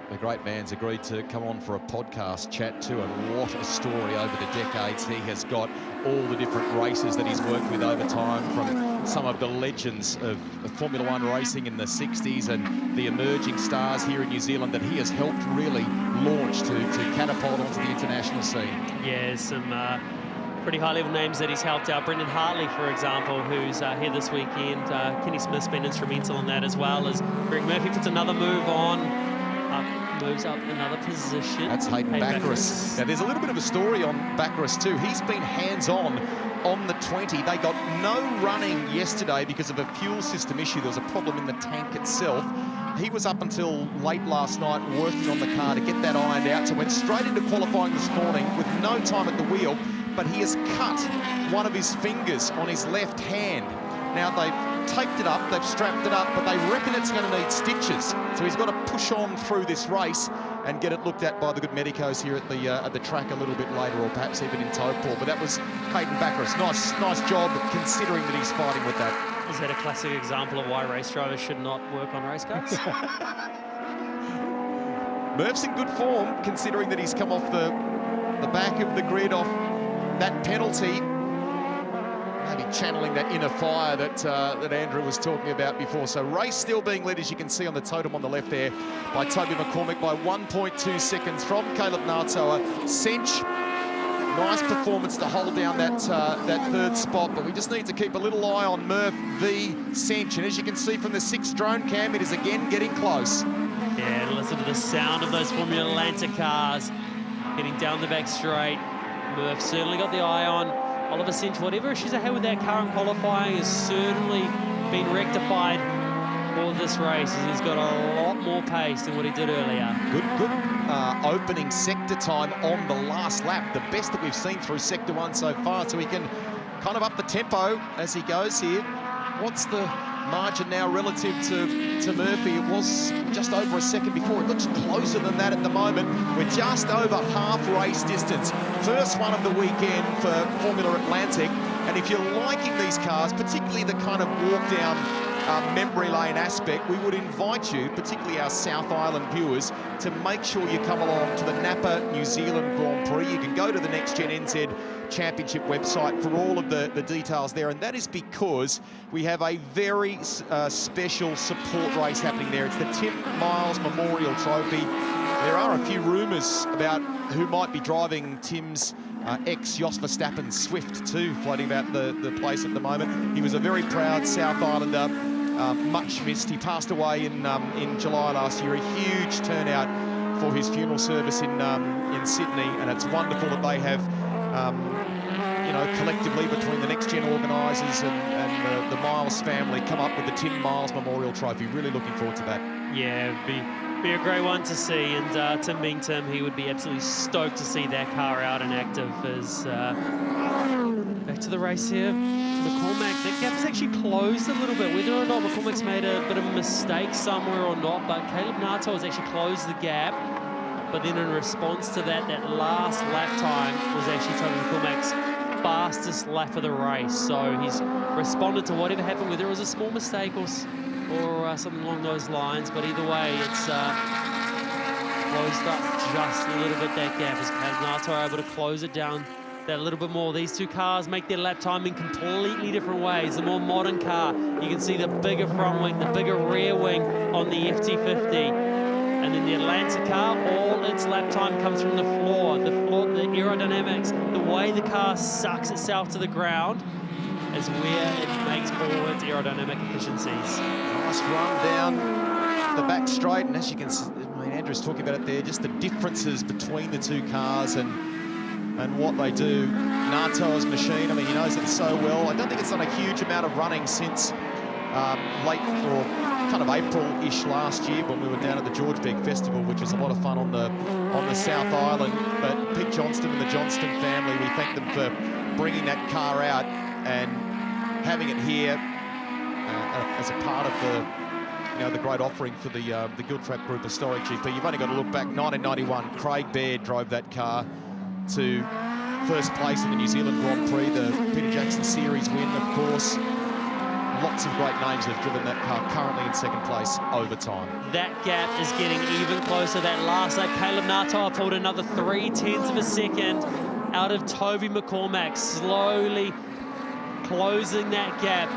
The great man's agreed to come on for a podcast chat too, and what a story over the decades. He has got all the different races that he's worked with over time, from some of the legends of Formula One racing in the 60s and the emerging stars here in New Zealand that he has helped really launch to catapult onto the international scene. Yeah, some pretty high-level names that he's helped out. Brendan Hartley, for example, who's here this weekend. Kenny Smith's been instrumental in that, as well as Greg Murphy puts another move on. Moves up another position. That's Hayden Baccaris. Now, there's a little bit of a story on Baccaris too. He's been hands-on on the 20. They got no running yesterday because of a fuel system issue. There was a problem in the tank itself. He was up until late last night working on the car to get that ironed out. So went straight into qualifying this morning with no time at the wheel, but he has cut one of his fingers on his left hand. Now, they've taped it up, they've strapped it up, but they reckon it's going to need stitches. So he's got to push on through this race and get it looked at by the good medicos here at the track a little bit later, or perhaps even in Taupo. But that was Hayden Baccaris. Nice job, considering that he's fighting with that. Is that a classic example of why race drivers should not work on race cars? Murph's in good form, considering that he's come off the back of the grid off that penalty. Maybe channeling that inner fire that Andrew was talking about before. So race still being led, as you can see on the totem on the left there, by Toby McCormick by 1.2 seconds from Caleb Nartoa. Sench, nice performance to hold down that third spot, but we just need to keep a little eye on Murph v Sench. And as you can see from the 6th drone cam, it is again getting close. Yeah, and listen to the sound of those Formula Atlanta cars heading down the back straight. Murph certainly got the eye on Oliver Sench. Whatever issues I had with that car in qualifying has certainly been rectified for this race, as he's got a lot more pace than what he did earlier. Good opening sector time on the last lap, the best that we've seen through Sector 1 so far, so he can kind of up the tempo as he goes here. What's the margin now relative to Murphy? It was just over a second before. It looks closer than that at the moment. We're just over half race distance. First one of the weekend for Formula Atlantic. And if you're liking these cars, particularly the kind of walk down memory lane aspect, we would invite you, particularly our South Island viewers, to make sure you come along to the Napa New Zealand Grand Prix. You can go to the NextGen NZ Championship website for all of the details there, and that is because we have a very special support race happening there. It's the Tim Miles Memorial Trophy. There are a few rumours about who might be driving Tim's ex-Jos Verstappen Swift too, floating about the place at the moment. He was a very proud South Islander, much missed. He passed away in July last year. A huge turnout for his funeral service in Sydney, and it's wonderful that they have, you know, collectively between the NextGen organisers and the Miles family come up with the Tim Miles Memorial Trophy. Really looking forward to that. Yeah, it'd be a great one to see, and Tim being Tim, he would be absolutely stoked to see that car out and active. As back to the race here, McCormack, that gap is actually closed a little bit. Whether or not McCormack's made a bit of a mistake somewhere or not, but Caleb Nato has actually closed the gap. But then in response to that, that last lap time was actually Tony McCormack's fastest lap of the race. So he's responded to whatever happened, whether it was a small mistake or something along those lines. But either way, it's closed up just a little bit, that gap, as Caleb Nato are able to close it down that little bit more. These two cars make their lap time in completely different ways. The more modern car, you can see the bigger front wing, the bigger rear wing on the FT50. And then the Atlanta car, all its lap time comes from the floor, the aerodynamics, the way the car sucks itself to the ground is where it makes all its aerodynamic efficiencies. Nice run down the back straight, and as you can see, I mean, Andrew's talking about it there, just the differences between the two cars and what they do. Nato's machine, I mean, he knows it so well. I don't think it's done a huge amount of running since late or kind of April-ish last year when we were down at the George Beck Festival, which was a lot of fun on the South Island. But Pete Johnston and the Johnston family, we thank them for bringing that car out and having it here as a part of the great offering for the Giltrap Group Historic GP. You've only got to look back. 1991, Craig Baird drove that car to first place in the New Zealand Grand Prix, the Peter Jackson Series win, of course. Lots of great names have driven that car, currently in second place over time. That gap is getting even closer. That last lap, Caleb Nato pulled another 0.3 of a second out of Toby McCormack, slowly closing that gap.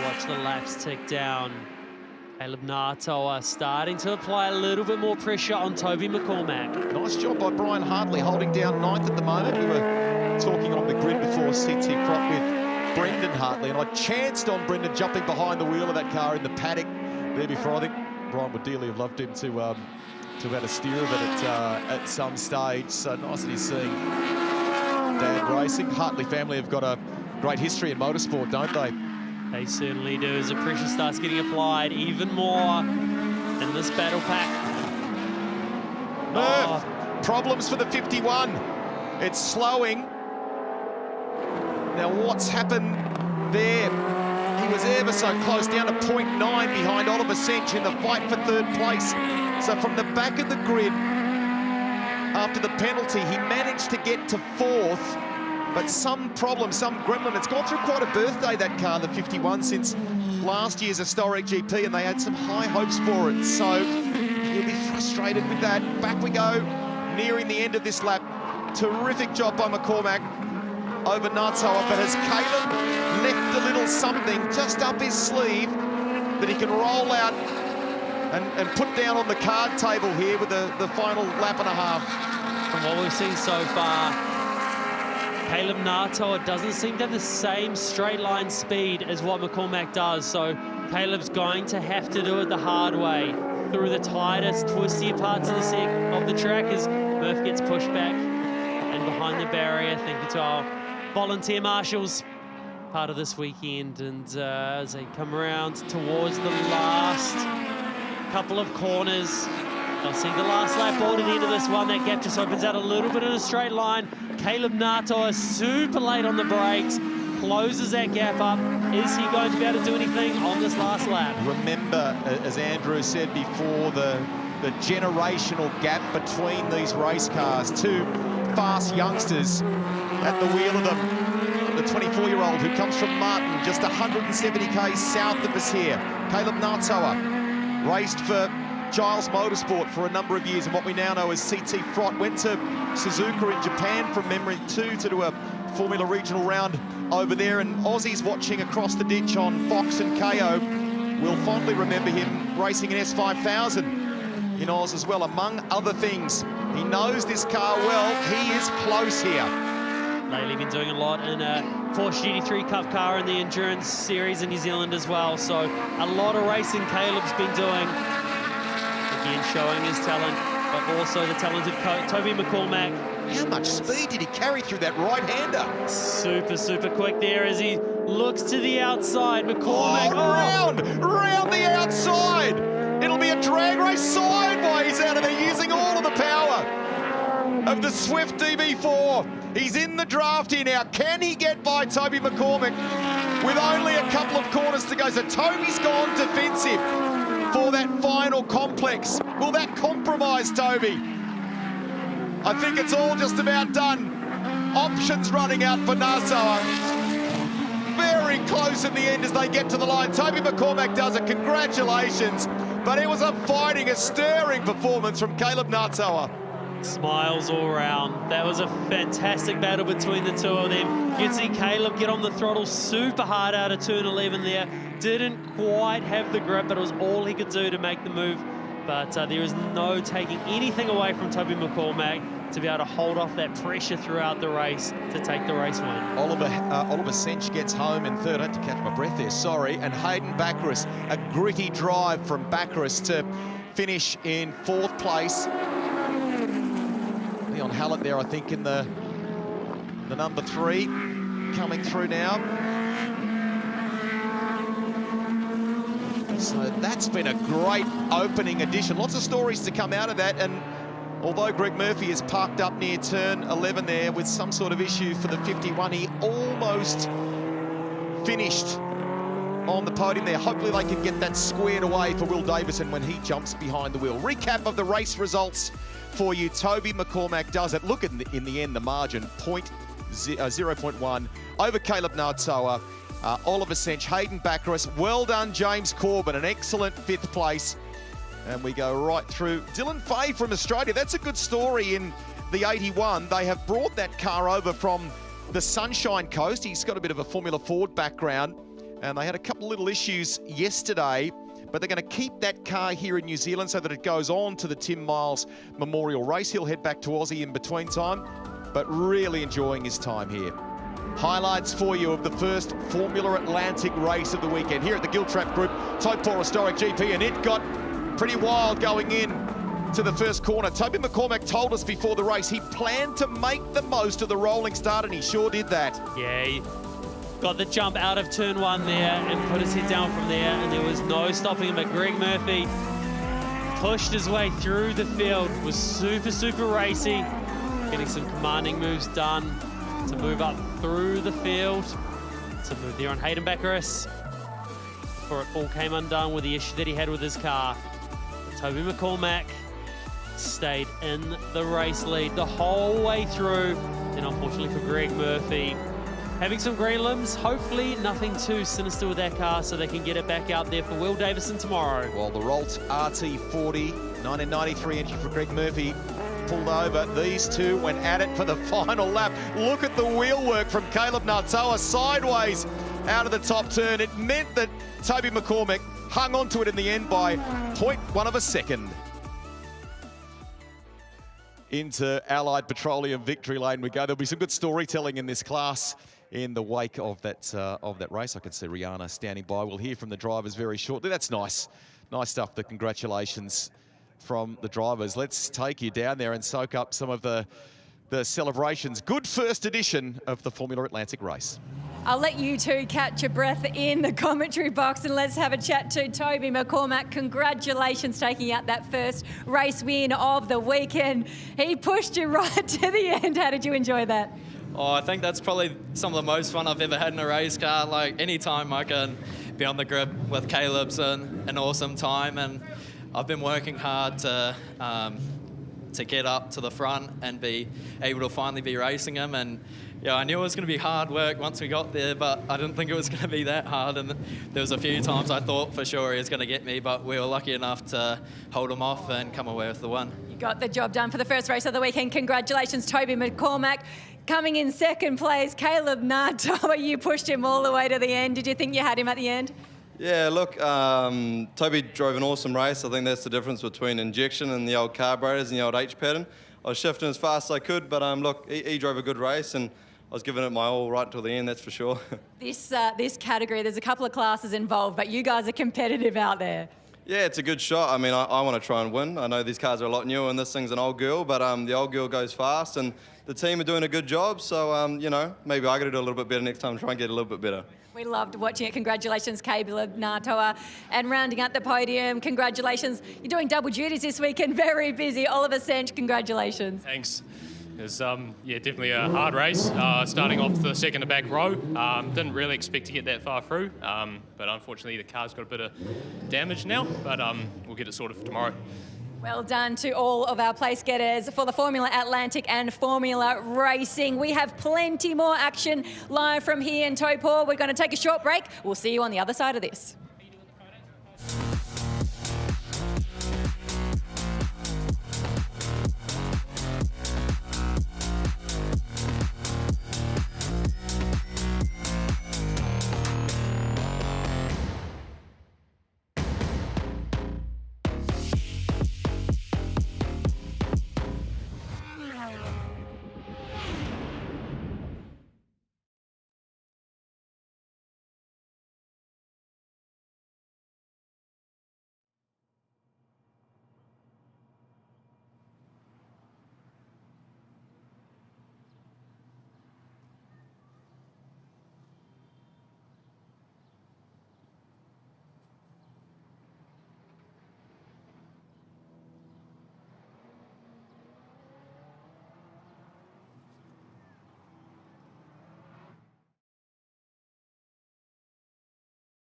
Watch the laps tick down. Caleb Nato are starting to apply a little bit more pressure on Toby McCormack. Nice job by Brian Hartley, holding down 9th at the moment. We were talking on the grid before seats here front with Brendan Hartley, and I chanced on Brendan jumping behind the wheel of that car in the paddock there before. I think Brian would dearly have loved him to have had a steer of it at some stage. So nice that he's seeing Dad racing. Hartley family have got a great history in motorsport, don't they? They certainly do, as the pressure starts getting applied even more in this battle pack. Problems for the 51. It's slowing. Now what's happened there? He was ever so close, down to 0.9 behind Oliver Sench in the fight for third place. So from the back of the grid, after the penalty, he managed to get to 4th. But some problem, some gremlin, it's gone through quite a birthday, that car, the 51, since last year's historic GP, and they had some high hopes for it. So he'll be frustrated with that. Back we go, nearing the end of this lap. Terrific job by McCormack over Nartsoa, but has Caleb left a little something just up his sleeve that he can roll out and put down on the card table here with the final lap and a half? From what we've seen so far, Caleb Nato doesn't seem to have the same straight line speed as what McCormack does, so Caleb's going to have to do it the hard way through the tightest, twistier parts of the track as Murph gets pushed back and behind the barrier. Thank you to our volunteer marshals, part of this weekend, and as they come around towards the last couple of corners, they'll see the last lap ball to the end of this one. That gap just opens out a little bit in a straight line. Caleb Nato is super late on the brakes, closes that gap up. Is he going to be able to do anything on this last lap? Remember, as Andrew said before, the generational gap between these race cars. Two fast youngsters at the wheel of them. the 24-year-old who comes from Martin, just 170 k's south of us here. Caleb Natoa raced for Giles Motorsport for a number of years, and what we now know as CT Frott. Went to Suzuka in Japan from memory too, to do a Formula Regional round over there, and Aussies watching across the ditch on Fox and KO will fondly remember him racing an S5000 in Oz as well, among other things. He knows this car well. He is close here. Lately been doing a lot in a Porsche GT3 Cup car in the Endurance Series in New Zealand as well, so a lot of racing Caleb's been doing. Again, showing his talent, but also the talented Toby McCormack. How much speed did he carry through that right-hander? Super, super quick there as he looks to the outside. McCormack. Round the outside. It'll be a drag race sideways out of there, using all of the power of the Swift DB4. He's in the draft here now. Can he get by Toby McCormack with only a couple of corners to go? So Toby's gone defensive for that final complex. Will that compromise Toby? I think it's all just about done. Options running out for Nassau. Very close in the end as they get to the line. Toby McCormack does it. Congratulations. But it was a fighting, a stirring performance from Caleb Nassau. Smiles all around. That was a fantastic battle between the two of them. You can see Caleb get on the throttle super hard out of turn 11 there. Didn't quite have the grip, but it was all he could do to make the move. But there is no taking anything away from Toby McCormack to be able to hold off that pressure throughout the race to take the race win. Oliver Sench gets home in third. I had to catch my breath there, sorry. And Hayden Baccaris, a gritty drive from Baccaris to finish in fourth place. Leon Hallett there, I think, in the number 3, coming through now. So that's been a great opening edition. Lots of stories to come out of that, and although Greg Murphy is parked up near turn 11 there with some sort of issue for the 51, he almost finished on the podium there. Hopefully they can get that squared away for Will Davison when he jumps behind the wheel. Recap of the race results for you. Toby McCormack does it. Look, in the end, the margin, 0.1 over Caleb Nassau. Oliver Sench, Hayden Baccaris. Well done, James Corbin, an excellent 5th place. And we go right through. Dylan Fay from Australia. That's a good story in the 81. They have brought that car over from the Sunshine Coast. He's got a bit of a Formula Ford background. And they had a couple little issues yesterday, but they're going to keep that car here in New Zealand so that it goes on to the Tim Miles Memorial Race. He'll head back to Aussie in between time, but really enjoying his time here. Highlights for you of the first Formula Atlantic race of the weekend here at the Giltrap Group Taupo Historic GP, and it got pretty wild going in to the first corner. Toby McCormack told us before the race he planned to make the most of the rolling start, and he sure did that. Yeah, he got the jump out of turn 1 there and put his head down from there, and there was no stopping him. But Greg Murphy pushed his way through the field, was super, super racy, getting some commanding moves done to move up through the field, to move there on Hayden Baccaris before it all came undone with the issue that he had with his car. But Toby McCormack stayed in the race lead the whole way through, and unfortunately for Greg Murphy, having some green limbs, hopefully nothing too sinister with that car so they can get it back out there for Will Davison tomorrow. Well, the Rolt RT40, 1993 entry for Greg Murphy, pulled over. These two went at it for the final lap. Look at the wheel work from Caleb Nassau sideways out of the top turn. It meant that Toby McCormack hung on to it in the end by 0.1 of a second. Into Allied Petroleum victory lane we go. There'll be some good storytelling in this class in the wake of that race. I can see Rihanna standing by. We'll hear from the drivers very shortly. That's nice. Nice stuff. The congratulations from the drivers. Let's take you down there and soak up some of the celebrations. Good first edition of the Formula Atlantic race. I'll let you two catch your breath in the commentary box, and let's have a chat to Toby McCormack. Congratulations taking out that first race win of the weekend. He pushed you right to the end. How did you enjoy that? Oh, I think that's probably some of the most fun I've ever had in a race car. Like, anytime I can be on the grid with Caleb's an awesome time, and I've been working hard to to get up to the front and be able to finally be racing him. And yeah, I knew it was going to be hard work once we got there, but I didn't think it was going to be that hard. And there was a few times I thought for sure he was going to get me, but we were lucky enough to hold him off and come away with the win. You got the job done for the first race of the weekend. Congratulations, Toby McCormack. Coming in second place, Caleb Nartoa, you pushed him all the way to the end. Did you think you had him at the end? Yeah, look, Toby drove an awesome race. I think that's the difference between injection and the old carburetors and the old H pattern. I was shifting as fast as I could, but look, he drove a good race, and I was giving it my all right until the end, that's for sure. This category, there's a couple of classes involved, but you guys are competitive out there. Yeah, it's a good shot. I mean, I want to try and win. I know these cars are a lot newer and this thing's an old girl, but the old girl goes fast and the team are doing a good job. So, you know, maybe I got to do a little bit better next time, try and get a little bit better. We loved watching it. Congratulations, Caleb Nartoa. And rounding out the podium, congratulations. You're doing double duties this weekend, very busy. Oliver Sench, congratulations. Thanks. It was, yeah, definitely a hard race. Starting off the second to back row, didn't really expect to get that far through, but unfortunately the car's got a bit of damage now, but we'll get it sorted for tomorrow. Well done to all of our place getters for the Formula Atlantic and Formula Racing. We have plenty more action live from here in Taupo. We're going to take a short break. We'll see you on the other side of this.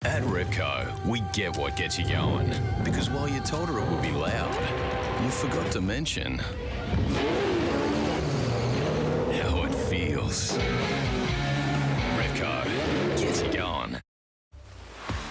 At Repco, we get what gets you going. Because while you told her it would be loud, you forgot to mention how it feels. Repco gets you going.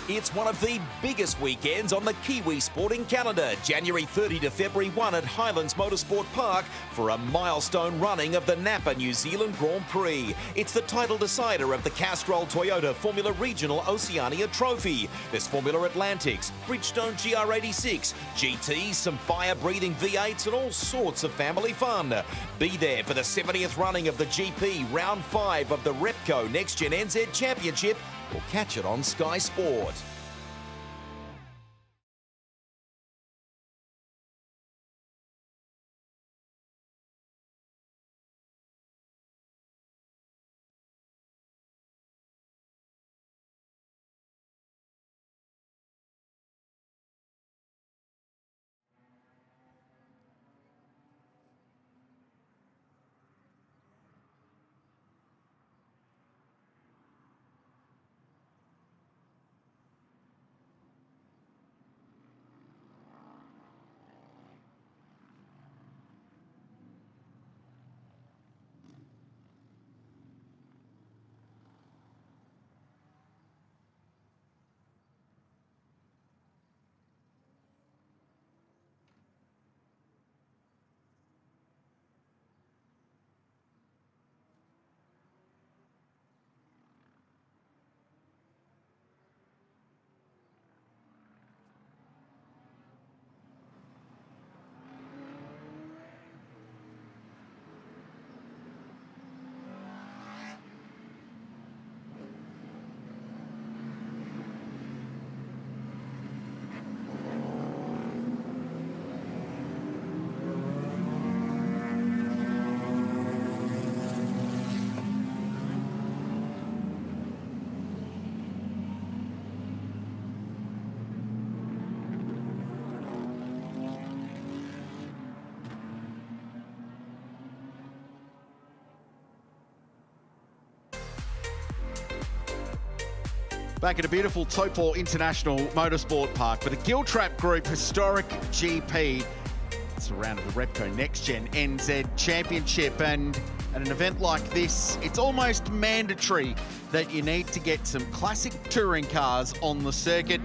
It's one of the biggest weekends on the Kiwi sporting calendar, January 30 to February 1 at Highlands Motorsport Park for a milestone running of the Napa New Zealand Grand Prix. It's the title decider of the Castrol Toyota Formula Regional Oceania Trophy. There's Formula Atlantics, Bridgestone GR86, GTs, some fire-breathing V8s and all sorts of family fun. Be there for the 70th running of the GP Round 5 of the Repco NextGen NZ Championship, or catch it on Sky Sport. Back at a beautiful Taupo International Motorsport Park for the Giltrap Group Historic GP. It's a round of the Repco NextGen NZ Championship, and at an event like this, it's almost mandatory that you need to get some classic touring cars on the circuit.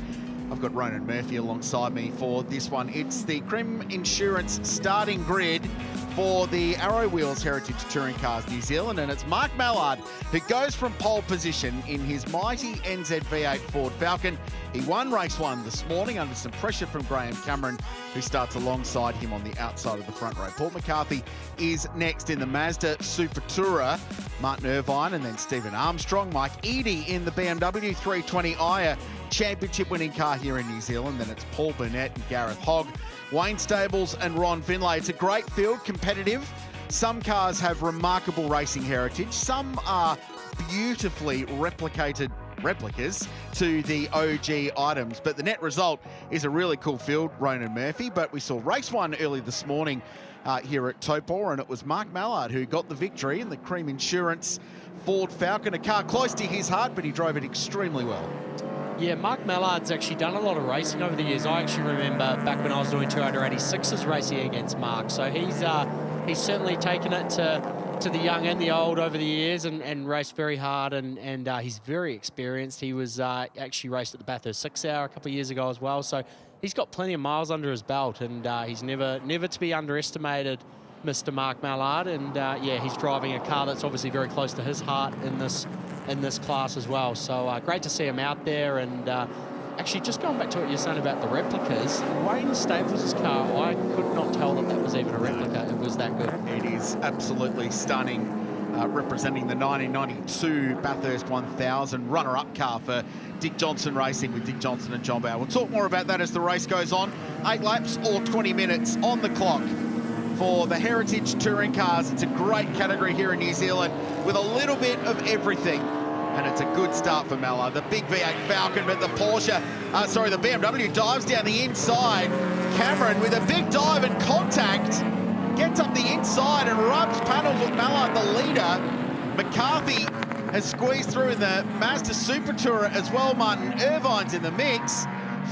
I've got Ronan Murphy alongside me for this one. It's the Crim Insurance starting grid for the Arrow Wheels Heritage Touring Cars New Zealand, and it's Mark Mallard who goes from pole position in his mighty NZ V8 Ford Falcon. He won race one this morning under some pressure from Graham Cameron, who starts alongside him on the outside of the front row. Paul McCarthy is next in the Mazda Super Tourer, Martin Irvine, and then Stephen Armstrong. Mike Eadie in the BMW 320i, championship winning car here in New Zealand. Then it's Paul Burnett and Gareth Hogg, Wayne Stables and Ron Finlay. It's a great field, competitive. Some cars have remarkable racing heritage. Some are beautifully replicated replicas to the OG items, but the net result is a really cool field, Ronan Murphy. But we saw race one early this morning here at Taupo, and it was Mark Mallard who got the victory in the Cream Insurance Ford Falcon, a car close to his heart, but he drove it extremely well. Yeah, Mark Mallard's actually done a lot of racing over the years. I actually remember back when I was doing 286s racing against Mark. So he's certainly taken it to the young and the old over the years and raced very hard, and he's very experienced. He was actually raced at the Bathurst 6 Hour a couple of years ago as well. So he's got plenty of miles under his belt, and he's never to be underestimated, Mr. Mark Mallard. And yeah, he's driving a car that's obviously very close to his heart in this class as well. So great to see him out there. And actually, just going back to what you're saying about the replicas, Wayne Stables' car, I could not tell that was even a replica. It was that good. It is absolutely stunning, representing the 1992 Bathurst 1000 runner-up car for Dick Johnson Racing with Dick Johnson and John Bauer. We'll talk more about that as the race goes on. 8 laps or 20 minutes on the clock for the Heritage Touring Cars. It's a great category here in New Zealand with a little bit of everything. And it's a good start for Mallard. The big V8 Falcon, but the the BMW dives down the inside. Cameron with a big dive and contact, gets up the inside and rubs panels with Mallard, the leader. McCarthy has squeezed through in the Mazda Super Tourer as well. Martin Irvine's in the mix.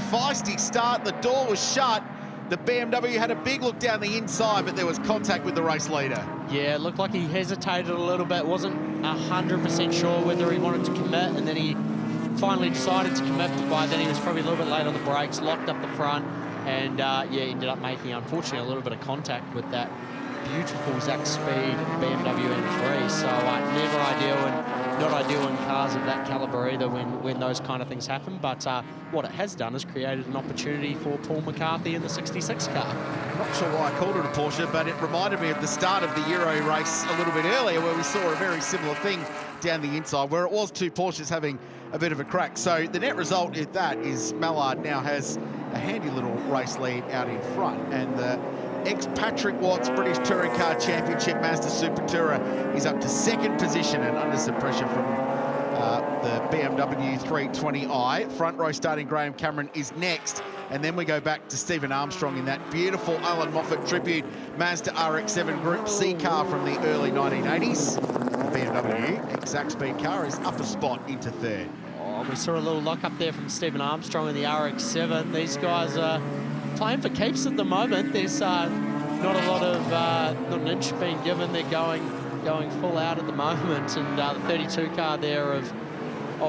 Feisty start, the door was shut. The BMW had a big look down the inside, but there was contact with the race leader. Yeah, it looked like he hesitated a little bit, wasn't 100% sure whether he wanted to commit, and then he finally decided to commit, but by then he was probably a little bit late on the brakes, locked up the front, and yeah, ended up making, unfortunately, a little bit of contact with that beautiful Zach Speed BMW M3. So never ideal, and not ideal in cars of that caliber either when those kind of things happen. But what it has done is created an opportunity for Paul McCarthy in the 66 car. I'm not sure why I called it a Porsche, but it reminded me of the start of the Euro race a little bit earlier, where we saw a very similar thing down the inside, where it was two Porsches having a bit of a crack. So the net result of that is Mallard now has a handy little race lead out in front, and the ex-Patrick Watts British Touring Car Championship Mazda Super Tourer is up to second position and under some pressure from the BMW 320i. Front row starting Graham Cameron is next, and then we go back to Stephen Armstrong in that beautiful Alan Moffat tribute Mazda RX-7 Group C car from the early 1980s. The BMW exact speed car is up a spot into third. Oh, we saw a little lock up there from Stephen Armstrong in the RX-7. These guys are playing for keeps at the moment. There's not a lot of, not an inch being given. They're going full out at the moment. And the 32 car there of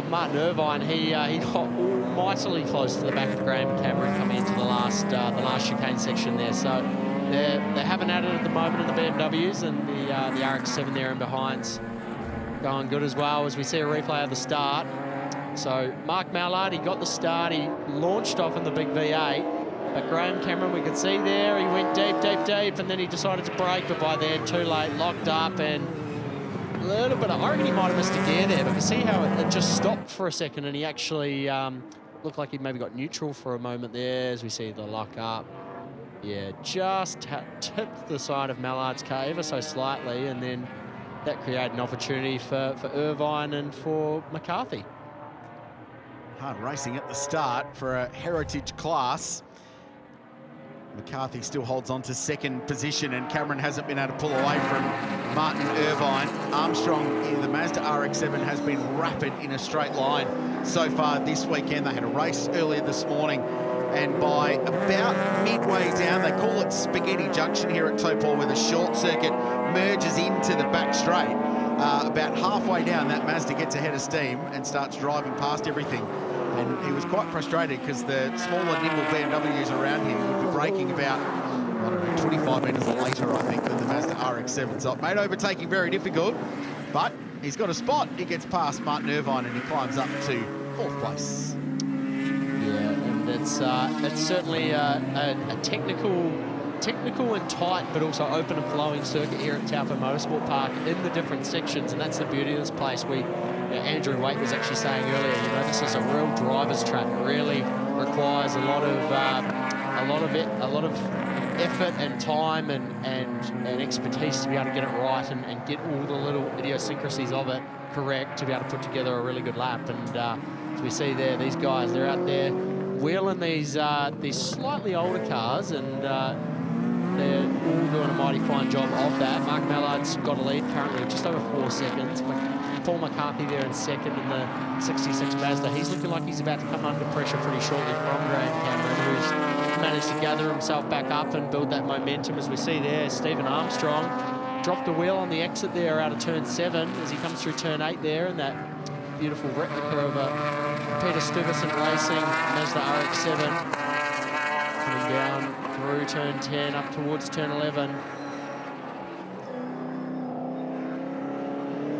Martin Irvine, he got almightily close to the back of Graham Cameron coming into the last chicane section there. So they're having at it at the moment in the BMWs, and the RX-7 there in behind's going good as well, as we see a replay of the start. So Mark Mallard, he got the start, he launched off in the big V8. But Graham Cameron, we could see there, he went deep, and then he decided to brake, but by then, too late, locked up, and a little bit I reckon he might have missed a gear there, but you see how it just stopped for a second, and he actually looked like he maybe got neutral for a moment there, as we see the lock up. Yeah, just tipped the side of Mallard's car ever so slightly, and then that created an opportunity for Irvine and for McCarthy. Hard racing at the start for a heritage class. McCarthy still holds on to second position, and Cameron hasn't been able to pull away from Martin Irvine. Armstrong in the Mazda RX-7 has been rapid in a straight line so far this weekend. They had a race earlier this morning And by about midway down, they call it Spaghetti Junction here at Taupo, where the short circuit merges into the back straight. About halfway down, that Mazda gets ahead of steam and starts driving past everything. And he was quite frustrated because the smaller, nimble BMWs around him would be braking about, I don't know, 25 metres later, I think, than the Mazda RX-7. So it made overtaking very difficult, but he's got a spot. He gets past Martin Irvine and he climbs up to 4th place. Yeah, and it's certainly a technical and tight, but also open and flowing circuit here at Taupo Motorsport Park in the different sections, and that's the beauty of this place. Andrew Waite was actually saying earlier, you know, this is a real driver's track. It really requires a lot of effort and time and expertise to be able to get it right and get all the little idiosyncrasies of it correct to be able to put together a really good lap. And as we see there, these guys, they're out there wheeling these slightly older cars, and they're all doing a mighty fine job of that. Mark Mallard's got a lead currently of just over 4 seconds. Paul McCarthy there in second in the 66 Mazda. He's looking like he's about to come under pressure pretty shortly from Graham Cameron, who's managed to gather himself back up and build that momentum. As we see there, Stephen Armstrong dropped the wheel on the exit there out of turn 7 as he comes through turn 8 there, and that beautiful replica of a Peter Stuyvesant Racing Mazda RX-7 coming down through turn 10 up towards turn 11.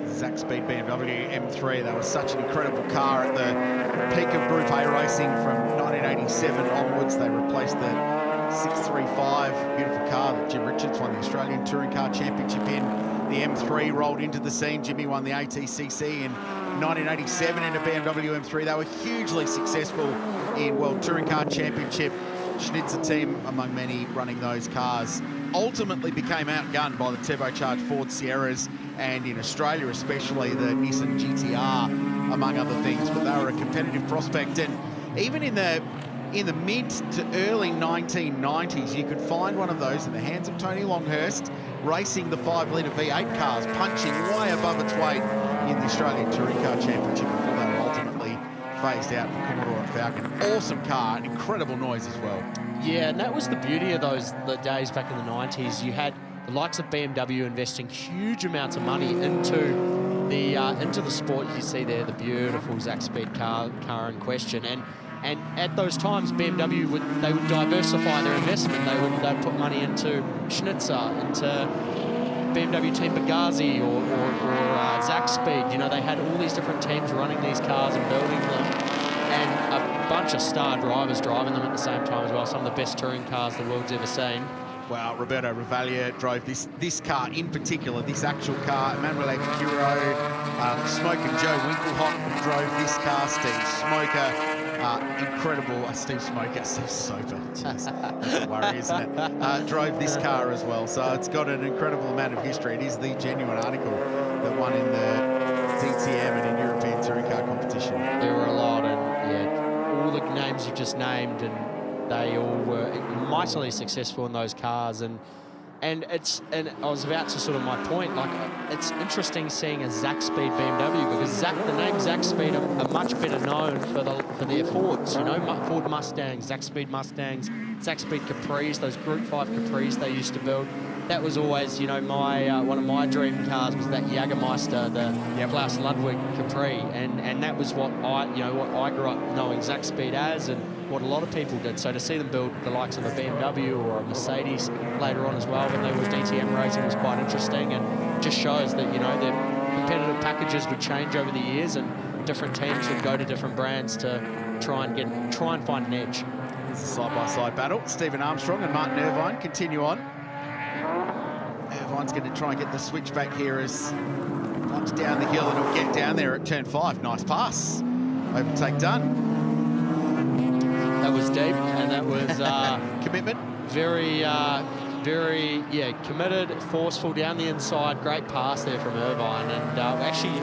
Zach Speed BMW M3, that was such an incredible car at the peak of Group A racing from 1987 onwards. They replaced the 635, beautiful car that Jim Richards won the Australian Touring Car Championship in. The M3 rolled into the scene. Jimmy won the ATCC in 1987 in a BMW M3. They were hugely successful in World Touring Car Championship. Schnitzer team, among many, running those cars, ultimately became outgunned by the turbocharged Ford Sierras, and in Australia especially the Nissan GTR, among other things. But they were a competitive prospect, and even in the mid to early 1990s, you could find one of those in the hands of Tony Longhurst, racing the 5-litre V8 cars, punching way above its weight in the Australian Touring Car Championship before they were ultimately phased out for Commodore and Falcon. Awesome car, an incredible noise as well. Yeah, and that was the beauty of the days back in the 90s. You had the likes of BMW investing huge amounts of money into the sport. You see there the beautiful Zach Speed car in question, and at those times BMW would diversify their investment. They'd put money into Schnitzer, into BMW Team Bugatti or Zach Speed. You know, they had all these different teams running these cars and building them, and a bunch of star drivers driving them at the same time as well. Some of the best touring cars the world's ever seen. Wow, Roberto Ravaglia drove this car in particular, this actual car. Emanuele Puro, Smoker Joe Winkelhock drove this car. Steve Smoker, incredible. Steve Soper, jeez, that's a worry, isn't it? Drove this car as well, so it's got an incredible amount of history. It is the genuine article that won in the DTM and in European Touring Car competition. There were a lot, and yeah, all the names you just named, and they all were mightily successful in those cars, and I was about to sort of my point, like it's interesting seeing a Zach Speed BMW, because the name Zach Speed are much better known for their Fords, you know, Ford Mustangs, Zach Speed Mustangs, Zach Speed Capris, those Group 5 Capris they used to build. That was always, you know, one of my dream cars was that Jagermeister, the Klaus Ludwig Capri, and that was what I grew up knowing Zach Speed as, and what a lot of people did. So to see them build the likes of a BMW or a Mercedes later on as well when they were DTM racing was quite interesting, and just shows that, you know, their competitive packages would change over the years, and different teams would go to different brands to try and find an edge. It's a side-by-side battle. Stephen Armstrong and Martin Irvine continue on. Irvine's going to try and get the switch back here as runs down the hill, and he'll get down there at turn 5. Nice pass. Overtake done. That was deep, and that was commitment. Very, committed, forceful down the inside. Great pass there from Irvine, and actually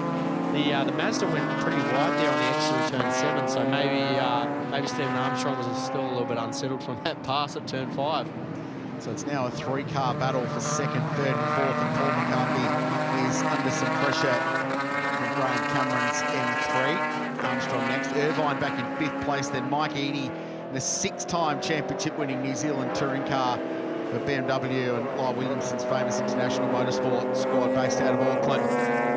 the Mazda went pretty wide there on the edge through turn 7. So maybe Stephen Armstrong was still a little bit unsettled from that pass at turn 5. So it's now a 3-car battle for 2nd, 3rd and 4th, and Paul McCarthy is under some pressure from Graham Cameron's M3. Armstrong next. Irvine back in 5th place, then Mike Eadie the 6-time championship-winning New Zealand touring car for BMW and Lyle Williamson's famous international motorsport squad based out of Auckland.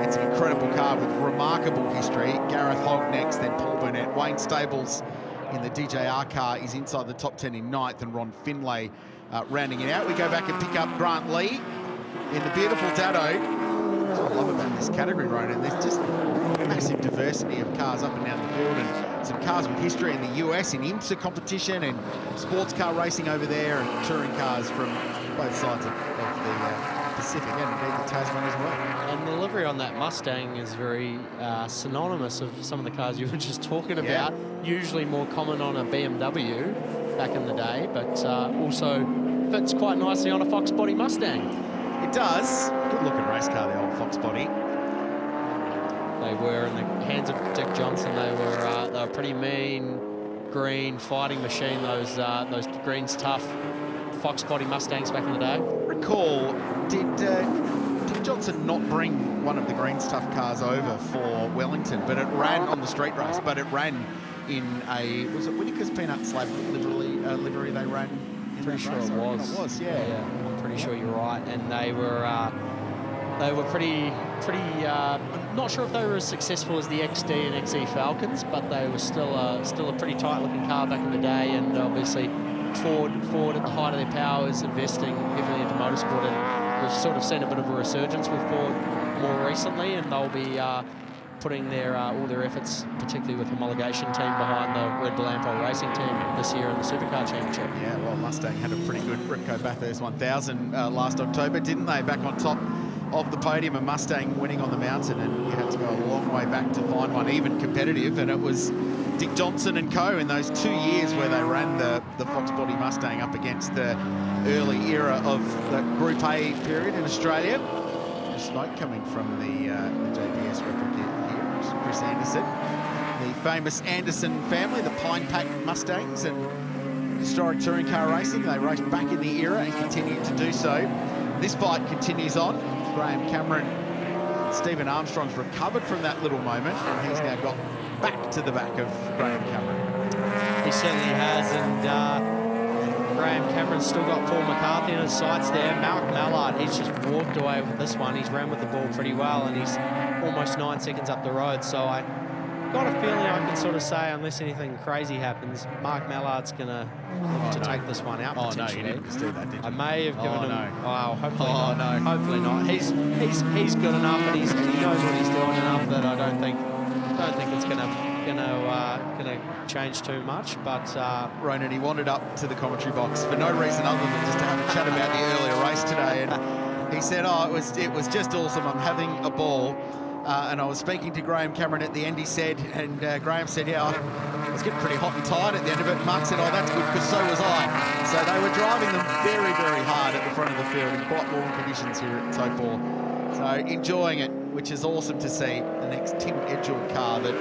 It's an incredible car with remarkable history. Gareth Hogg next, then Paul Burnett. Wayne Stables in the DJR car is inside the top 10 in 9th, and Ron Finlay rounding it out. We go back and pick up Grant Lee in the beautiful Dado. What I love about this category, Ronan, there's just massive diversity of cars up and down the field, and some cars with history in the US in IMSA competition and sports car racing over there, and touring cars from both sides of the Pacific and indeed the Tasman as well. And the livery on that Mustang is very synonymous of some of the cars you were just talking about. Usually more common on a BMW back in the day, but also fits quite nicely on a Fox body Mustang. It does. Good looking race car, the old Fox body. They were in the hands of Dick Johnson. They were pretty mean, green fighting machine. Those Green's Tough Fox body Mustangs back in the day. Recall, did Dick Johnson not bring one of the Green's Tough cars over for Wellington? But it ran on the street race. But it ran in a, was it Whittaker's Peanut Slab livery they ran? Pretty sure it was. It was, yeah. I'm pretty sure you're right. And they were pretty. I'm not sure if they were as successful as the XD and XE Falcons, but they were still a pretty tight-looking car back in the day. And obviously, Ford at the height of their powers, investing heavily into motorsport, and we've sort of seen a bit of a resurgence with Ford more recently, and they'll be putting their all their efforts, particularly with homologation team, behind the Red Bull Ampol racing team this year in the Supercar Championship. Yeah, well, Mustang had a pretty good Repco Bathurst 1000 last October, didn't they? Back on top of the podium, a Mustang winning on the mountain, and you had to go a long way back to find one even competitive, and it was Dick Johnson and co in those 2 years where they ran the Fox body Mustang up against the early era of the Group A period in Australia. There's smoke coming from the JPS replica here. Chris Anderson, the famous Anderson family, the Pine Pack Mustangs, and historic touring car racing. They raced back in the era and continue to do so. This fight continues on. Graham Cameron, Stephen Armstrong's recovered from that little moment, and he's now got back to the back of Graham Cameron. He certainly has, and Graham Cameron's still got Paul McCarthy in his sights there. Mark Mallard, he's just walked away with this one. He's ran with the ball pretty well, and he's almost 9 seconds up the road. So I got a feeling I can sort of say, unless anything crazy happens, Mark Mallard's going to look to take this one out potentially. No, you didn't just do that, did you? I may have given him... No. Oh, hopefully not. No. Hopefully not. He's good enough, and he knows what he's doing enough that I don't think it's going to change too much. But Ronan, he wandered up to the commentary box for no reason other than just to have a chat about the earlier race today, and he said, "Oh, it was just awesome. I'm having a ball." And I was speaking to Graham Cameron at the end, he said, and Graham said, yeah, I was getting pretty hot and tired at the end of it. And Mark said, oh, that's good, because so was I. So they were driving them very, very hard at the front of the field in quite warm conditions here at Taupo. So enjoying it, which is awesome to see. The next Tim Edgell car that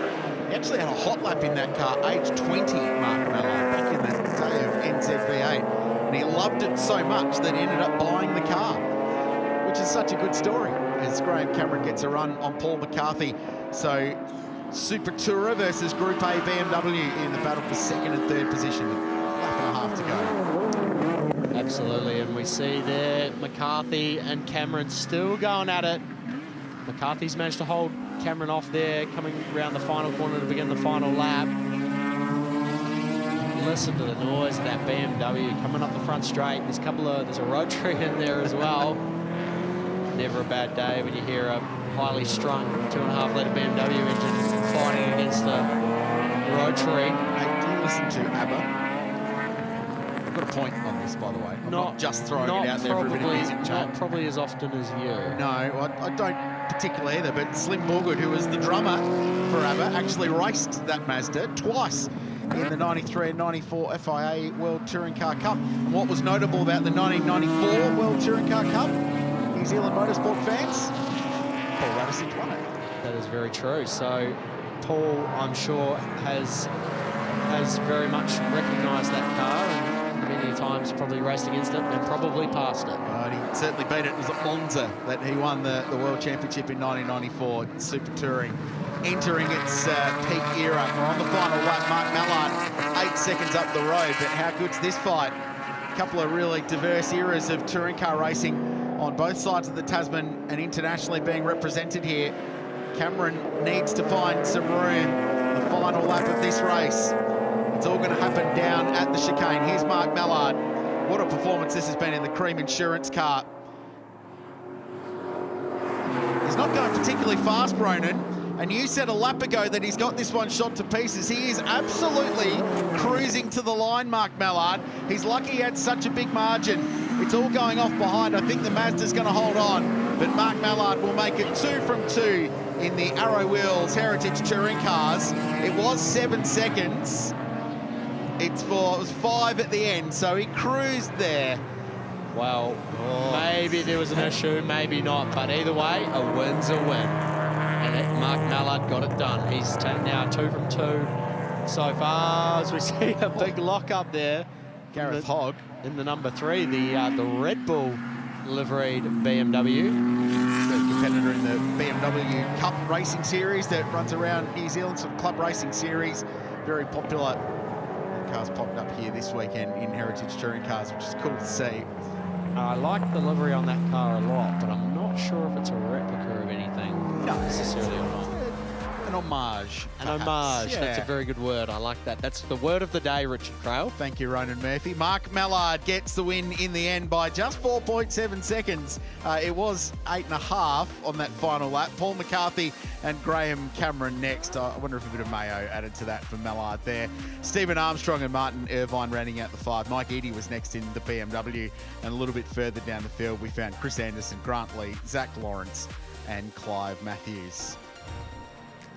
he actually had a hot lap in that car, age 20, Mark Mallard, back in the day of NZV8. And he loved it so much that he ended up buying the car, which is such a good story, as Graham Cameron gets a run on Paul McCarthy. So Super Tourer versus Group A BMW in the battle for second and third position. A lap and a half to go. Absolutely, and we see there McCarthy and Cameron still going at it. McCarthy's managed to hold Cameron off there, coming around the final corner to begin the final lap. Listen to the noise of that BMW coming up the front straight. There's a rotary in there as well. Never a bad day when you hear a highly strung 2.5 litre BMW engine fighting against a rotary. Hey, do you listen to ABBA? I've got a point on this, by the way. I'm not just throwing it out there for a bit of music chat. Not probably as often as you. No, I don't particularly either, but Slim Ballgood, who was the drummer for ABBA, actually raced that Mazda twice in the 93 and 94 FIA World Touring Car Cup. And what was notable about the 1994 World Touring Car Cup, New Zealand motorsport fans, Paul Radisich won it. That is very true. So Paul, I'm sure, has very much recognised that car, and many times probably raced against it and probably passed it. He certainly beat it. It was at Monza that he won the World Championship in 1994, Super Touring. entering its peak era. We're on the final lap. Mark Mallard, 8 seconds up the road, but how good's this fight? A couple of really diverse eras of touring car racing on both sides of the Tasman and internationally being represented here. Cameron needs to find some room. The final lap of this race. It's all going to happen down at the chicane. Here's Mark Mallard. What a performance this has been in the Cream Insurance car. He's not going particularly fast, Ronan. And you said a lap ago that he's got this one shot to pieces. He is absolutely cruising to the line, Mark Mallard. He's lucky he had such a big margin. It's all going off behind. I think the Mazda's going to hold on. But Mark Mallard will make it 2 from 2 in the Arrow Wheels Heritage Touring Cars. It was 7 seconds. It was 5 at the end, so he cruised there. Well, maybe there was an issue, maybe not, but either way, a win's a win. And Mark Mallard got it done. He's now 2 from 2 so far, as we see a big lock up there. Gareth Hogg in the number 3, the Red Bull liveried BMW. Competitor in the BMW Cup Racing Series that runs around New Zealand, sort of club racing series, very popular. The car's popped up here this weekend in Heritage Touring Cars, which is cool to see. I like the livery on that car a lot, but I'm not sure if it's a replica of anything necessarily or not. An homage. An perhaps. homage, Yeah. That's a very good word. I like that. That's the word of the day, Richard Crail. Thank you, Ronan Murphy. Mark Mallard gets the win in the end by just 4.7 seconds. It was 8.5 on that final lap. Paul McCarthy and Graham Cameron next. I wonder if a bit of mayo added to that for Mallard there. Stephen Armstrong and Martin Irvine rounding out the 5. Mike Eadie was next in the BMW. And a little bit further down the field, we found Chris Anderson, Grant Lee, Zach Lawrence and Clive Matthews.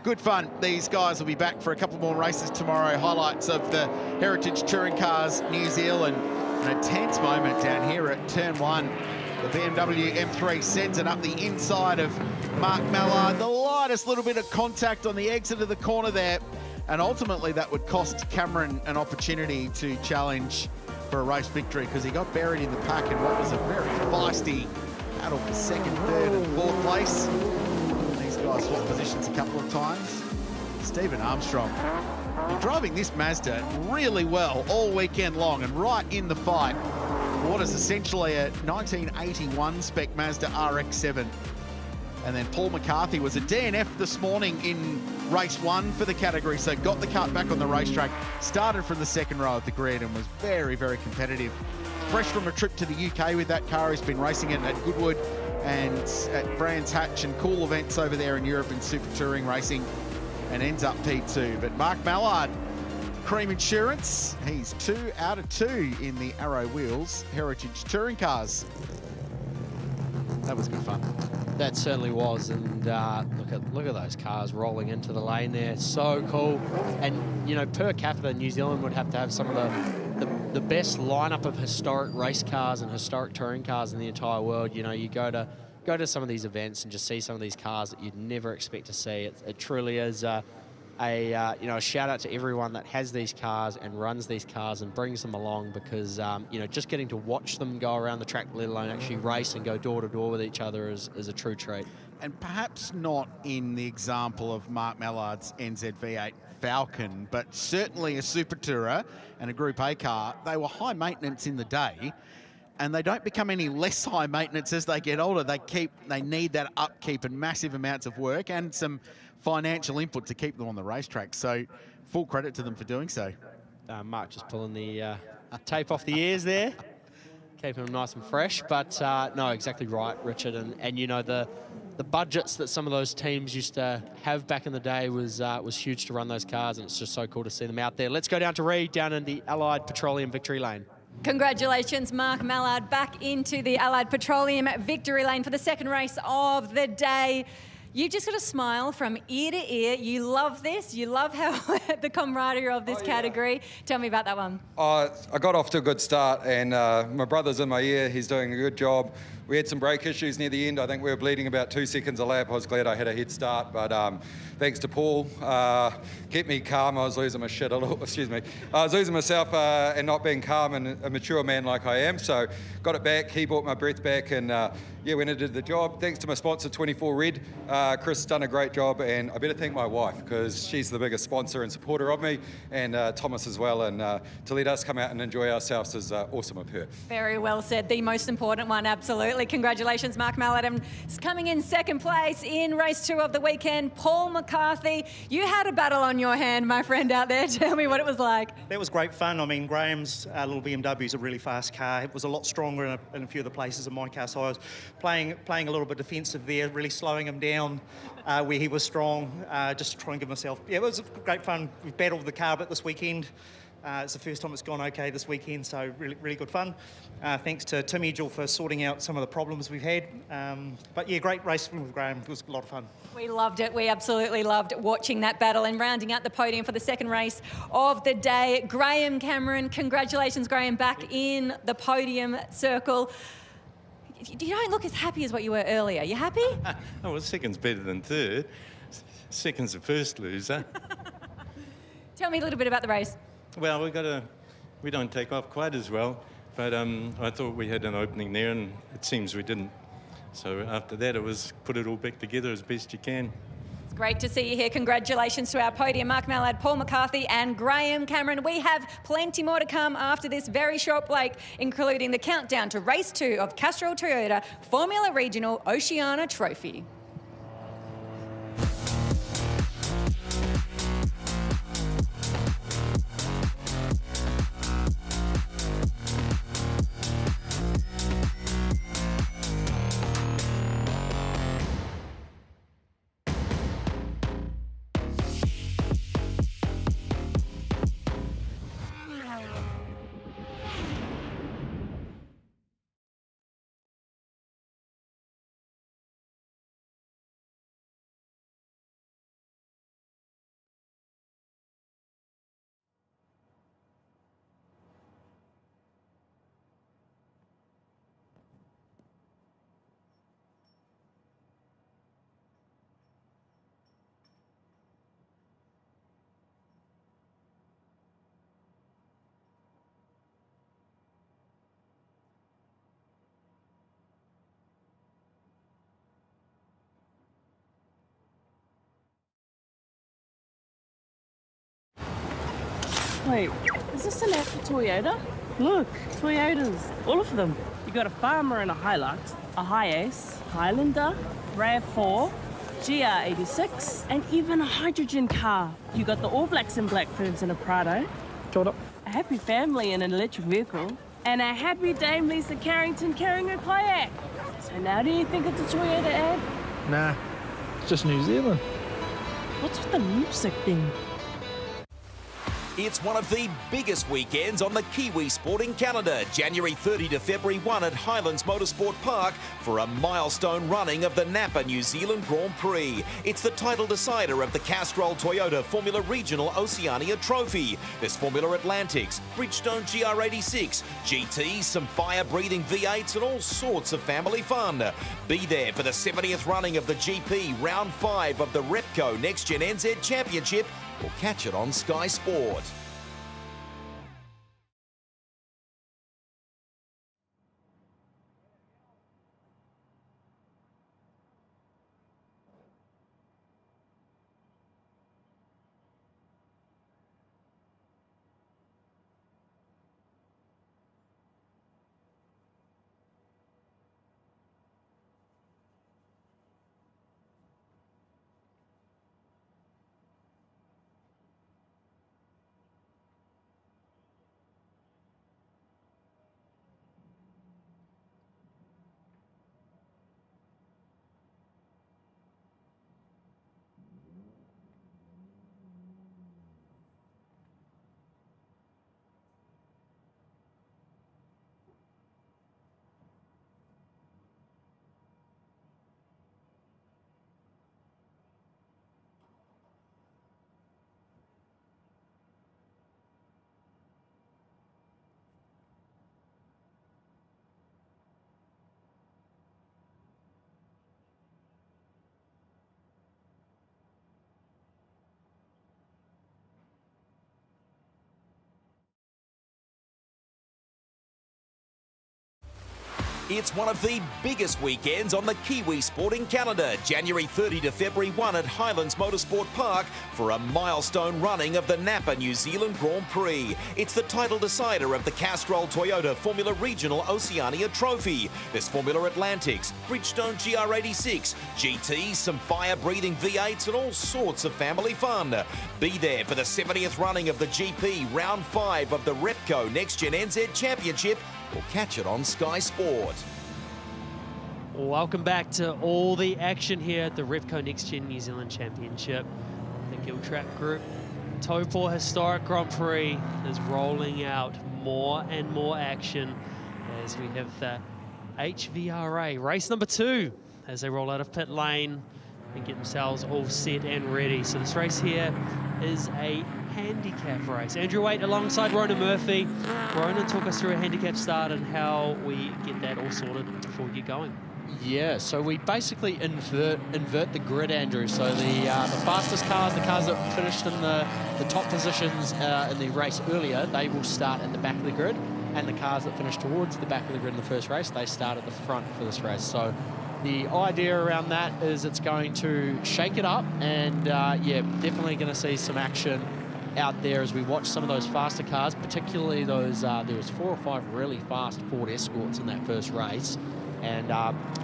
Good fun. These guys will be back for a couple more races tomorrow. Highlights of the Heritage Touring Cars New Zealand. An intense moment down here at turn 1. The BMW M3 sends it up the inside of Mark Mallard. The lightest little bit of contact on the exit of the corner there. And ultimately that would cost Cameron an opportunity to challenge for a race victory because he got buried in the pack in what was a very feisty battle for 2nd, 3rd and 4th place. Guys swapped positions a couple of times. Stephen Armstrong, you're driving this Mazda really well all weekend long and right in the fight. What is essentially a 1981 spec Mazda RX-7. And then Paul McCarthy was a DNF this morning in race 1 for the category, so got the cut back on the racetrack, started from the 2nd row of the grid and was very, very competitive. Fresh from a trip to the UK with that car, he's been racing it at Goodwood and at Brands Hatch and cool events over there in Europe in super touring racing, and ends up P2. But Mark Mallard, Cream Insurance, he's 2 out of 2 in the Arrow Wheels Heritage Touring Cars. That was good fun. That certainly was, and look at those cars rolling into the lane there. So cool. And you know, per capita, New Zealand would have to have some of the best lineup of historic race cars and historic touring cars in the entire world. You know, you go to some of these events and just see some of these cars that you'd never expect to see. It truly is you know, a shout out to everyone that has these cars and runs these cars and brings them along, because you know, just getting to watch them go around the track, let alone actually race and go door to door with each other, is a true treat. And perhaps not in the example of Mark Mallard's NZV8 Falcon, but certainly a Super Tourer and a Group A car. They were high maintenance in the day, and they don't become any less high maintenance as they get older. They need that upkeep and massive amounts of work and some financial input to keep them on the racetrack. So full credit to them for doing so. Mark just pulling the tape off the ears there, keeping them nice and fresh. But no, exactly right, Richard. And you know, the budgets that some of those teams used to have back in the day was huge to run those cars, and it's just so cool to see them out there. Let's go down to Reed, down in the Allied Petroleum Victory Lane. Congratulations, Mark Mallard, back into the Allied Petroleum Victory Lane for the 2nd race of the day. You've just got a smile from ear to ear. You love this. You love how the camaraderie of this category. Tell me about that one. I got off to a good start, and my brother's in my ear. He's doing a good job. we had some brake issues near the end. I think we were bleeding about 2 seconds a lap. I was glad I had a head start, but thanks to Paul, kept me calm. I was losing my shit a little, excuse me. I was losing myself and not being calm and a mature man like I am. So got it back. He brought my breath back, and yeah, went and did the job. Thanks to my sponsor, 24 Red. Chris has done a great job, and I better thank my wife because she's the biggest sponsor and supporter of me, and Thomas as well. And to let us come out and enjoy ourselves is awesome of her. Very well said. The most important one, absolutely. Congratulations, Mark Malladam. Coming in second place in race 2 of the weekend, Paul McCarthy. You had a battle on your hand, my friend out there. Tell me what it was like. That was great fun. I mean, Graham's little BMW is a really fast car. It was a lot stronger in a few of the places in my car, so I was playing a little bit defensive there, really slowing him down where he was strong, just to try and give myself... Yeah, it was great fun. We've battled the car a bit this weekend. It's the first time it's gone okay this weekend, so really, really good fun. Thanks to Tim Edgell for sorting out some of the problems we've had. But yeah, great racing with Graham. It was a lot of fun. We loved it. We absolutely loved watching that battle, and rounding out the podium for the second race of the day, Graham Cameron. Congratulations, Graham, back in the podium circle. You don't look as happy as what you were earlier. You happy? Oh, well, second's better than third. Second's the first loser. Tell me a little bit about the race. Well, we don't take off quite as well, but I thought we had an opening there, and it seems we didn't. So after that, it was put it all back together as best you can. It's great to see you here. Congratulations to our podium, Mark Mallard, Paul McCarthy and Graham Cameron. We have plenty more to come after this very short break, including the countdown to race 2 of Castrol Toyota Formula Regional Oceania Trophy. Wait, is this an actual Toyota? Look, Toyotas, all of them. You got a Farmer and a Hilux, a Hi-Ace, Highlander, RAV4, GR86, and even a hydrogen car. You got the All Blacks and Blackfirms in a Prado. Toyota. A happy family in an electric vehicle. And a happy Dame Lisa Carrington carrying a kayak. So now do you think it's a Toyota ad? Nah, it's just New Zealand. What's with the music thing? It's one of the biggest weekends on the Kiwi sporting calendar, January 30 to February 1 at Highlands Motorsport Park for a milestone running of the Napa New Zealand Grand Prix. It's the title decider of the Castrol Toyota Formula Regional Oceania Trophy. There's Formula Atlantics, Bridgestone GR86, GTs, some fire-breathing V8s and all sorts of family fun. Be there for the 70th running of the GP Round 5 of the Repco NextGen NZ Championship, or catch it on Sky Sport. It's one of the biggest weekends on the Kiwi sporting calendar, January 30 to February 1 at Highlands Motorsport Park for a milestone running of the Napa New Zealand Grand Prix. It's the title decider of the Castrol Toyota Formula Regional Oceania Trophy. There's Formula Atlantics, Bridgestone GR86, GTs, some fire-breathing V8s and all sorts of family fun. Be there for the 70th running of the GP Round 5 of the Repco NextGen NZ Championship, or catch it on Sky Sport. Welcome back to all the action here at the Repco NextGen New Zealand Championship. The Giltrap Group Taupo Historic Grand Prix is rolling out more and more action as we have the HRVA race number 2 as they roll out of pit lane and get themselves all set and ready. So this race here is a handicap race. Andrew Waite alongside Ronan Murphy. Ronan, talk us through a handicap start and how we get that all sorted before we get going. Yeah, so we basically invert the grid, Andrew. So the fastest cars, the cars that finished in the top positions in the race earlier, they will start at the back of the grid, and the cars that finish towards the back of the grid in the first race, they start at the front for this race. So the idea around that is it's going to shake it up, and yeah, definitely going to see some action out there as we watch some of those faster cars, particularly those, there was 4 or 5 really fast Ford Escorts in that first race, and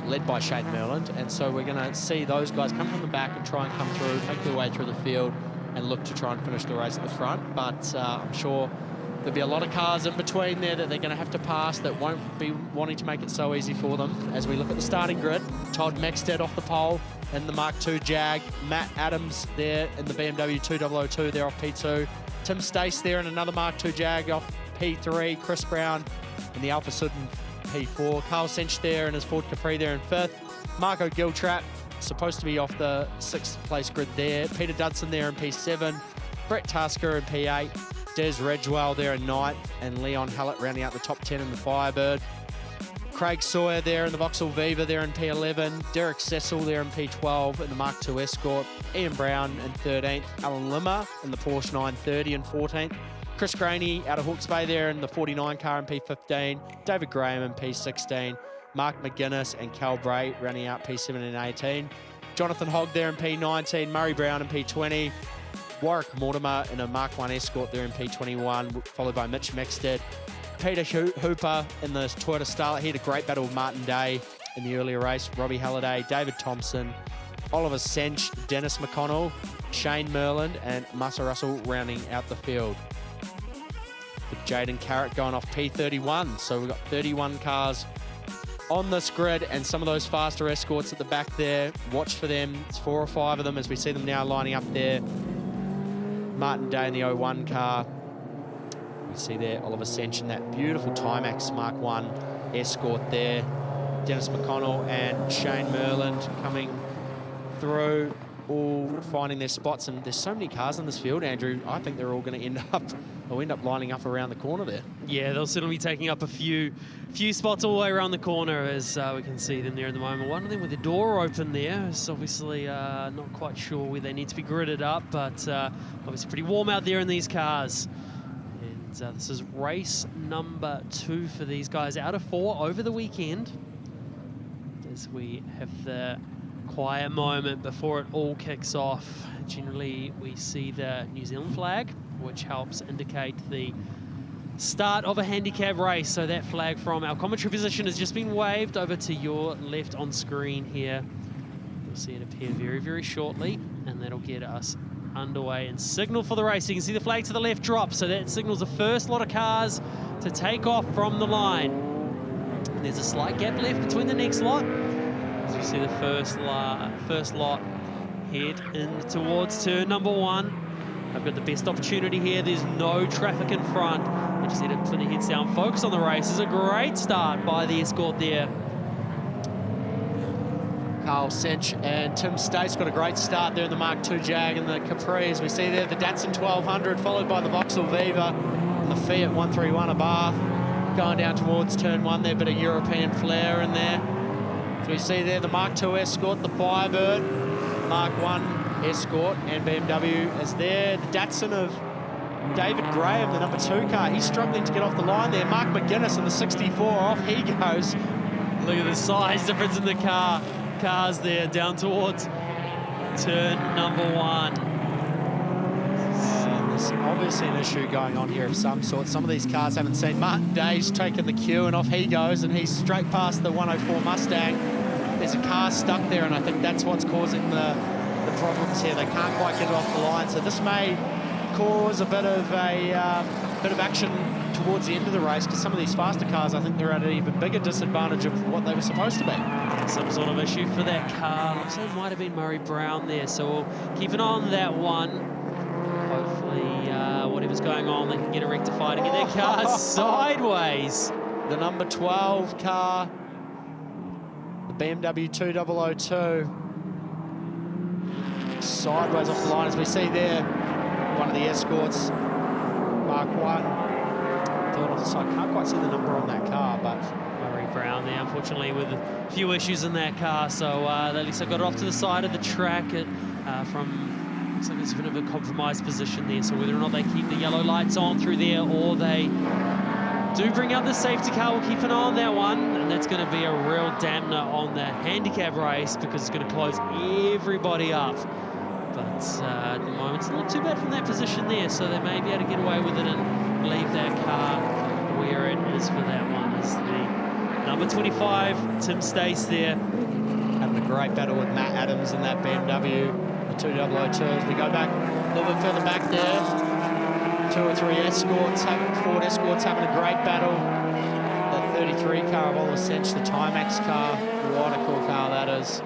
led by Shane Merland. And so we're going to see those guys come from the back and try and come through, make their way through the field and look to try and finish the race at the front. But I'm sure there'll be a lot of cars in between there that they're going to have to pass that won't be wanting to make it so easy for them. As we look at the starting grid, Todd Maxted off the pole in the Mark II Jag, Matt Adams there in the BMW 2002, they're off P2, Tim Stace there in another Mark II Jag off P3, Chris Brown in the Alpha Sudden P4, Carl Sench there in his Ford Capri there in 5th, Marco Giltrap supposed to be off the 6th place grid there, Peter Dudson there in P7, Brett Tasker in P8, Des Redgewell there in 9th, and Leon Hallett rounding out the top 10 in the Firebird. Craig Sawyer there in the Vauxhall Viva there in P11, Derek Cecil there in P12 in the Mark II Escort, Ian Brown in 13th, Alan Limmer in the Porsche 930 in 14th, Chris Graney out of Hawke's Bay there in the 49 car in P15, David Graham in P16, Mark McGuinness and Cal Bray rounding out P7 and 18, Jonathan Hogg there in P19, Murray Brown in P20, Warwick Mortimer in a Mark I Escort there in P21, followed by Mitch Maxted. Peter Hooper in the Toyota Starlet. He had a great battle with Martin Day in the earlier race. Robbie Halliday, David Thompson, Oliver Sench, Dennis McConnell, Shane Merland, and Massa Russell rounding out the field. With Jaden Carrott going off P31. So we've got 31 cars on this grid, and some of those faster Escorts at the back there. Watch for them. It's 4 or 5 of them as we see them now lining up there. Martin Day in the 01 car. We see there Oliver Sench in that beautiful Timex Mark I Escort there. Dennis McConnell and Shane Merland coming through, all finding their spots. And there's so many cars in this field, Andrew. I think they're all going to end up lining up around the corner there. Yeah, they'll certainly be taking up a few spots all the way around the corner as we can see them there at the moment. One of them with the door open there is obviously not quite sure where they need to be gridded up, but obviously pretty warm out there in these cars. And this is race number 2 for these guys out of 4 over the weekend, as we have the quiet moment before it all kicks off. Generally we see the New Zealand flag, which helps indicate the start of a handicap race. So that flag from our commentary position has just been waved over to your left on screen here. You'll see it appear very, very shortly, and that'll get us underway and signal for the race. You can see the flag to the left drop, so that signals the first lot of cars to take off from the line. And there's a slight gap left between the next lot. As you see the first lot head in towards turn number 1. I've got the best opportunity here. There's no traffic in front. I just need to put your heads down, focus on the race. It's a great start by the Escort there. Carl Sench and Tim Stace got a great start there in the Mark II Jag and the Capri. As we see there, the Datsun 1200, followed by the Vauxhall Viva and the Fiat 131 Abarth. Going down towards turn 1 there, bit of European flair in there. As we see there, the Mark II Escort, the Firebird, Mark I Escort and BMW is there. The Datsun of David Graham, the number 2 car, he's struggling to get off the line there. Mark McGuinness in the 64, off he goes. Look at the size difference in the cars there, down towards turn number 1. There's obviously an issue going on here of some sort. Some of these cars haven't seen. Martin Day's taken the cue, and off he goes, and he's straight past the 104 Mustang. There's a car stuck there, and I think that's what's causing the problems here. They can't quite get it off the line, so this may cause a bit of action towards the end of the race, because some of these faster cars, I think they're at an even bigger disadvantage of what they were supposed to be. Some sort of issue for that car. Looks like it might have been Murray Brown there, so we'll keep an eye on that one. Hopefully, whatever's going on, they can get it rectified and get their car sideways. The number 12 car, the BMW 2002, sideways off the line, as we see there. One of the escorts, Mark 1, third off the side. Can't quite see the number on that car, but Murray Brown there, unfortunately, with a few issues in that car. So at least they got it off to the side of the track from. Looks like it's a bit of a compromised position there, so whether or not they keep the yellow lights on through there or they do bring out the safety car, we'll keep an eye on that one, and that's going to be a real dampener on the handicap race because it's going to close everybody up. But at the moment, it's not too bad from that position there, so they may be able to get away with it and leave that car where it is for that one. Is the number 25, Tim Stace there. Having a great battle with Matt Adams in that BMW. 2002 as we go back a little bit further back there. 2 or 3 escorts, Ford escorts having a great battle. The 33 car of Oliver Sench, the Timex car, what a cool car that is.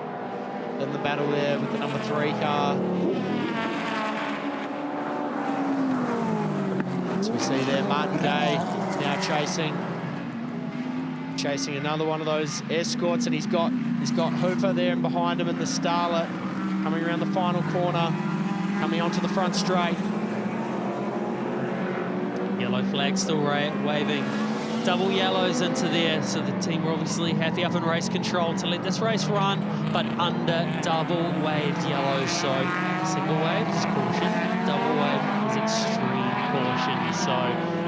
Then the battle there with the number 3 car. So we see there Martin Day now chasing another one of those escorts, and he's got Hooper there and behind him in the Starlet. Coming around the final corner, coming onto the front straight. Yellow flag still waving. Double yellows into there, so the team were obviously happy up in race control to let this race run, but under double waved yellows. So single wave is caution, double wave is extreme caution. So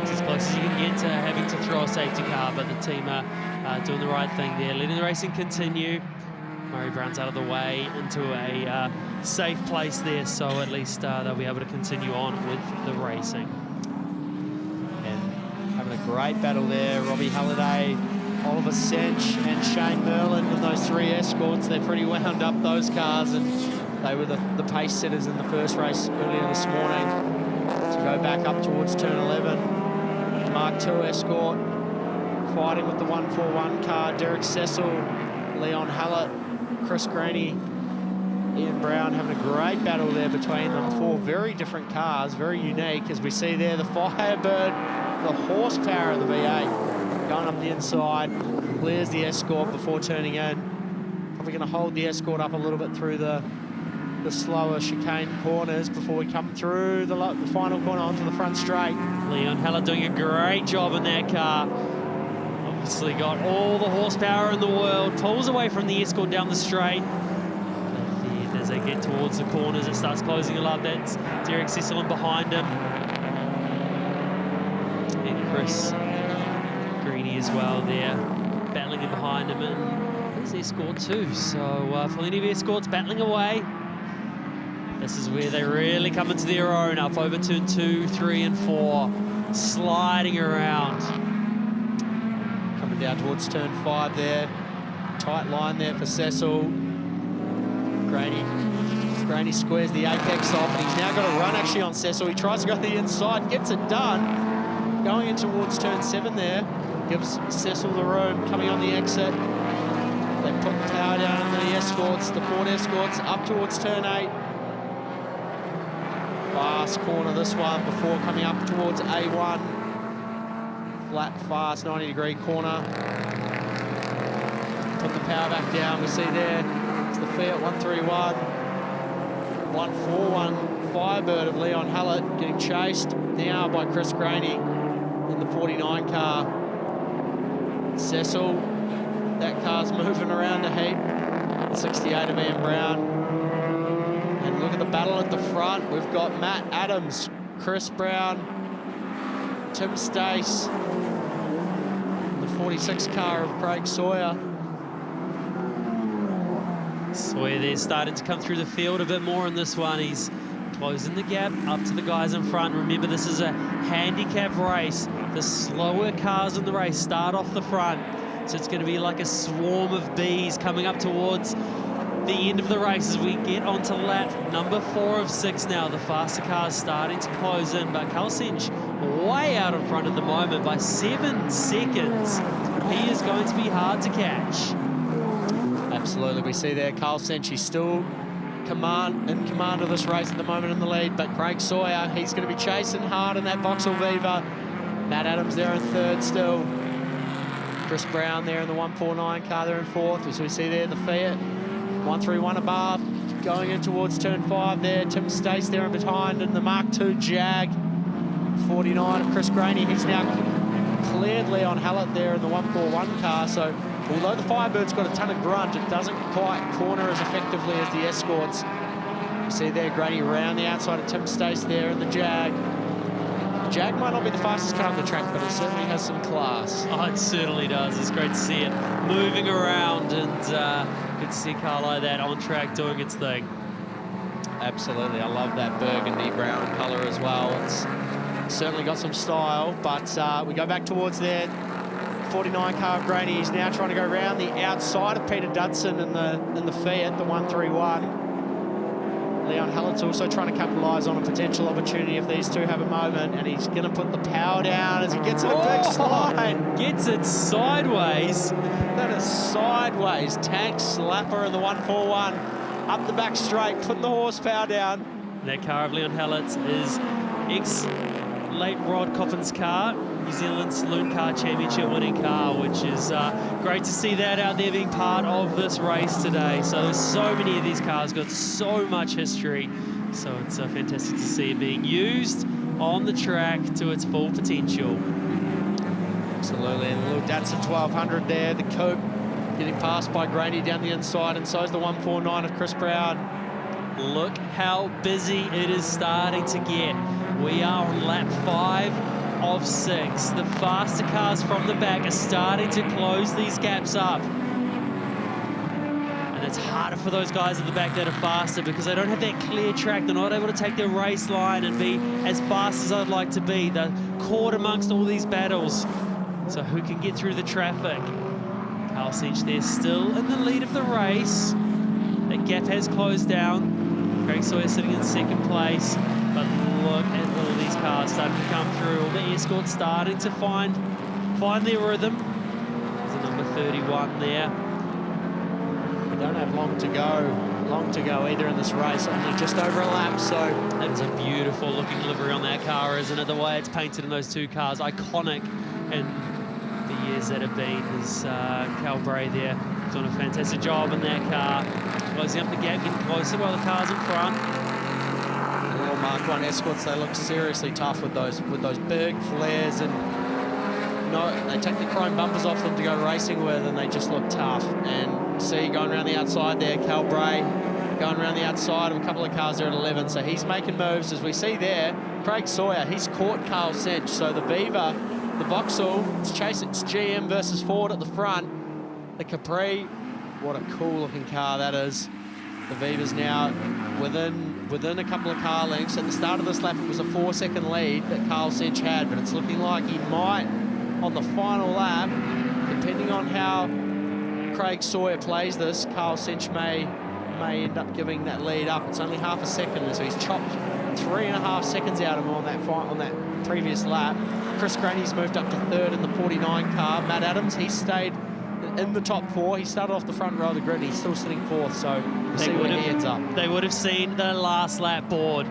it's as close as you can get to having to throw a safety car, but the team are doing the right thing there, letting the racing continue. Murray Brown's out of the way into a safe place there, so at least they'll be able to continue on with the racing. And having a great battle there, Robbie Halliday, Oliver Sench and Shane Merlin and those 3 escorts. They're pretty wound up, those cars, and they were the pace setters in the first race earlier this morning. To go back up towards turn 11. Mark 2 escort fighting with the 141 car, Derek Cecil, Leon Hallett, Chris Graney, Ian Brown having a great battle there between them. 4 very different cars, very unique. As we see there, the Firebird, the horsepower of the V8 going up the inside, clears the escort before turning in. Probably going to hold the escort up a little bit through the slower chicane corners before we come through the final corner onto the front straight. Leon Heller doing a great job in that car. Obviously got all the horsepower in the world, pulls away from the escort down the straight. But as they get towards the corners, it starts closing a lot. That's Derek Cecil behind him. And Chris Greeny as well there, battling in behind him. And there's escort too, so plenty of escorts battling away. This is where they really come into their own, up over turn 2, 3 and 4, sliding around. Coming down towards turn 5 there. Tight line there for Cecil. Graney squares the apex off, and he's now got a run actually on Cecil. He tries to go to the inside, gets it done. Going in towards turn 7 there. Gives Cecil the room, coming on the exit. They put the power down on the escorts, the Ford escorts, up towards turn 8. Fast corner this one before coming up towards A1. Flat, fast, 90-degree corner. Put the power back down. We see there, it's the Fiat 131. 141 Firebird of Leon Hallett getting chased now by Chris Graney in the 49 car. Cecil, that car's moving around a heap. 68 of Ian Brown. And look at the battle at the front. We've got Matt Adams, Chris Brown, Tim Stace, the 46 car of Craig Sawyer. Sawyer there starting to come through the field a bit more in this one. He's closing the gap up to the guys in front. Remember, this is a handicap race. The slower cars in the race start off the front. So it's going to be like a swarm of bees coming up towards the end of the race as we get onto lap number 4 of 6 now. The faster cars starting to close in, but Carl Cinch way out in front at the moment by 7 seconds. He is going to be hard to catch. Absolutely, we see there Carl Cinch, he's still in command of this race at the moment in the lead, but Craig Sawyer, he's going to be chasing hard in that Vauxhall Viva. Matt Adams there in 3rd still. Chris Brown there in the 149 car there in 4th, as we see there the Fiat 131 above, going in towards turn 5 there. Tim Stace there in behind in the Mark II Jag. 49 of Chris Graney, he's now cleared Leon Hallett there in the 141 car, so although the Firebird's got a ton of grunt, it doesn't quite corner as effectively as the Escorts. You see there Graney around the outside of Tim Stace there in the Jag. The Jag might not be the fastest car on the track, but it certainly has some class. Oh, it certainly does. It's great to see it moving around, and good to see a car like that on track doing its thing. Absolutely, I love that burgundy brown colour as well. It's certainly got some style, but we go back towards there. 49 car of Graney, he's now trying to go around the outside of Peter Dudson in the Fiat, the 131. Leon Hallett's also trying to capitalise on a potential opportunity if these two have a moment, and he's going to put the power down as he gets in a big slide. Gets it sideways. That is sideways. Tank slapper in the 141. Up the back straight, putting the horsepower down. That car of Leon Hallett's is ex-late Rod Coppin's car, New Zealand Saloon Car Championship winning car, which is great to see that out there being part of this race today. So there's so many of these cars got so much history, so it's fantastic to see it being used on the track to its full potential. Absolutely, and a little Datsun 1200 there, the coupe getting passed by Graney down the inside, and so is the 149 of Chris Brown. Look how busy it is starting to get. We are on lap 5 of 6. The faster cars from the back are starting to close these gaps up. And it's harder for those guys at the back that are faster because they don't have that clear track. They're not able to take their race line and be as fast as I'd like to be. They're caught amongst all these battles. So who can get through the traffic? Carl Cinch there still in the lead of the race. That gap has closed down. Craig Sawyer sitting in 2nd place. But look at all these cars starting to come through. All the Escorts starting to find their rhythm. There's a number 31 there. We don't have long to go either in this race, only just over a lap, so. It's a beautiful looking livery on that car, isn't it? The way it's painted in those two cars, iconic in the years that have been. Is Cal Bray there doing a fantastic job in that car. Closing up the gap, getting closer while the car's in front. Mark 1 Escorts, they look seriously tough with those big flares, and they take the chrome bumpers off them to go racing with, and they just look tough. And see going around the outside there, Cal Bray going around the outside of a couple of cars there at 11, so he's making moves. As we see there, Craig Sawyer, he's caught Carl Cinch, so the Viva, the Vauxhall, it's GM versus Ford at the front. The Capri, what a cool looking car that is. The Viva's now within a couple of car lengths. At the start of this lap, it was a 4-second lead that Carl Cinch had, but it's looking like he might, on the final lap, depending on how Craig Sawyer plays this, Carl Cinch may end up giving that lead up. It's only half a second, so he's chopped 3.5 seconds out of him on that previous lap. Chris Graney's moved up to 3rd in the 49 car. Matt Adams, he stayed in the top 4. He started off the front row of the grid. He's still sitting 4th, so we'll see where he ends up. They would have seen the last lap board.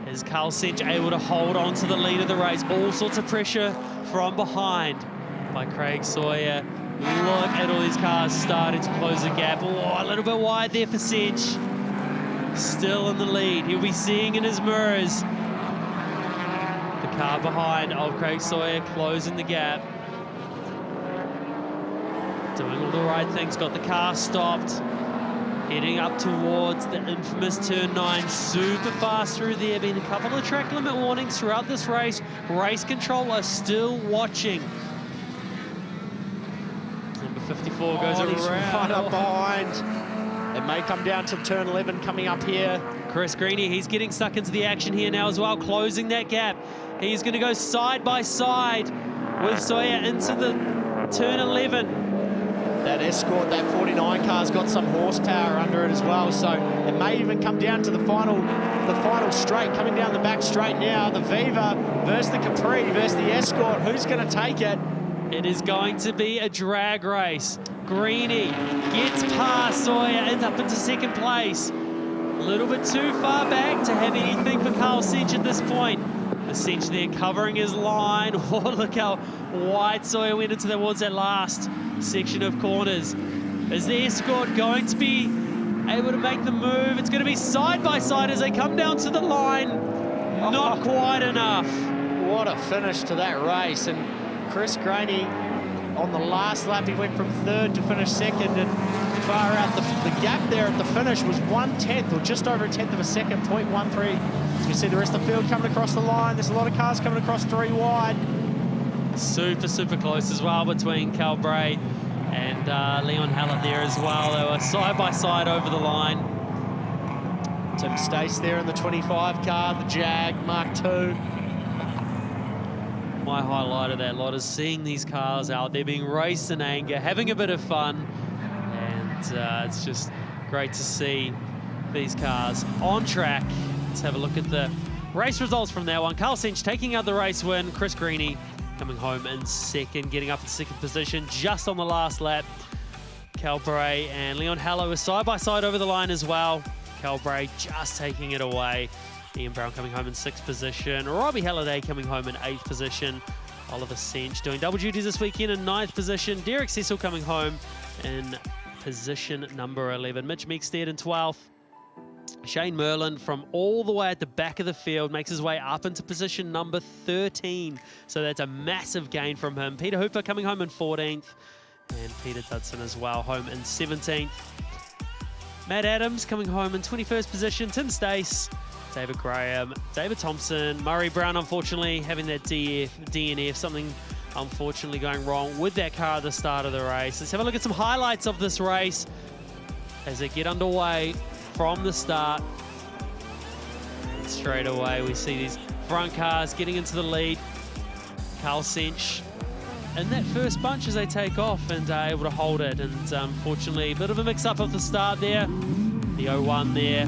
Is Carl Cinch able to hold on to the lead of the race? All sorts of pressure from behind by Craig Sawyer. Look at all these cars starting to close the gap. Oh, a little bit wide there for Cinch. Still in the lead. He'll be seeing in his mirrors. The car behind of Craig Sawyer closing the gap. Doing all the right things, got the car stopped. Heading up towards the infamous turn 9, super fast through there. Been a couple of track limit warnings throughout this race. Race control are still watching. Number 54 goes around. He's right up behind. It may come down to turn 11 coming up here. Chris Greeny, he's getting stuck into the action here now as well, closing that gap. He's going to go side by side with Sawyer into the turn 11. That Escort, that 49 car's got some horsepower under it as well, so it may even come down to the final straight, coming down the back straight now. The Viva versus the Capri versus the Escort. Who's going to take it? It is going to be a drag race. Greeny gets past Sawyer and up into second place. A little bit too far back to have anything for Carl Cinch at this point. The Cinch there covering his line. Oh, look how wide Sawyer went into towards that last section of corners. Is the Escort going to be able to make the move? It's going to be side by side as they come down to the line. Not quite enough. What a finish to that race. And Chris Greeny, on the last lap, he went from third to finish second, and far out. The gap there at the finish was 1/10, or just over a tenth of a second, 0.13. As you see the rest of the field coming across the line. There's a lot of cars coming across 3 wide. Super close as well between Cal Bray and Leon Hallett there as well. They were side by side over the line. Tim Stace there in the 25 car, the Jag Mark II. My highlight of that lot is seeing these cars out there being raced in anger, having a bit of fun, and it's just great to see these cars on track. Let's have a look at the race results from that one. Carl Cinch taking out the race win. Chris Greeny coming home in second, getting up in second position just on the last lap. Cal Bray and Leon Hallow were side by side over the line as well. Cal Bray just taking it away. Ian Brown coming home in 6th position. Robbie Halliday coming home in 8th position. Oliver Cinch doing double duties this weekend in 9th position. Derek Cecil coming home in position number 11. Mitch Meekstead in 12th. Shane Merlin from all the way at the back of the field makes his way up into position number 13. So that's a massive gain from him. Peter Hooper coming home in 14th. And Peter Dudson as well, home in 17th. Matt Adams coming home in 21st position. Tim Stace, David Graham, David Thompson, Murray Brown, unfortunately, having that DNF, something unfortunately going wrong with that car at the start of the race. Let's have a look at some highlights of this race as they get underway from the start. And straight away, we see these front cars getting into the lead. Carl Cinch in that first bunch as they take off and are able to hold it. And unfortunately, a bit of a mix-up at the start there. The 01 there.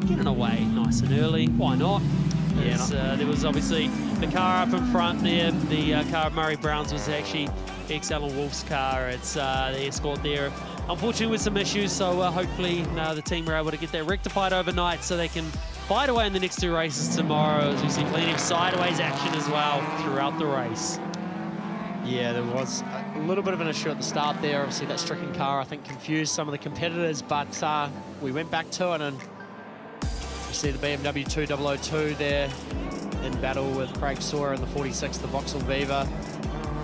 Getting away nice and early. Why not? Yeah, there was obviously the car up in front there. The car of Murray Brown's was actually Alan Wolf's car. It's the Escort there. Unfortunately with some issues, so hopefully the team were able to get that rectified overnight so they can fight away in the next 2 races tomorrow, as we see plenty of sideways action as well throughout the race. Yeah, there was a little bit of an issue at the start there. Obviously that stricken car, I think, confused some of the competitors, but we went back to it, and you see the BMW 2002 there in battle with Craig Sawyer in the 46, the Vauxhall Viva.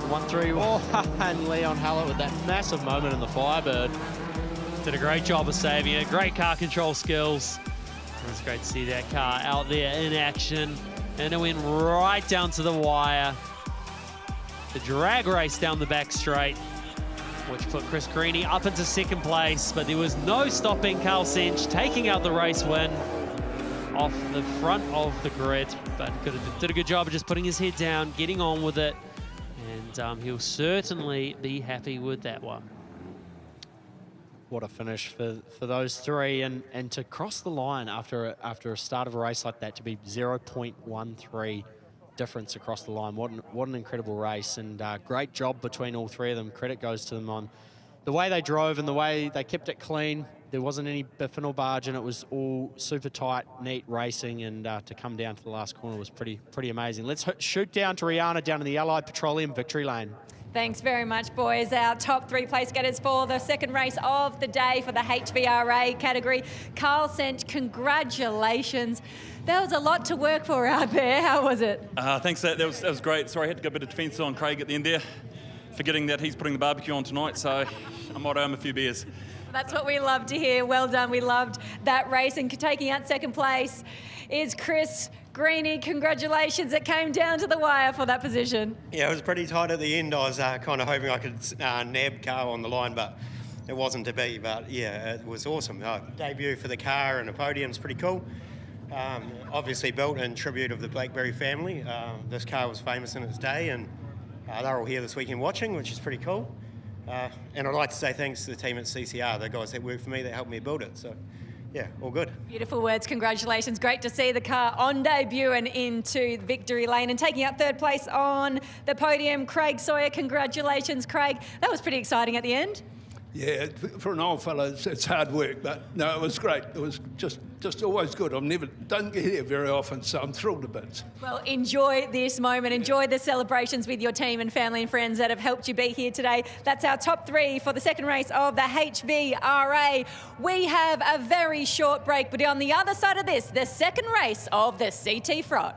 1-3, and Leon Hallett with that massive moment in the Firebird. Did a great job of saving it. Great car control skills. It's great to see that car out there in action. And it went right down to the wire. The drag race down the back straight, which put Chris Greeny up into 2nd place, but there was no stopping Carl Cinch taking out the race win off the front of the grid. But did a good job of just putting his head down, getting on with it, and he'll certainly be happy with that one. What a finish for those 3, and to cross the line after a start of a race like that, to be 0.13 difference across the line. What an incredible race, and great job between all 3 of them. Credit goes to them on the way they drove and the way they kept it clean. There wasn't any biffing or barging. It was all super tight, neat racing, and to come down to the last corner was pretty amazing. Let's shoot down to Rihanna down in the Allied Petroleum victory lane. Thanks very much, boys. Our top 3 place getters for the second race of the day for the HRVA category. Carl Cinch, congratulations. That was a lot to work for out there. How was it? Thanks, that was great. Sorry, I had to go a bit of defence on Craig at the end there, forgetting that he's putting the barbecue on tonight, so I might owe him a few beers. That's what we love to hear. Well done. We loved that race. And taking out 2nd place is Chris Greeny. Congratulations. It came down to the wire for that position. Yeah, it was pretty tight at the end. I was kind of hoping I could nab Carl on the line, but it wasn't to be, but yeah, it was awesome. Debut for the car and a podium's pretty cool. Obviously built in tribute of the Blackberry family. This car was famous in its day, and they're all here this weekend watching, which is pretty cool. And I'd like to say thanks to the team at CCR, the guys that worked for me that helped me build it. So yeah, all good. Beautiful words, congratulations. Great to see the car on debut and into victory lane and taking up third place on the podium. Craig Sawyer, congratulations, Craig. That was pretty exciting at the end. Yeah, for an old fella, it's hard work, but no, it was great. It was just always good. Don't get here very often, so I'm thrilled a bit. Well, enjoy this moment. Enjoy the celebrations with your team and family and friends that have helped you be here today. That's our top 3 for the second race of the HRVA. We have a very short break, but on the other side of this, the second race of the CT Frot.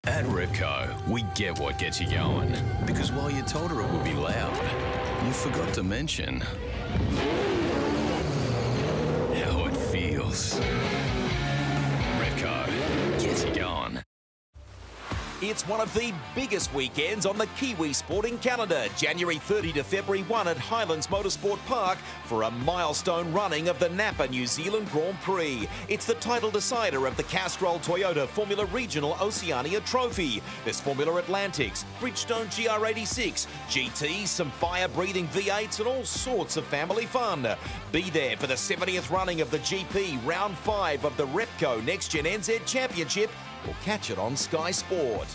At Repco, we get what gets you going. Because while you told her it would be loud, you forgot to mention how it feels. Repco gets you going. It's one of the biggest weekends on the Kiwi sporting calendar, January 30 to February 1 at Highlands Motorsport Park for a milestone running of the Napa New Zealand Grand Prix. It's the title decider of the Castrol Toyota Formula Regional Oceania Trophy. There's Formula Atlantics, Bridgestone GR86, GTs, some fire-breathing V8s and all sorts of family fun. Be there for the 70th running of the GP Round 5 of the Repco NextGen NZ Championship, or catch it on Sky Sport.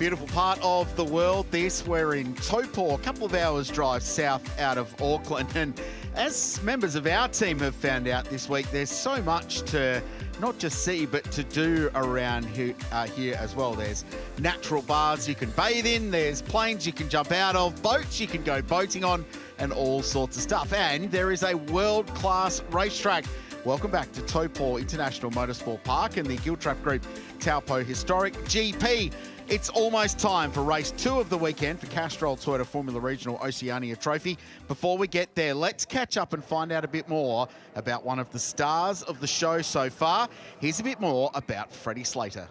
beautiful part of the world, this. We're in Taupo, a couple of hours drive south out of Auckland. And as members of our team have found out this week, there's so much to not just see, but to do around here as well. There's natural bars you can bathe in, there's planes you can jump out of, boats you can go boating on, and all sorts of stuff. And there is a world-class racetrack. Welcome back to Taupo International Motorsport Park and the Giltrap Group Taupo Historic GP. It's almost time for race 2 of the weekend for Castrol Toyota Formula Regional Oceania Trophy. Before we get there, let's catch up and find out a bit more about one of the stars of the show so far. Here's a bit more about Freddie Slater.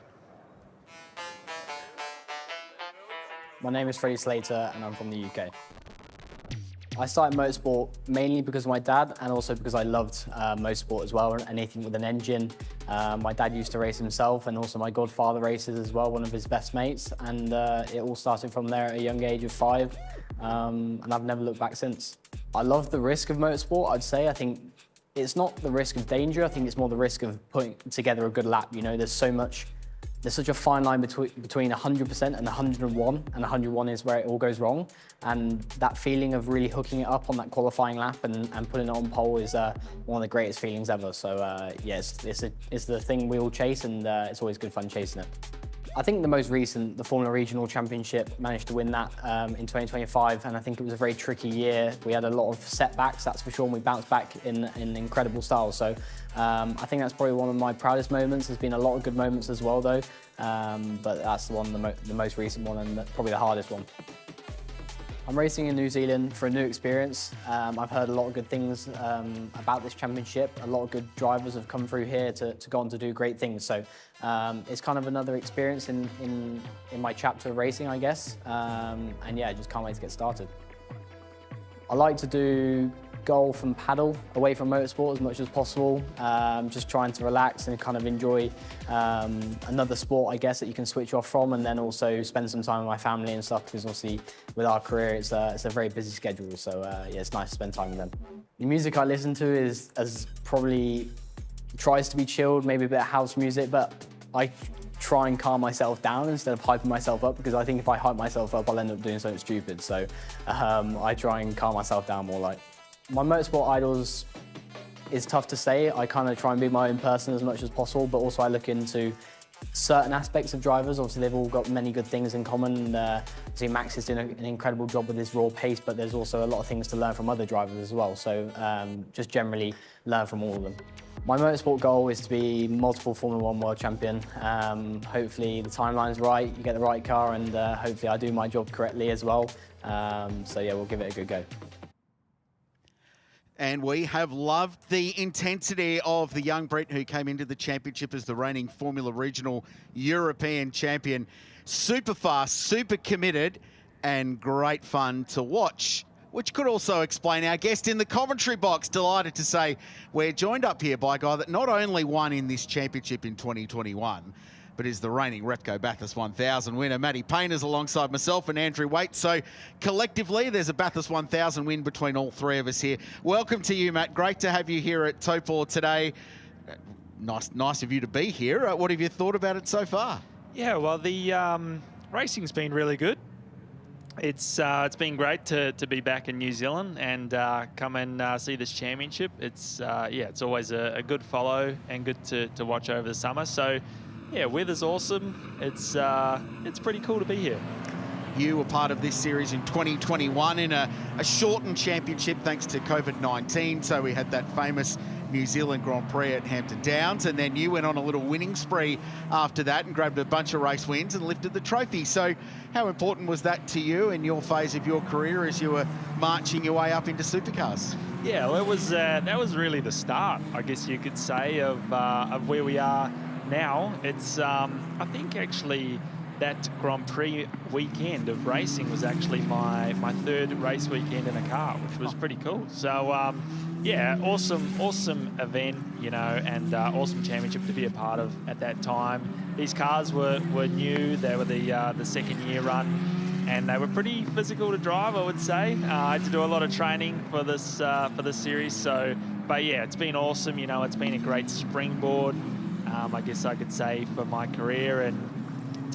My name is Freddie Slater and I'm from the UK. I started motorsport mainly because of my dad and also because I loved motorsport as well, anything with an engine. My dad used to race himself and also my godfather races as well, one of his best mates. And it all started from there at a young age of 5 and I've never looked back since. I love the risk of motorsport, I'd say. I think it's not the risk of danger, I think it's more the risk of putting together a good lap. You know, there's such a fine line between 100% and 101, and 101 is where it all goes wrong. And that feeling of really hooking it up on that qualifying lap and putting it on pole is one of the greatest feelings ever. So yeah, it's the thing we all chase, and it's always good fun chasing it. I think the most recent, the Formula Regional Championship, managed to win that in 2025, and I think it was a very tricky year. We had a lot of setbacks, that's for sure, and we bounced back in incredible style. So I think that's probably one of my proudest moments. There's been a lot of good moments as well, though, but that's the most recent one and probably the hardest one. I'm racing in New Zealand for a new experience. I've heard a lot of good things about this championship. A lot of good drivers have come through here to go on to do great things. So it's kind of another experience in my chapter of racing, I guess. And yeah, I just can't wait to get started. I like to do golf and paddle away from motorsport as much as possible. Just trying to relax and kind of enjoy another sport, I guess, that you can switch off from, and then also spend some time with my family and stuff, because obviously with our career it's a very busy schedule, so yeah, it's nice to spend time with them. The music I listen to is probably tries to be chilled, maybe a bit of house music, but I try and calm myself down instead of hyping myself up, because I think if I hype myself up I'll end up doing something stupid. So I try and calm myself down more. Like, my motorsport idols is tough to say. I kind of try and be my own person as much as possible, but also I look into certain aspects of drivers. Obviously, they've all got many good things in common. See, Max is doing an incredible job with his raw pace, but there's also a lot of things to learn from other drivers as well. So just generally learn from all of them. My motorsport goal is to be multiple Formula 1 world champion. Hopefully the timeline's right, you get the right car, and hopefully I do my job correctly as well. So yeah, we'll give it a good go. And we have loved the intensity of the young Brit who came into the championship as the reigning Formula Regional European champion. Super fast, super committed, and great fun to watch, which could also explain our guest in the commentary box. Delighted to say we're joined up here by a guy that not only won in this championship in 2021, but is the reigning Repco Bathurst 1000 winner. Matty Payne is alongside myself and Andrew Waite. So collectively, there's a Bathurst 1000 win between all three of us here. Welcome to you, Matt. Great to have you here at Taupo today. Nice of you to be here. What have you thought about it so far? Yeah, well, the racing's been really good. It's been great to be back in New Zealand and come and see this championship. It's yeah, it's always a good follow and good to watch over the summer. So yeah, weather's awesome. It's pretty cool to be here. You were part of this series in 2021 in a shortened championship thanks to COVID-19. So we had that famous New Zealand Grand Prix at Hampton Downs, and then you went on a little winning spree after that and grabbed a bunch of race wins and lifted the trophy. So how important was that to you in your phase of your career as you were marching your way up into supercars? Yeah, well, that was really the start, I guess you could say, of where we are now. It's I think actually that Grand Prix weekend of racing was actually my third race weekend in a car, which was pretty cool. So yeah, awesome event, you know, and awesome championship to be a part of at that time. These cars were new. They were the second year run, and they were pretty physical to drive, I would say. I had to do a lot of training for this series. So, but yeah, it's been awesome. You know, it's been a great springboard, I guess I could say, for my career, and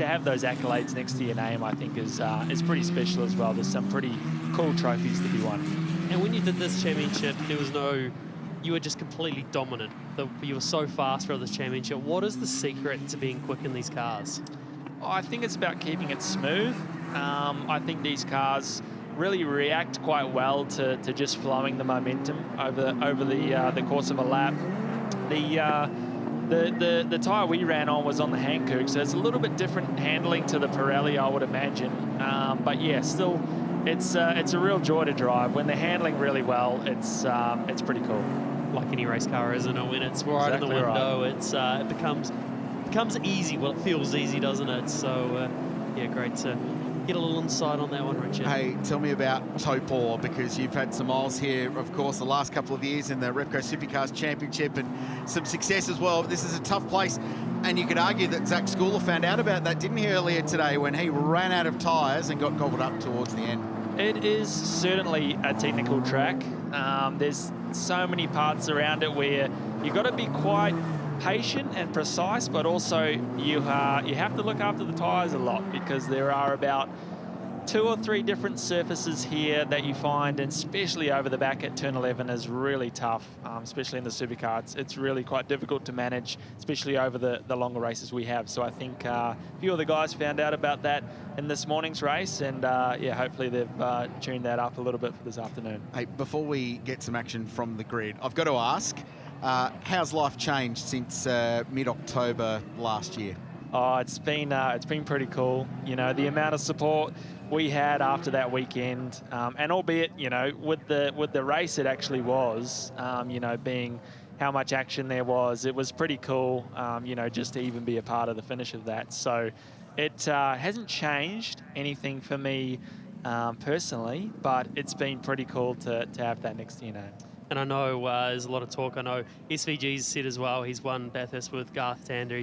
to have those accolades next to your name, I think, is pretty special as well. There's some pretty cool trophies to be won. And when you did this championship, there was no, you were just completely dominant. You were so fast for this championship. What is the secret to being quick in these cars? I think it's about keeping it smooth. I think these cars really react quite well to just flowing the momentum over the course of a lap. The tyre we ran on was on the Hankook, so it's a little bit different handling to the Pirelli, I would imagine. But yeah, still, it's a real joy to drive. When they're handling really well, it's pretty cool. Like any race car, isn't it? When it's right in the window, it becomes easy. Well, it feels easy, doesn't it? So yeah, great to get a little insight on that one, Richard. Hey, tell me about Taupo, because you've had some miles here, of course, the last couple of years in the Repco Supercars Championship and some success as well. This is a tough place, and you could argue that Zach Schooler found out about that, didn't he, earlier today when he ran out of tyres and got gobbled up towards the end? It is certainly a technical track. There's so many parts around it where you've got to be quite patient and precise, but also you have to look after the tyres a lot, because there are about 2 or 3 different surfaces here that you find, and especially over the back at turn 11 is really tough, especially in the supercar. It's really quite difficult to manage, especially over the longer races we have. So I think a few of the guys found out about that in this morning's race, and yeah, hopefully they've tuned that up a little bit for this afternoon. Hey, before we get some action from the grid, I've got to ask, how's life changed since mid-October last year? Oh, it's been pretty cool. You know, the amount of support we had after that weekend, and albeit, you know, with the race it actually was, you know, being how much action there was, it was pretty cool, you know, just to even be a part of the finish of that. So it hasn't changed anything for me personally, but it's been pretty cool to have that next to your name. And I know there's a lot of talk. I know SVG's said as well, he's won Bathurst with Garth Tander.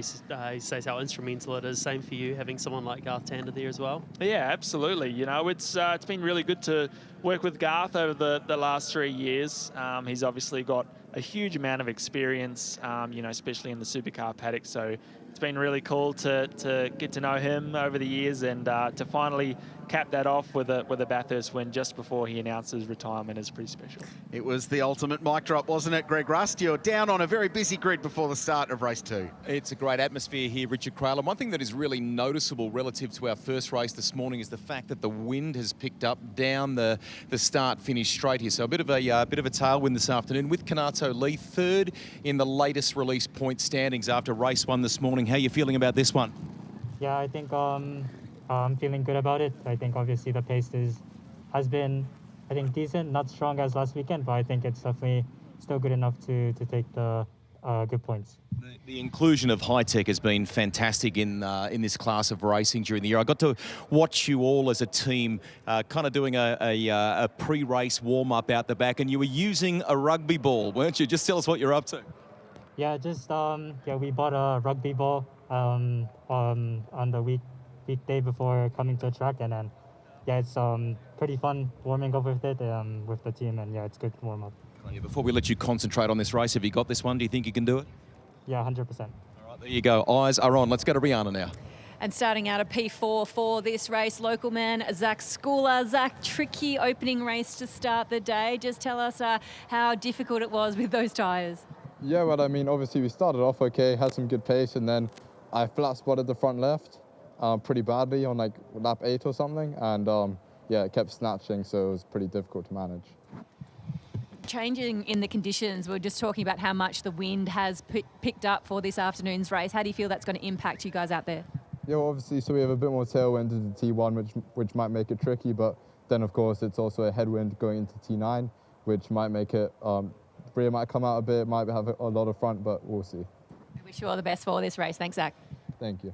He says how instrumental it is. Same for you, having someone like Garth Tander there as well. Yeah, absolutely. You know, it's been really good to work with Garth over the last 3 years. He's obviously got a huge amount of experience, you know, especially in the supercar paddock. So it's been really cool to get to know him over the years, and to finally cap that off with a Bathurst win just before he announced his retirement is pretty special. It was the ultimate mic drop, wasn't it, Greg Rust? You're down on a very busy grid before the start of race 2. It's a great atmosphere here, Richard Craill. And one thing that is really noticeable relative to our first race this morning is the fact that the wind has picked up down the start-finish straight here. So a bit of a tailwind this afternoon, with Kanato Lee third in the latest release point standings after race 1 this morning. How are you feeling about this one? Yeah, I think I'm feeling good about it. I think obviously the pace has been, I think, decent, not strong as last weekend, but I think it's definitely still good enough to take the good points. The inclusion of high-tech has been fantastic in this class of racing during the year. I got to watch you all as a team kind of doing a pre-race warm-up out the back, and you were using a rugby ball, weren't you? Just tell us what you're up to. Yeah, just yeah, we bought a rugby ball on the weekday before coming to the track, and then yeah, it's pretty fun warming up with it with the team, and yeah, it's good to warm up. Before we let you concentrate on this race, have you got this one? Do you think you can do it? Yeah, 100%. All right, there you go. Eyes are on. Let's go to Rihanna now. And starting out a P4 for this race, local man Zach Schooler. Zach, tricky opening race to start the day. Just tell us how difficult it was with those tyres. Yeah, well, I mean, obviously we started off okay, had some good pace, and then I flat spotted the front left pretty badly on like lap 8 or something, and yeah, it kept snatching, so it was pretty difficult to manage. Changing in the conditions, we're just talking about how much the wind has picked up for this afternoon's race. How do you feel that's going to impact you guys out there? Yeah, well, obviously, so we have a bit more tailwind into T1, which might make it tricky, but then, of course, it's also a headwind going into T9, which might make it, rear might come out a bit, might have a lot of front, but we'll see. I wish you all the best for this race. Thanks, Zach. Thank you.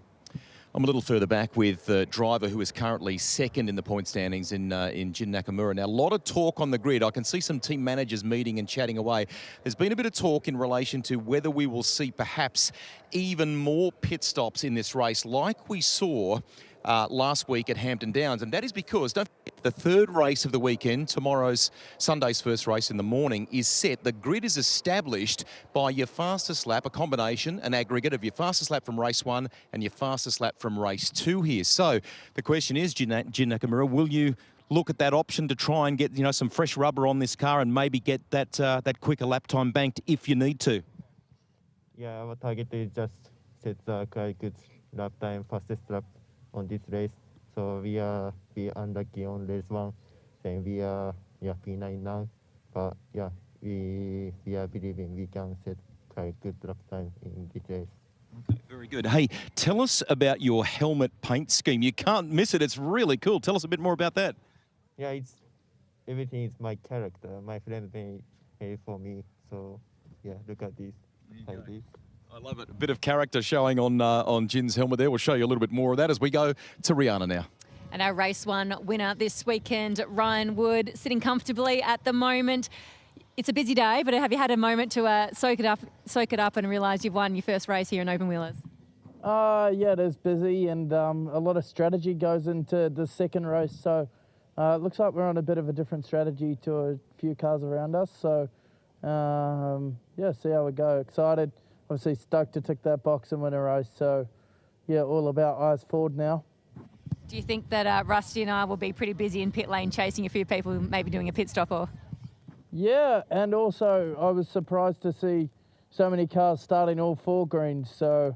I'm a little further back with the driver who is currently second in the point standings in Jin Nakamura. Now, a lot of talk on the grid. I can see some team managers meeting and chatting away. There's been a bit of talk in relation to whether we will see perhaps even more pit stops in this race, like we saw last week at Hampton Downs, and that is because, don't forget, the third race of the weekend, Sunday's first race in the morning, is set. The grid is established by your fastest lap, a combination, an aggregate of your fastest lap from race 1 and your fastest lap from race 2 here. So the question is, Jin Nakamura, will you look at that option to try and get, you know, some fresh rubber on this car and maybe get that quicker lap time banked if you need to? Yeah, our target is just set the quite good lap time, fastest lap on this race. So we unlucky on race 1, then we are P9 now. But yeah, we are believing we can set quite good lap time in this race. Okay, very good. Hey, tell us about your helmet paint scheme. You can't miss it. It's really cool. Tell us a bit more about that. Yeah, everything is my character. My friend made it for me. So yeah, look at this. Like this. I love it. A bit of character showing on Jin's helmet there. We'll show you a little bit more of that as we go to Rihanna now. And our race 1 winner this weekend, Ryan Wood, sitting comfortably at the moment. It's a busy day, but have you had a moment to soak it up and realise you've won your first race here in Open Wheelers? Yeah, it is busy, and a lot of strategy goes into the second race. So it looks like we're on a bit of a different strategy to a few cars around us. So yeah, see how we go. Excited, obviously stoked to tick that box and win a race. So yeah, all about eyes forward now. Do you think that Rusty and I will be pretty busy in pit lane chasing a few people who may be doing a pit stop or? Yeah, and also I was surprised to see so many cars starting all 4 greens. So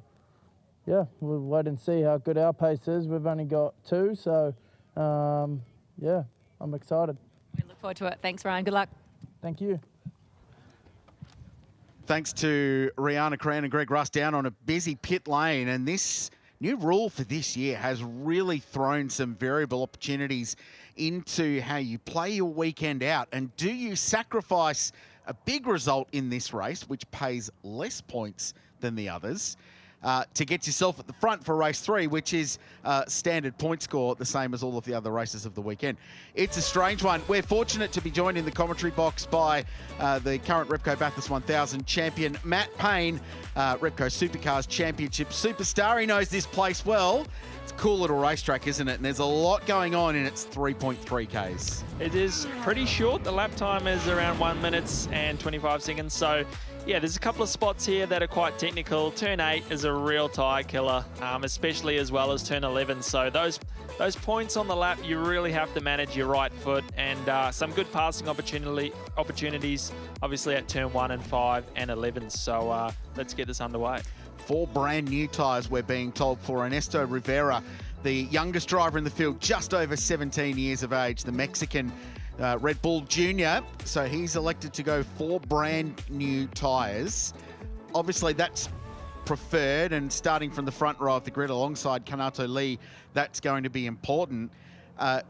yeah, we'll wait and see how good our pace is. We've only got 2, so yeah, I'm excited. We look forward to it. Thanks, Ryan. Good luck. Thank you. Thanks to Rihanna Cran and Greg Rust down on a busy pit lane. And this new rule for this year has really thrown some variable opportunities into how you play your weekend out. And do you sacrifice a big result in this race, which pays less points than the others, to get yourself at the front for race 3, which is standard point score, the same as all of the other races of the weekend? It's a strange one. We're fortunate to be joined in the commentary box by the current Repco Bathurst 1000 champion, Matt Payne, Repco Supercars Championship superstar. He knows this place well. It's a cool little racetrack, isn't it? And there's a lot going on in its 3.3 Ks. It is pretty short. The lap time is around 1 minute and 25 seconds. So yeah, there's a couple of spots here that are quite technical. Turn 8 is a real tyre killer, especially as well as turn 11. So those points on the lap, you really have to manage your right foot, and some good passing opportunities, obviously at turn 1 and 5 and 11. So let's get this underway. 4 brand new tyres, we're being told, for Ernesto Rivera, the youngest driver in the field, just over 17 years of age, the Mexican Red Bull Junior. So he's elected to go 4 brand new tyres. Obviously that's preferred, and starting from the front row of the grid alongside Kanato Lee, that's going to be important.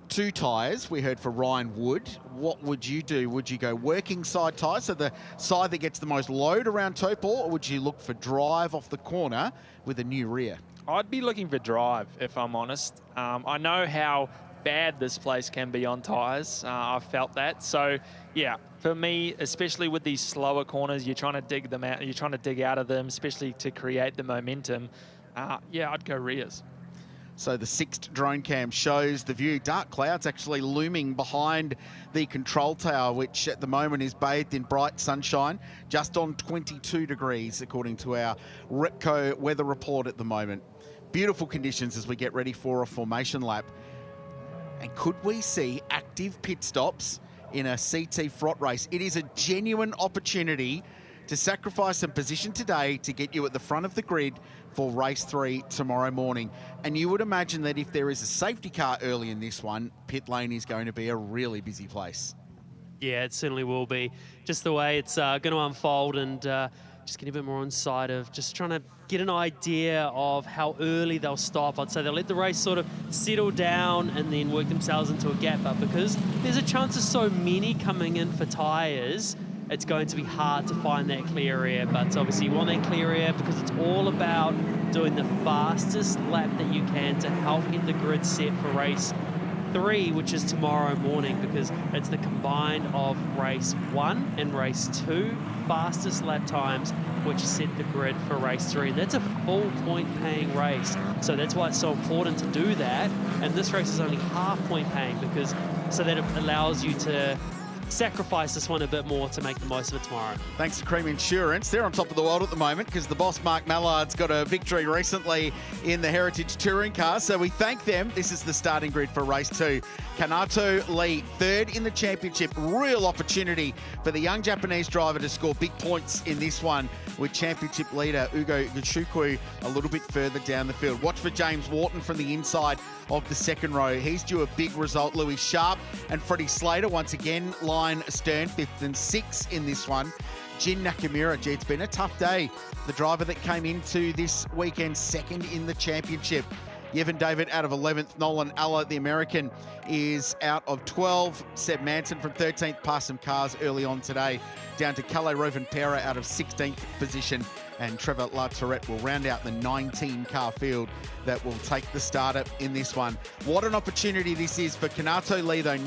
2 tyres we heard for Ryan Wood. What would you do? Would you go working side tyre, so the side that gets the most load around Taupo, or would you look for drive off the corner with a new rear? I'd be looking for drive, if I'm honest. I know how bad this place can be on tyres. I've felt that. So yeah, for me, especially with these slower corners, you're trying to dig them out, you're trying to dig out of them, especially to create the momentum. Yeah, I'd go rears. So the 6th drone cam shows the view. Dark clouds actually looming behind the control tower, which at the moment is bathed in bright sunshine, just on 22 degrees, according to our Repco weather report at the moment. Beautiful conditions as we get ready for a formation lap. And could we see active pit stops in a CT Frott race? It is a genuine opportunity to sacrifice some position today to get you at the front of the grid for race 3 tomorrow morning. And you would imagine that if there is a safety car early in this one, pit lane is going to be a really busy place. Yeah, it certainly will be. Just the way it's going to unfold, and just getting a bit more inside of just trying to get an idea of how early they'll stop. I'd say they'll let the race sort of settle down and then work themselves into a gap. But because there's a chance of so many coming in for tyres, it's going to be hard to find that clear air. But obviously you want that clear air because it's all about doing the fastest lap that you can to help get the grid set for race 3, which is tomorrow morning, because it's the combine of race 1 and race 2 fastest lap times which set the grid for race 3. That's a full point paying race. So that's why it's so important to do that. And this race is only half point paying because so that it allows you to sacrifice this one a bit more to make the most of it tomorrow. Thanks to Cream Insurance. They're on top of the world at the moment because the boss, Mark Mallard's got a victory recently in the Heritage Touring Car. So we thank them. This is the starting grid for race 2. Kanato Lee, third in the championship. Real opportunity for the young Japanese driver to score big points in this one with championship leader Ugo Gachukwu a little bit further down the field. Watch for James Wharton from the inside of the second row. He's due a big result. Louis Sharp and Freddie Slater once again line astern, 5th and 6th in this one. Jin Nakamura, gee, it's been a tough day. The driver that came into this weekend second in the championship. Yevon David out of 11th. Nolan Alla, the American, is out of 12. Seb Manson from 13th, passed some cars early on today. Down to Kalle Rovanperä out of 16th position. And Trevor Latourette will round out the 19-car field that will take the starter in this one. What an opportunity this is for Kanato Lee, though,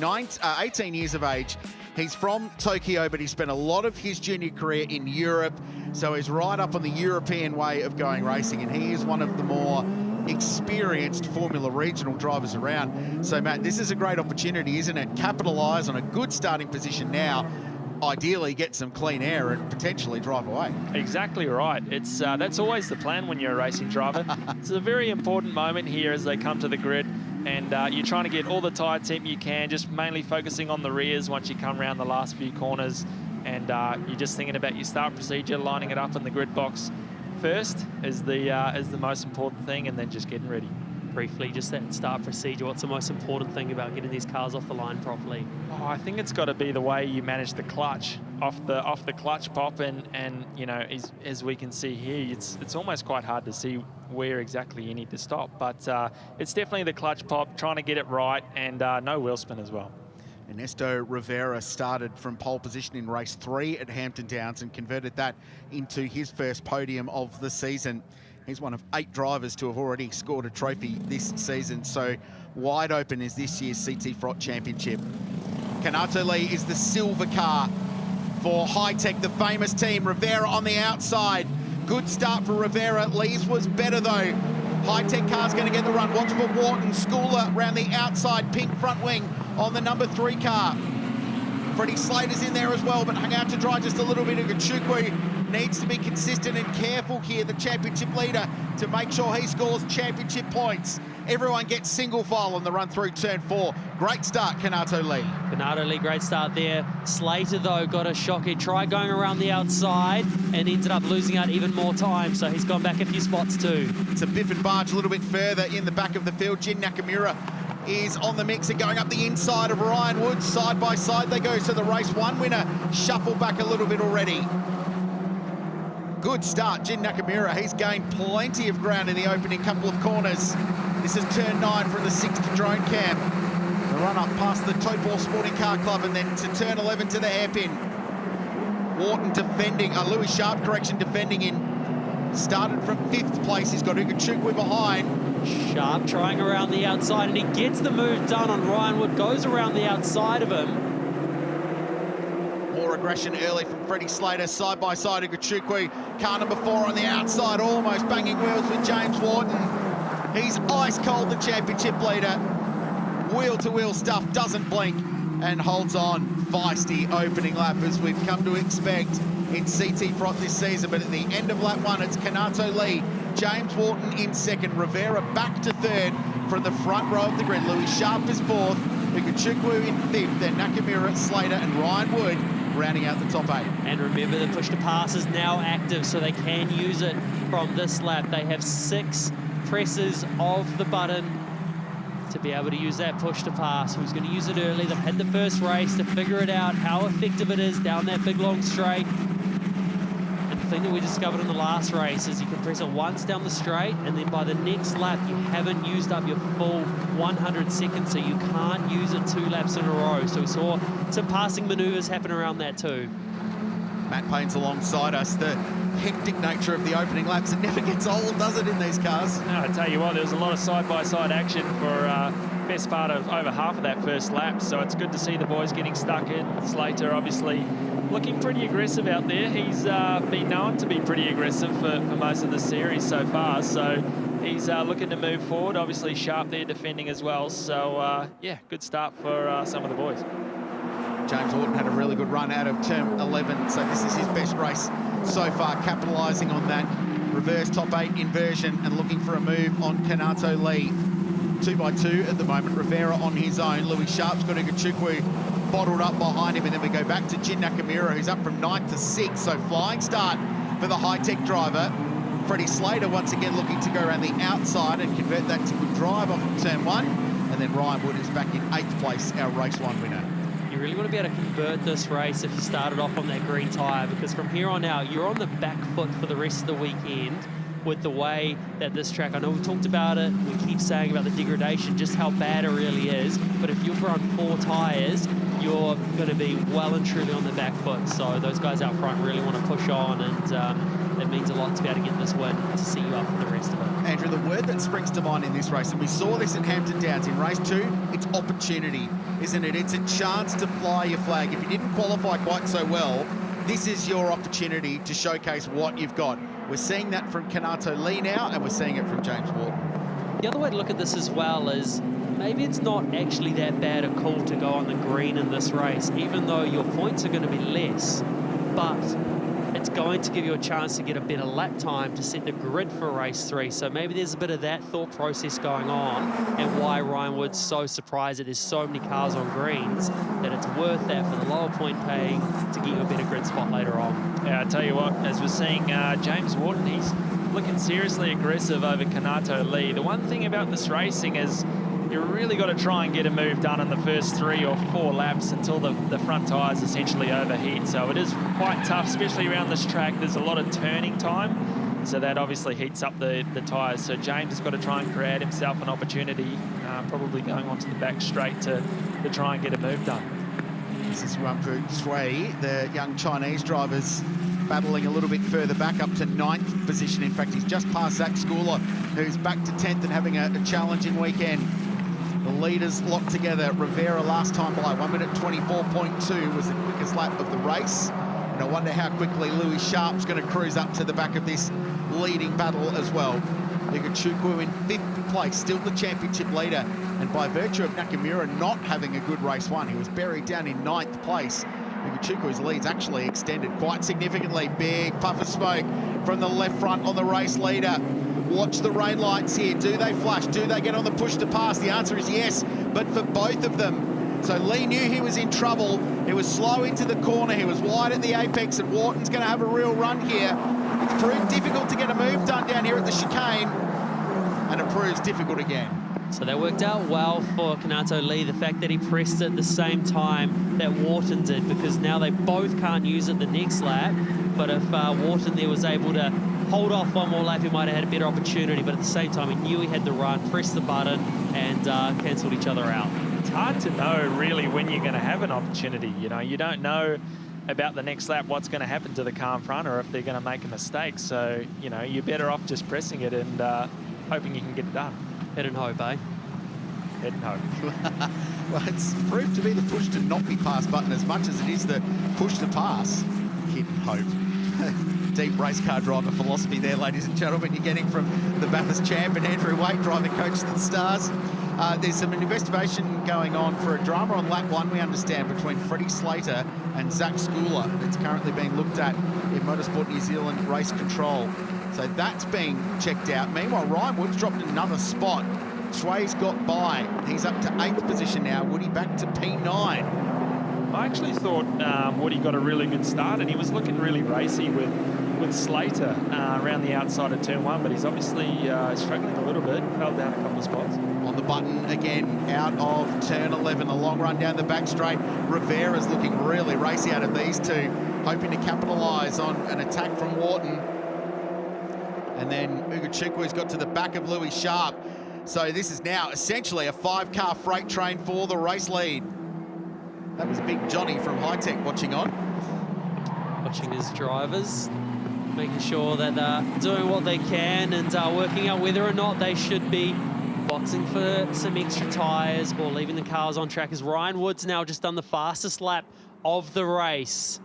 18 years of age. He's from Tokyo, but he spent a lot of his junior career in Europe, so he's right up on the European way of going racing, and he is one of the more experienced Formula Regional drivers around. So, Matt, this is a great opportunity, isn't it? Capitalise on a good starting position now, ideally get some clean air and potentially drive away. Exactly right. It's that's always the plan when you're a racing driver. It's a very important moment here as they come to the grid, and you're trying to get all the tyre temp you can, just mainly focusing on the rears once you come around the last few corners, and you're just thinking about your start procedure, lining it up in the grid box first is the most important thing, and then just getting ready. Briefly, just that start procedure, what's the most important thing about getting these cars off the line properly? Oh, I think it's got to be the way you manage the clutch off the clutch pop, and you know, as we can see here, it's almost quite hard to see where exactly you need to stop, but it's definitely the clutch pop, trying to get it right, and no wheel spin as well. Ernesto Rivera started from pole position in race 3 at Hampton Downs and converted that into his first podium of the season. He's one of 8 drivers to have already scored a trophy this season, so wide open is this year's CT Frott Championship. Kanato Lee is the silver car for High Tech, the famous team. Rivera on the outside. Good start for Rivera. Lee's was better though. High Tech car's going to get the run. Watch for Wharton. Schooler around the outside, pink front wing on the number 3 car. Freddie Slater's in there as well, but hung out to dry just a little bit. Gachukwu needs to be consistent and careful here, the championship leader, to make sure he scores championship points. Everyone gets single file on the run through turn 4. Great start, Kanato Lee. Kanato Lee, great start there. Slater, though, got a shock. He tried going around the outside and ended up losing out even more time, so he's gone back a few spots too. It's a biff and barge a little bit further in the back of the field. Jin Nakamura is on the mix and going up the inside of Ryan Woods. Side by side they go, so the race 1 winner shuffled back a little bit already. Good start, Jin Nakamura. He's gained plenty of ground in the opening couple of corners. This is turn 9 from the 6th drone cam. The run up past the Taupo Sporting Car Club and then to turn 11 to the hairpin. Wharton defending, Louis Sharp, correction, defending in. Started from 5th place. He's got Ugo Chukwu behind. Sharp trying around the outside, and he gets the move done on Ryan Wood, goes around the outside of him. More aggression early from Freddie Slater, side by side Ugo Chukwu. Car number 4 on the outside, almost banging wheels with James Wharton. He's ice cold, the championship leader. Wheel-to-wheel stuff, doesn't blink, and holds on. Feisty opening lap as we've come to expect in CT Frott this season, but at the end of lap 1, it's Kanato Lee, James Wharton in 2nd, Rivera back to 3rd from the front row of the grid. Louis Sharp is 4th, Ugo Chukwu in 5th, then Nakamura, Slater and Ryan Wood rounding out the top 8. And remember, the push to pass is now active, so they can use it from this lap. They have 6 presses of the button to be able to use that push to pass. Who's going to use it early? They've had the first race to figure it out, how effective it is down that big long straight. And the thing that we discovered in the last race is you can press it once down the straight, and then by the next lap you haven't used up your full 100 seconds, so you can't use it 2 laps in a row. So we saw some passing maneuvers happen around that too. Matt Payne's alongside us. The hectic nature of the opening laps, it never gets old, does it, in these cars? No, I tell you what, there was a lot of side-by-side action best part of over half of that first lap, so it's good to see the boys getting stuck in. Slater obviously looking pretty aggressive out there. He's been known to be pretty aggressive for most of the series so far, so he's looking to move forward. Obviously Sharp there defending as well, so yeah, good start for some of the boys. James Wharton had a really good run out of turn 11, so this is his best race so far, capitalising on that reverse top 8 inversion and looking for a move on Kanato Lee. 2x2 at the moment, Rivera on his own. Louis Sharp's got Ugachukwu bottled up behind him, and then we go back to Jin Nakamura, who's up from 9th to 6th, so flying start for the high-tech driver. Freddie Slater once again looking to go around the outside and convert that to good drive off of turn 1, and then Ryan Wood is back in 8th place, our race 1 winner. You really want to be able to convert this race if you started off on that green tyre, because from here on out, you're on the back foot for the rest of the weekend with the way that this track, I know we've talked about it, we keep saying about the degradation, just how bad it really is, but if you've run 4 tyres, you're going to be well and truly on the back foot. So those guys out front really want to push on, and it means a lot to be able to get this win to see you up for the rest of it. Andrew, the word that springs to mind in this race, and we saw this at Hampton Downs in race 2, it's opportunity, isn't it? It's a chance to fly your flag. If you didn't qualify quite so well, this is your opportunity to showcase what you've got. We're seeing that from Kanato Lee now, and we're seeing it from James Ward. The other way to look at this as well is maybe it's not actually that bad a call to go on the green in this race, even though your points are going to be less, but it's going to give you a chance to get a better lap time to set the grid for race 3. So maybe there's a bit of that thought process going on, and why Ryan Wood's so surprised that there's so many cars on greens, that it's worth that for the lower point paying to get you a better grid spot later on. Yeah, I tell you what, as we're seeing James Wharton, he's looking seriously aggressive over Kanato Lee. The one thing about this racing is you really got to try and get a move done in the first 3 or 4 laps until the front tyres essentially overheat. So it is quite tough, especially around this track. There's a lot of turning time, so that obviously heats up the tyres. So James has got to try and create himself an opportunity, probably going onto the back straight to try and get a move done. This is Rumpu Sui, the young Chinese driver's battling a little bit further back up to 9th position. In fact, he's just past Zach Schooler, who's back to 10th and having a challenging weekend. The leaders locked together. Rivera last time by 1 minute 24.2 was the quickest lap of the race. And I wonder how quickly Louis Sharp's going to cruise up to the back of this leading battle as well. Ugachukwu in 5th place, still the championship leader. And by virtue of Nakamura not having a good race 1, he was buried down in 9th place. Ugachukwu's lead's actually extended quite significantly. Big puff of smoke from the left front on the race leader. Watch the rain lights here. Do they flash? Do they get on the push to pass? The answer is yes, but for both of them. So Lee knew he was in trouble. He was slow into the corner. He was wide at the apex, and Wharton's going to have a real run here. It's proved difficult to get a move done down here at the chicane, and it proves difficult again. So that worked out well for Kanato Lee, the fact that he pressed it at the same time that Wharton did, because now they both can't use it the next lap. But if Wharton there was able to hold off one more lap, he might have had a better opportunity, but at the same time he knew he had the run, pressed the button, and cancelled each other out. It's hard to know really when you're going to have an opportunity. You know, you don't know about the next lap what's going to happen to the car in front, or if they're going to make a mistake. So, you know, you're better off just pressing it and hoping you can get it done. Head and hope, eh? Head and hope. Well, it's proved to be the push to not be passed button as much as it is the push to pass. Hit and hope. Deep race car driver philosophy there, ladies and gentlemen. You're getting from the Bathurst champ and Andrew Waite, driving coach to the stars. There's some investigation going on for a drama on lap 1, we understand, between Freddie Slater and Zach Schooler. That's currently being looked at in Motorsport New Zealand race control. So that's being checked out. Meanwhile, Ryan Wood's dropped another spot. Sway's got by. He's up to 8th position now. Woody back to P9. I actually thought Woody got a really good start, and he was looking really racy with Slater around the outside of turn 1, but he's obviously struggling a little bit, fell down a couple of spots. On the button again, out of turn 11, a long run down the back straight. Rivera's looking really racy out of these two, hoping to capitalise on an attack from Wharton. And then Ugachukwu's got to the back of Louis Sharp. So this is now essentially a 5-car freight train for the race lead. That was Big Johnny from High Tech watching on. Watching his drivers, making sure that they're doing what they can and working out whether or not they should be boxing for some extra tyres or leaving the cars on track, as Ryan Wood's now just done the fastest lap of the race.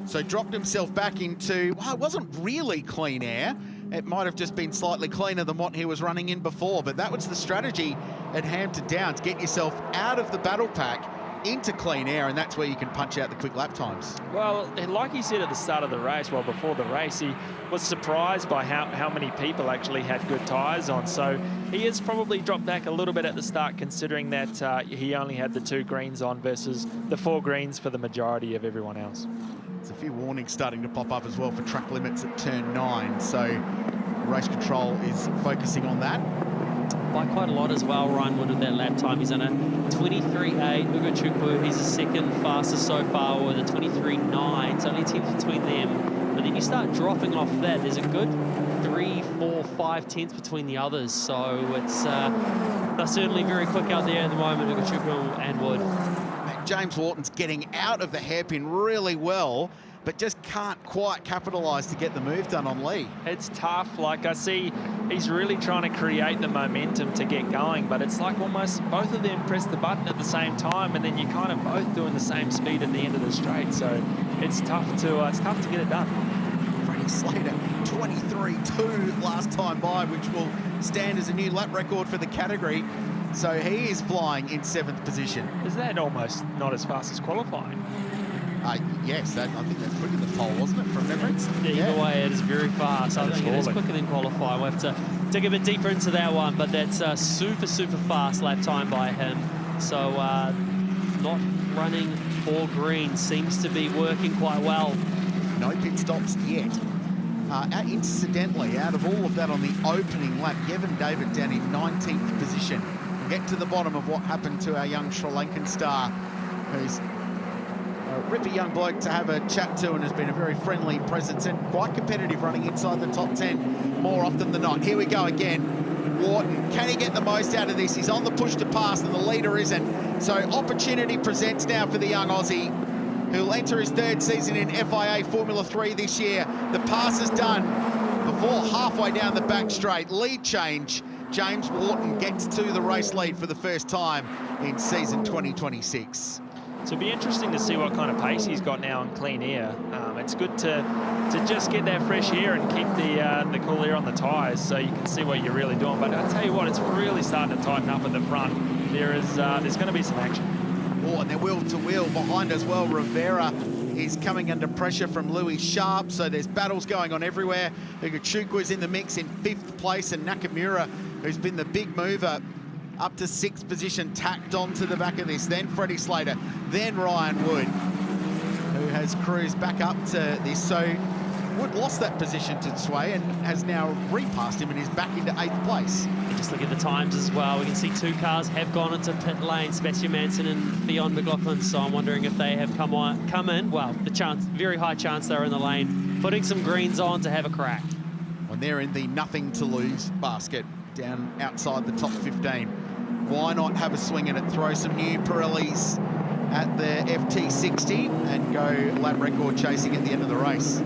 So dropped himself back into, well, it wasn't really clean air. It might have just been slightly cleaner than what he was running in before, but that was the strategy at Hampton Downs, get yourself out of the battle pack into clean air, and that's where you can punch out the quick lap times. Well, like he said at the start of the race, well, before the race, he was surprised by how many people actually had good tyres on. So he has probably dropped back a little bit at the start, considering that he only had the 2 greens on versus the 4 greens for the majority of everyone else. There's a few warnings starting to pop up as well for track limits at turn 9, so race control is focusing on that. By quite a lot as well, Ryan Wood with that lap time. He's on a 23.8. Ugo Chukwu, he's the second fastest so far with a 23.9. So only 10 between them. But then you start dropping off that. There's a good 3, 4, 5 tenths between the others. So it's they're certainly very quick out there at the moment, Ugo Chukwu and Wood. James Wharton's getting out of the hairpin really well, but just can't quite capitalise to get the move done on Lee. It's tough. Like, I see he's really trying to create the momentum to get going, but it's like almost both of them press the button at the same time, and then you're kind of both doing the same speed at the end of the straight. So it's tough to get it done. Freddie Slater, 23.2 last time by, which will stand as a new lap record for the category. So he is flying in 7th position. Is that almost not as fast as qualifying? Yes, I think that's quicker than pole, wasn't it, from memory? Yeah, either way, it is very fast. I think it is quicker than qualifying. We'll have to dig a bit deeper into that one, but that's a super, super fast lap time by him. So not running 4 green seems to be working quite well. No pit stops yet. Incidentally, out of all of that on the opening lap, Yevon David down in 19th position. We'll get to the bottom of what happened to our young Sri Lankan star, who's a rippy young bloke to have a chat to and has been a very friendly presence and quite competitive, running inside the top 10 more often than not. Here we go again. Wharton, can he get the most out of this? He's on the push to pass and the leader isn't. So opportunity presents now for the young Aussie, who'll enter his 3rd season in FIA Formula 3 this year. The pass is done before halfway down the back straight. Lead change. James Wharton gets to the race lead for the first time in season 2026. So it'll be interesting to see what kind of pace he's got now in clean air. It's good to just get that fresh air and keep the cool air on the tyres, so you can see what you're really doing. But I'll tell you what, it's really starting to tighten up at the front. There's going to be some action. Oh, and they're wheel to wheel behind as well. Rivera is coming under pressure from Louis Sharp, so there's battles going on everywhere. Ugo Chukwu is in the mix in 5th place, and Nakamura, who's been the big mover, up to 6th position, tacked on to the back of this. Then Freddie Slater, then Ryan Wood, who has cruised back up to this. So Wood lost that position to Sway and has now repassed him and is back into 8th place. Just look at the times as well. We can see 2 cars have gone into pit lane, Sebastian Manson and Theon McLaughlin. So I'm wondering if they have come in. Well, the chance, very high chance they're in the lane, putting some greens on to have a crack. When they're in the nothing to lose basket down outside the top 15. Why not have a swing at it? Throw some new Pirellis at the FT60 and go lap record chasing at the end of the race.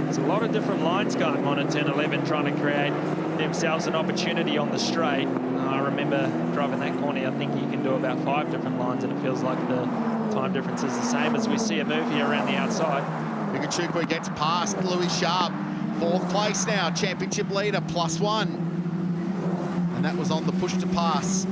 There's a lot of different lines going on at turn 11, trying to create themselves an opportunity on the straight. I remember driving that corner. I think you can do about 5 different lines, and it feels like the time difference is the same as we see a move here around the outside. Ugo Chukwu gets past Louis Sharp. 4th place now, championship leader, +1. And that was on the push to pass.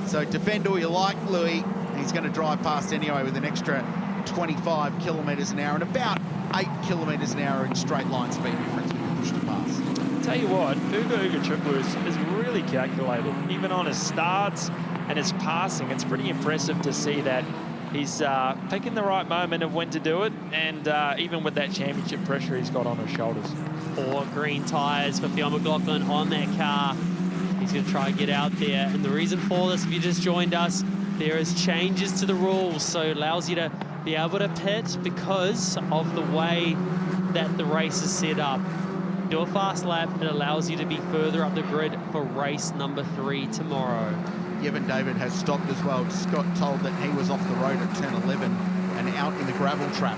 So defend all you like, Louis. He's going to drive past anyway with an extra 25 kilometres an hour and about 8 kilometres an hour in straight line speed difference with the push to pass. Tell you what, Ugo Chukwu is really calculated. Even on his starts and his passing, it's pretty impressive to see that he's picking the right moment of when to do it, and even with that championship pressure he's got on his shoulders. 4 green tyres for Theon McLaughlin on that car. He's going to try and get out there. And the reason for this, if you just joined us, there is changes to the rules. So it allows you to be able to pit because of the way that the race is set up. Do a fast lap, it allows you to be further up the grid for race number 3 tomorrow. Yevon David has stopped as well. Just got told that he was off the road at turn 11 and out in the gravel trap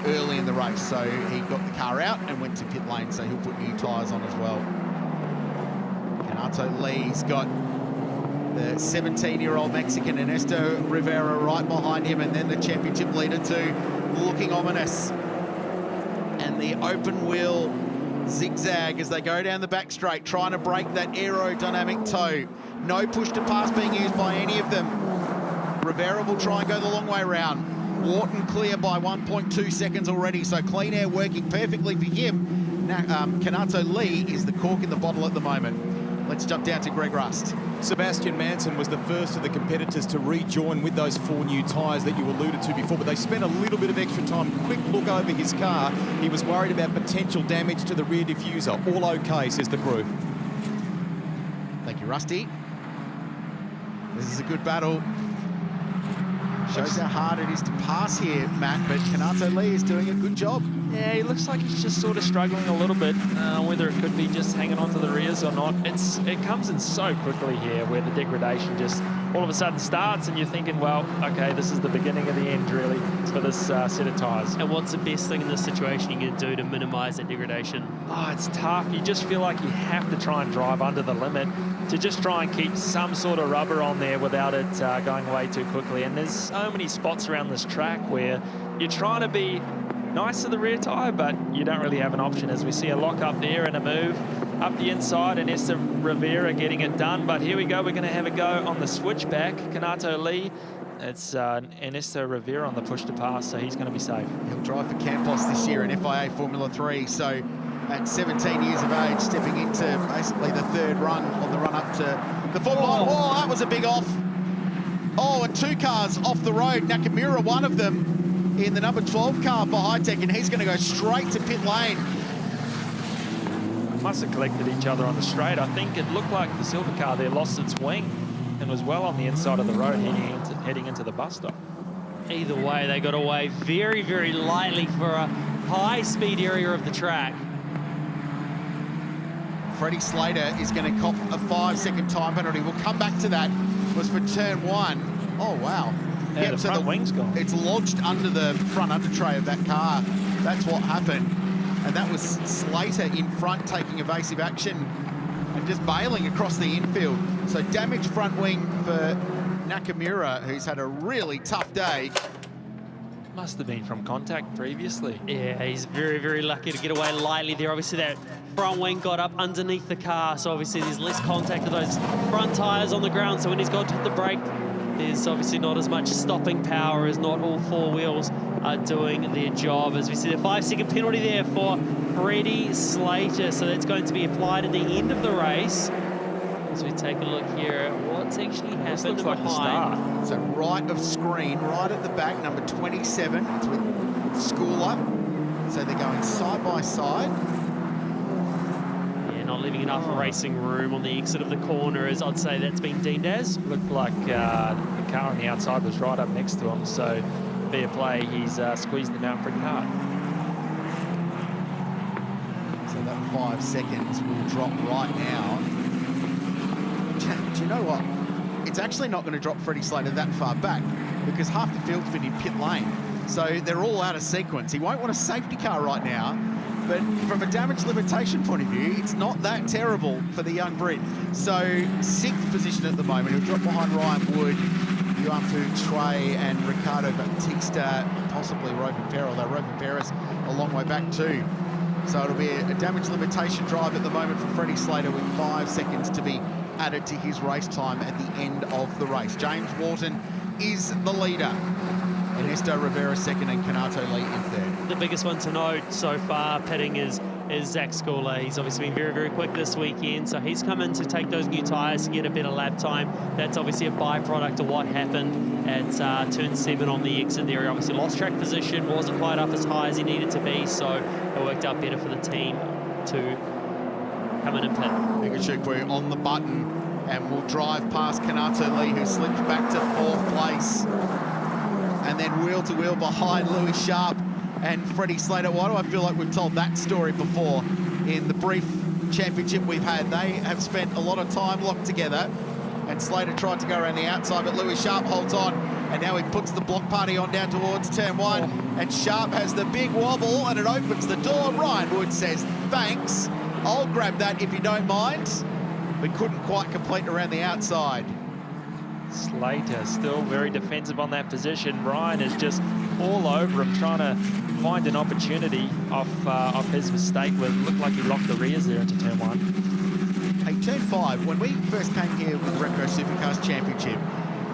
early in the race. So he got the car out and went to pit lane, so he'll put new tyres on as well. Kanato Lee's got The 17-year-old Mexican Ernesto Rivera right behind him, and then the championship leader too, looking ominous. And the open wheel zigzag as they go down the back straight, trying to break that aerodynamic toe. No push to pass being used by any of them. Rivera will try and go the long way round. Wharton clear by 1.2 seconds already, so clean air working perfectly for him. Kanato Lee is the cork in the bottle at the moment. Let's jump down to Greg Rust. Sebastian Manson was the first of the competitors to rejoin with those 4 new tyres that you alluded to before, but they spent a little bit of extra time. Quick look over his car. He was worried about potential damage to the rear diffuser. All okay, says the crew. Thank you, Rusty. This is a good battle. Shows how hard it is to pass here, Matt, but Kanato Lee is doing a good job. Yeah, he looks like he's just sort of struggling a little bit, whether it could be just hanging on to the rears or not. It comes in so quickly here where the degradation just all of a sudden starts and you're thinking, well, okay, this is the beginning of the end, really, for this set of tyres. And what's the best thing in this situation you can do to minimise that degradation? Oh, it's tough. You just feel like you have to try and drive under the limit to just try and keep some sort of rubber on there without it going away too quickly. And there's so many spots around this track where you're trying to be nice to the rear tyre, but you don't really have an option, as we see a lock up there and a move up the inside, and Ernesto Rivera getting it done. But here we go, we're going to have a go on the switchback. Kanato Lee, it's Ernesto Rivera on the push to pass, so he's going to be safe. He'll drive for Campos this year in FIA Formula 3, so at 17 years of age, stepping into basically the third run on the run up to the Formula 1. Oh, that was a big off. Oh, and 2 cars off the road. Nakamura, one of them, in the number 12 car for High-Tech, and he's going to go straight to pit lane. Must have collected each other on the straight. I think it looked like the silver car there lost its wing and was well on the inside of the road heading into the bus stop. Either way, they got away very, very lightly for a high-speed area of the track. Freddie Slater is going to cop a 5-second time penalty. We'll come back to that. It was for turn 1. Oh, wow. Yeah, the front wing's gone. It's lodged under the front under tray of that car. That's what happened. And that was Slater in front taking evasive action and just bailing across the infield. So damaged front wing for Nakamura, who's had a really tough day. Must have been from contact previously. Yeah, he's very, very lucky to get away lightly there. Obviously, that front wing got up underneath the car, so obviously there's less contact with those front tyres on the ground. So when he's got to hit the brake, there's obviously not as much stopping power, as not all 4 wheels are doing their job. As we see the 5-second penalty there for Freddie Slater. So that's going to be applied at the end of the race. As we take a look here at what's actually happened like behind. So right of screen, right at the back, number 27, it's with Schooler. So they're going side by side. Yeah, not leaving enough racing room on the exit of the corner, as I'd say that's been deemed as. Looked like the car on the outside was right up next to him, so fair play, he's squeezed him out pretty hard. So that 5 seconds will drop right now. Do you know what? It's actually not going to drop Freddie Slater that far back because half the field's been in pit lane. So they're all out of sequence. He won't want a safety car right now, but from a damage limitation point of view, it's not that terrible for the young Brit. So 6th position at the moment. He'll drop behind Ryan Wood, Yuampu Trey and Ricardo Batista, possibly Rovin Perez, although Rovin Perez a long way back too. So it'll be a damage limitation drive at the moment for Freddie Slater with 5 seconds to be added to his race time at the end of the race. James Wharton is the leader. Ernesto Rivera second and Kanato Lee in third. The biggest one to note so far pitting is Zach Schooler. He's obviously been very, very quick this weekend, so he's come in to take those new tyres to get a better lap time. That's obviously a byproduct of what happened at turn 7 on the exit there. He obviously lost track position, wasn't quite up as high as he needed to be, so it worked out better for the team to come in and pit. Igachukwu on the button and will drive past Kanato Lee, who slips back to 4th place. And then wheel-to-wheel behind Louis Sharp and Freddie Slater. Why do I feel like we've told that story before in the brief championship we've had? They have spent a lot of time locked together, and Slater tried to go around the outside, but Louis Sharp holds on, and now he puts the block party on down towards turn 1, and Sharp has the big wobble, and it opens the door. Ryan Wood says, thanks, I'll grab that if you don't mind. We couldn't quite complete around the outside. Slater still very defensive on that position. Ryan is just all over him, trying to find an opportunity off his mistake. Where it looked like he locked the rears there into turn 1. Hey, turn 5, when we first came here with the Repco Supercars Championship,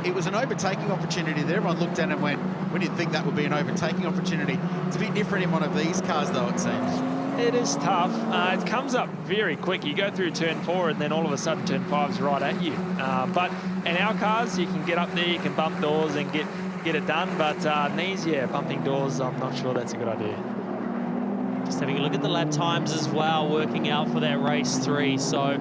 it was an overtaking opportunity that everyone looked at and went, we didn't think that would be an overtaking opportunity. It's a bit different in one of these cars, though, it seems. It is tough. It comes up very quick. You go through turn 4 and then all of a sudden turn 5's right at you. But in our cars, you can get up there, you can bump doors and get it done. But these, bumping doors, I'm not sure that's a good idea. Just having a look at the lap times as well, working out for that race 3. So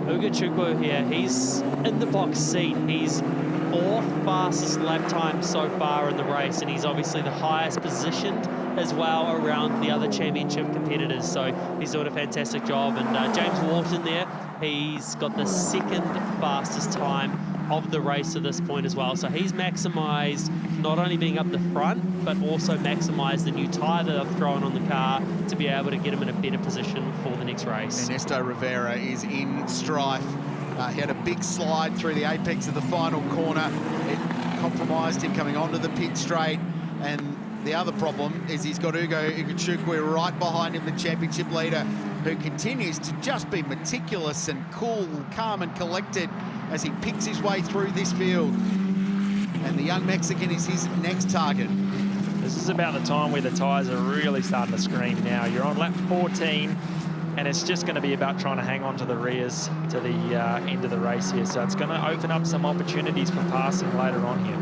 Ugo Chukwu here, he's in the box seat. He's 4th fastest lap time so far in the race, and he's obviously the highest positioned as well around the other championship competitors. So he's doing a fantastic job. And James Walton there, he's got the 2nd fastest time of the race to this point as well. So he's maximised not only being up the front, but also maximised the new tyre that they've thrown on the car to be able to get him in a better position for the next race. Ernesto Rivera is in strife. He had a big slide through the apex of the final corner. It compromised him coming onto the pit straight. And the other problem is he's got Ugo Chukwu right behind him, the championship leader, who continues to just be meticulous and cool, calm and collected as he picks his way through this field. And the young Mexican is his next target. This is about the time where the tyres are really starting to scream now. You're on lap 14, and it's just going to be about trying to hang on to the rears to the end of the race here. So it's going to open up some opportunities for passing later on here.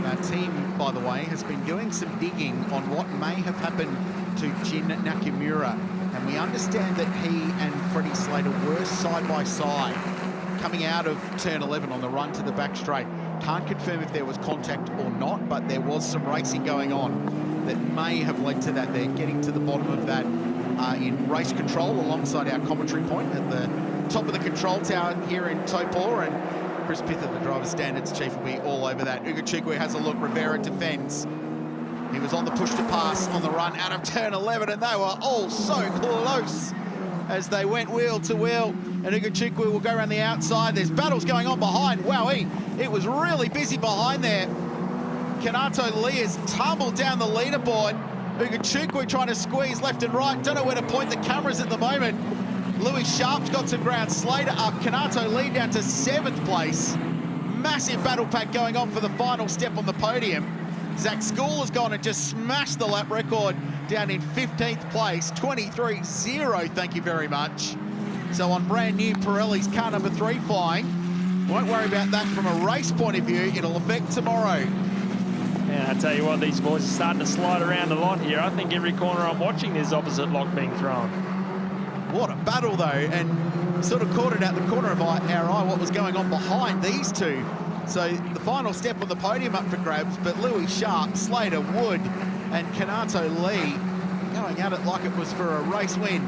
Our team, by the way, has been doing some digging on what may have happened to Jin Nakamura. And we understand that he and Freddie Slater were side by side coming out of turn 11 on the run to the back straight. Can't confirm if there was contact or not, but there was some racing going on that may have led to that. They're getting to the bottom of that in race control alongside our commentary point at the top of the control tower here in Taupo, and Chris Pither, the driver standards chief, will be all over that. Ugo Chukwu has a look, Rivera defends. He was on the push to pass on the run out of turn 11, and they were all so close as they went wheel to wheel. And Ugo Chukwu will go around the outside. There's battles going on behind. Wowee, it was really busy behind there. Kanato Lee has tumbled down the leaderboard. Ugo Chukwu trying to squeeze left and right. Don't know where to point the cameras at the moment. Louis Sharp's got some ground. Slater up, Kanato Lee down to 7th place. Massive battle pack going on for the final step on the podium. Zach School has gone and just smashed the lap record down in 15th place, 23.0, thank you very much. So on brand new Pirelli's car number 3 flying. Won't worry about that from a race point of view. It'll affect tomorrow. Yeah, I tell you what, these boys are starting to slide around a lot here. I think every corner I'm watching, there's opposite lock being thrown. What a battle, though, and sort of caught it out the corner of our eye what was going on behind these two. So the final step on the podium up for grabs, but Louis Sharp, Slater, Wood, and Kanato Lee going at it like it was for a race win.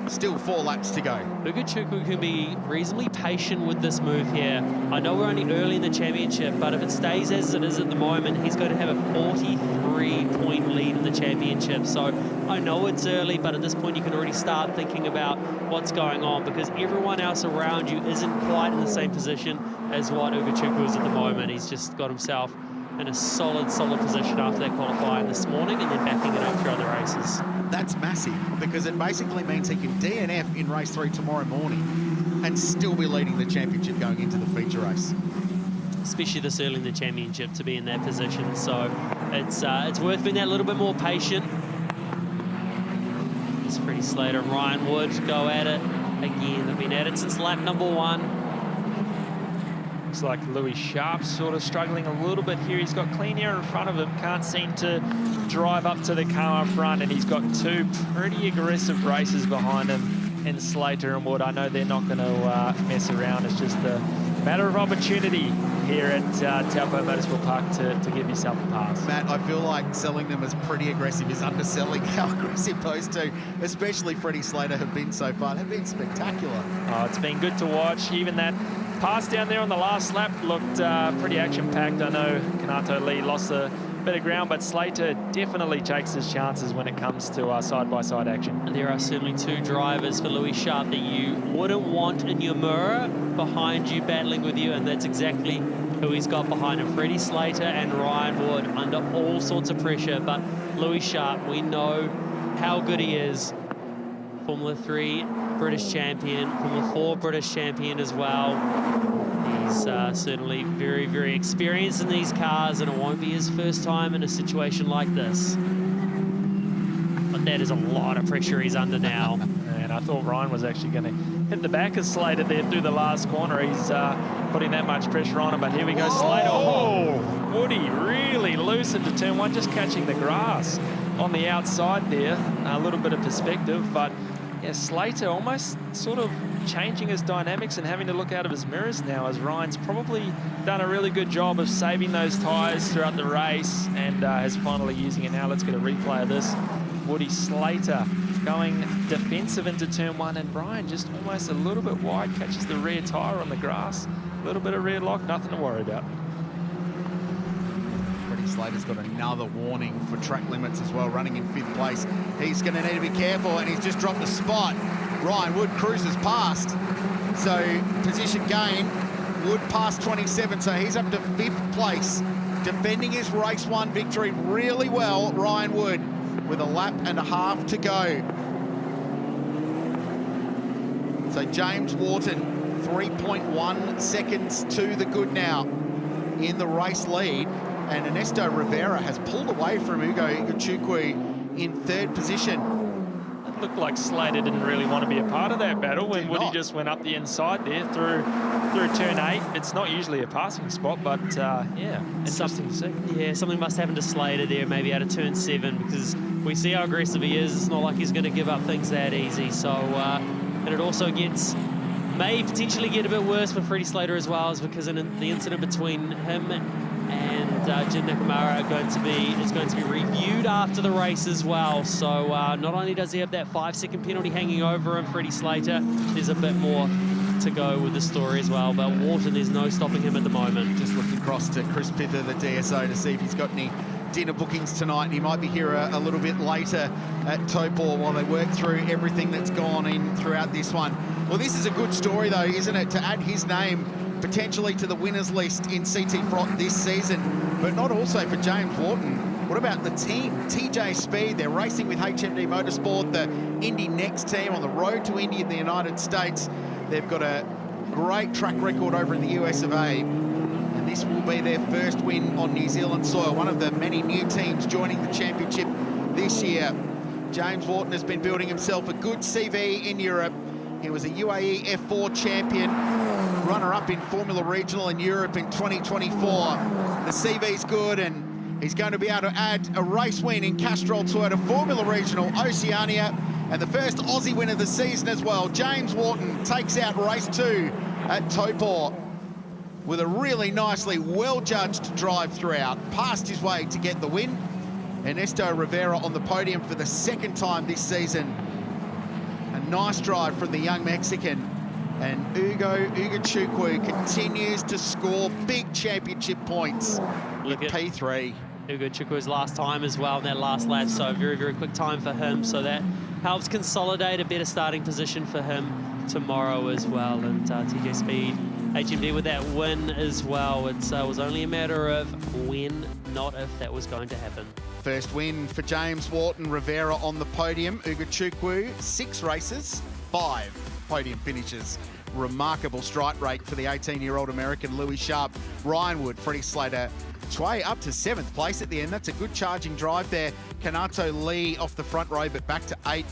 Still 4 laps to go. Ugo Chukwu can be reasonably patient with this move here. I know we're only early in the championship, but if it stays as it is at the moment, he's going to have a 43-point lead in the championship. So I know it's early, but at this point you can already start thinking about what's going on, because everyone else around you isn't quite in the same position as what Ugo Chukwu is at the moment. He's just got himself in a solid position after that qualifying this morning and then backing it up throughout the races. That's massive, because it basically means he can DNF in race 3 tomorrow morning and still be leading the championship going into the feature race. Especially this early in the championship to be in that position. So it's worth being that little bit more patient. It's Freddie Slater and Ryan Wood go at it again. They've been at it since lap number 1. Looks like Louis Sharp sort of struggling a little bit here. He's got clean air in front of him, can't seem to drive up to the car up front, and he's got 2 pretty aggressive racers behind him in Slater and Wood. I know they're not going to mess around. It's just a matter of opportunity here at Taupo Motorsport Park to give yourself a pass. Matt, I feel like selling them as pretty aggressive is underselling how aggressive those two, especially Freddie Slater, have been so far. They've been spectacular. Oh, it's been good to watch. Even that pass down there on the last lap looked pretty action-packed. I know Kanato Lee lost a bit of ground, but Slater definitely takes his chances when it comes to side-by-side action. And there are certainly 2 drivers for Louis Sharp that you wouldn't want in your mirror behind you battling with you, and that's exactly who he's got behind him. Freddie Slater and Ryan Wood under all sorts of pressure, but Louis Sharp, we know how good he is. Formula 3 British champion, Formula 4 British champion as well. He's certainly very, very experienced in these cars, and it won't be his first time in a situation like this. But that is a lot of pressure he's under now. And I thought Ryan was actually going to hit the back of Slater there through the last corner. He's putting that much pressure on him, but here we go, Slater. Oh, Woody really loose into turn one, just catching the grass on the outside there. A little bit of perspective, but yeah, Slater almost sort of changing his dynamics and having to look out of his mirrors now, as Ryan's probably done a really good job of saving those tyres throughout the race and is finally using it now. Let's get a replay of this. Woody Slater going defensive into turn one, and Ryan just almost a little bit wide, catches the rear tyre on the grass. A little bit of rear lock, nothing to worry about. Freddie Slater's got another warning for track limits as well, running in 5th place. He's going to need to be careful, and he's just dropped a spot. Ryan Wood cruises past. So position gain, Wood past 27, so he's up to 5th place. Defending his race 1 victory really well, Ryan Wood, with a lap and a half to go. So James Wharton, 3.1 seconds to the good now in the race lead. And Ernesto Rivera has pulled away from Ugo Igachukwu in 3rd position. It looked like Slater didn't really want to be a part of that battle when Woody just went up the inside there through turn 8. It's not usually a passing spot, but yeah, interesting to see. Yeah, something must happen to Slater there, maybe out of turn 7, because we see how aggressive he is. It's not like he's going to give up things that easy. So, and it also may potentially get a bit worse for Freddie Slater as well, is because in the incident between him and Jim Nakamura is going to be reviewed after the race as well. So not only does he have that 5-second penalty hanging over him, Freddie Slater, there's a bit more to go with the story as well. But Wharton, there's no stopping him at the moment. Just looking across to Chris Pither, the DSO, to see if he's got any dinner bookings tonight. He might be here a little bit later at Taupo while they work through everything that's gone in throughout this one. Well, this is a good story though, isn't it, to add his name potentially to the winners list in CT Front this season, but not also for James Wharton. What about the team, TJ Speed? They're racing with HMD Motorsport, the Indy Next team, on the road to Indy in the United States. They've got a great track record over in the US of A, and this will be their first win on New Zealand soil, one of the many new teams joining the championship this year. James Wharton has been building himself a good CV in Europe. He was a UAE F4 champion, runner-up in Formula Regional in Europe in 2024. The CV's good, and he's going to be able to add a race win in Castrol Toyota Formula Regional Oceania, and the first Aussie win of the season as well. James Wharton takes out race 2 at Taupo with a really nicely well-judged drive throughout, passed his way to get the win. Ernesto Rivera on the podium for the 2nd time this season. A nice drive from the young Mexican. And Ugo Igachukwu continues to score big championship points with P3. Ugo Chukwu's last time as well in that last lap, so very, very quick time for him. So that helps consolidate a better starting position for him tomorrow as well. And TJ Speed, HMD with that win as well. It was only a matter of when, not if, that was going to happen. First win for James Wharton, Rivera on the podium. Igachukwu, 6 races, 5 podium finishes. Remarkable strike rate for the 18-year-old American. Louis Sharp, Ryan Wood, Freddie Slater, Tway up to 7th place at the end. That's a good charging drive there. Kanato Lee off the front row, but back to 8th.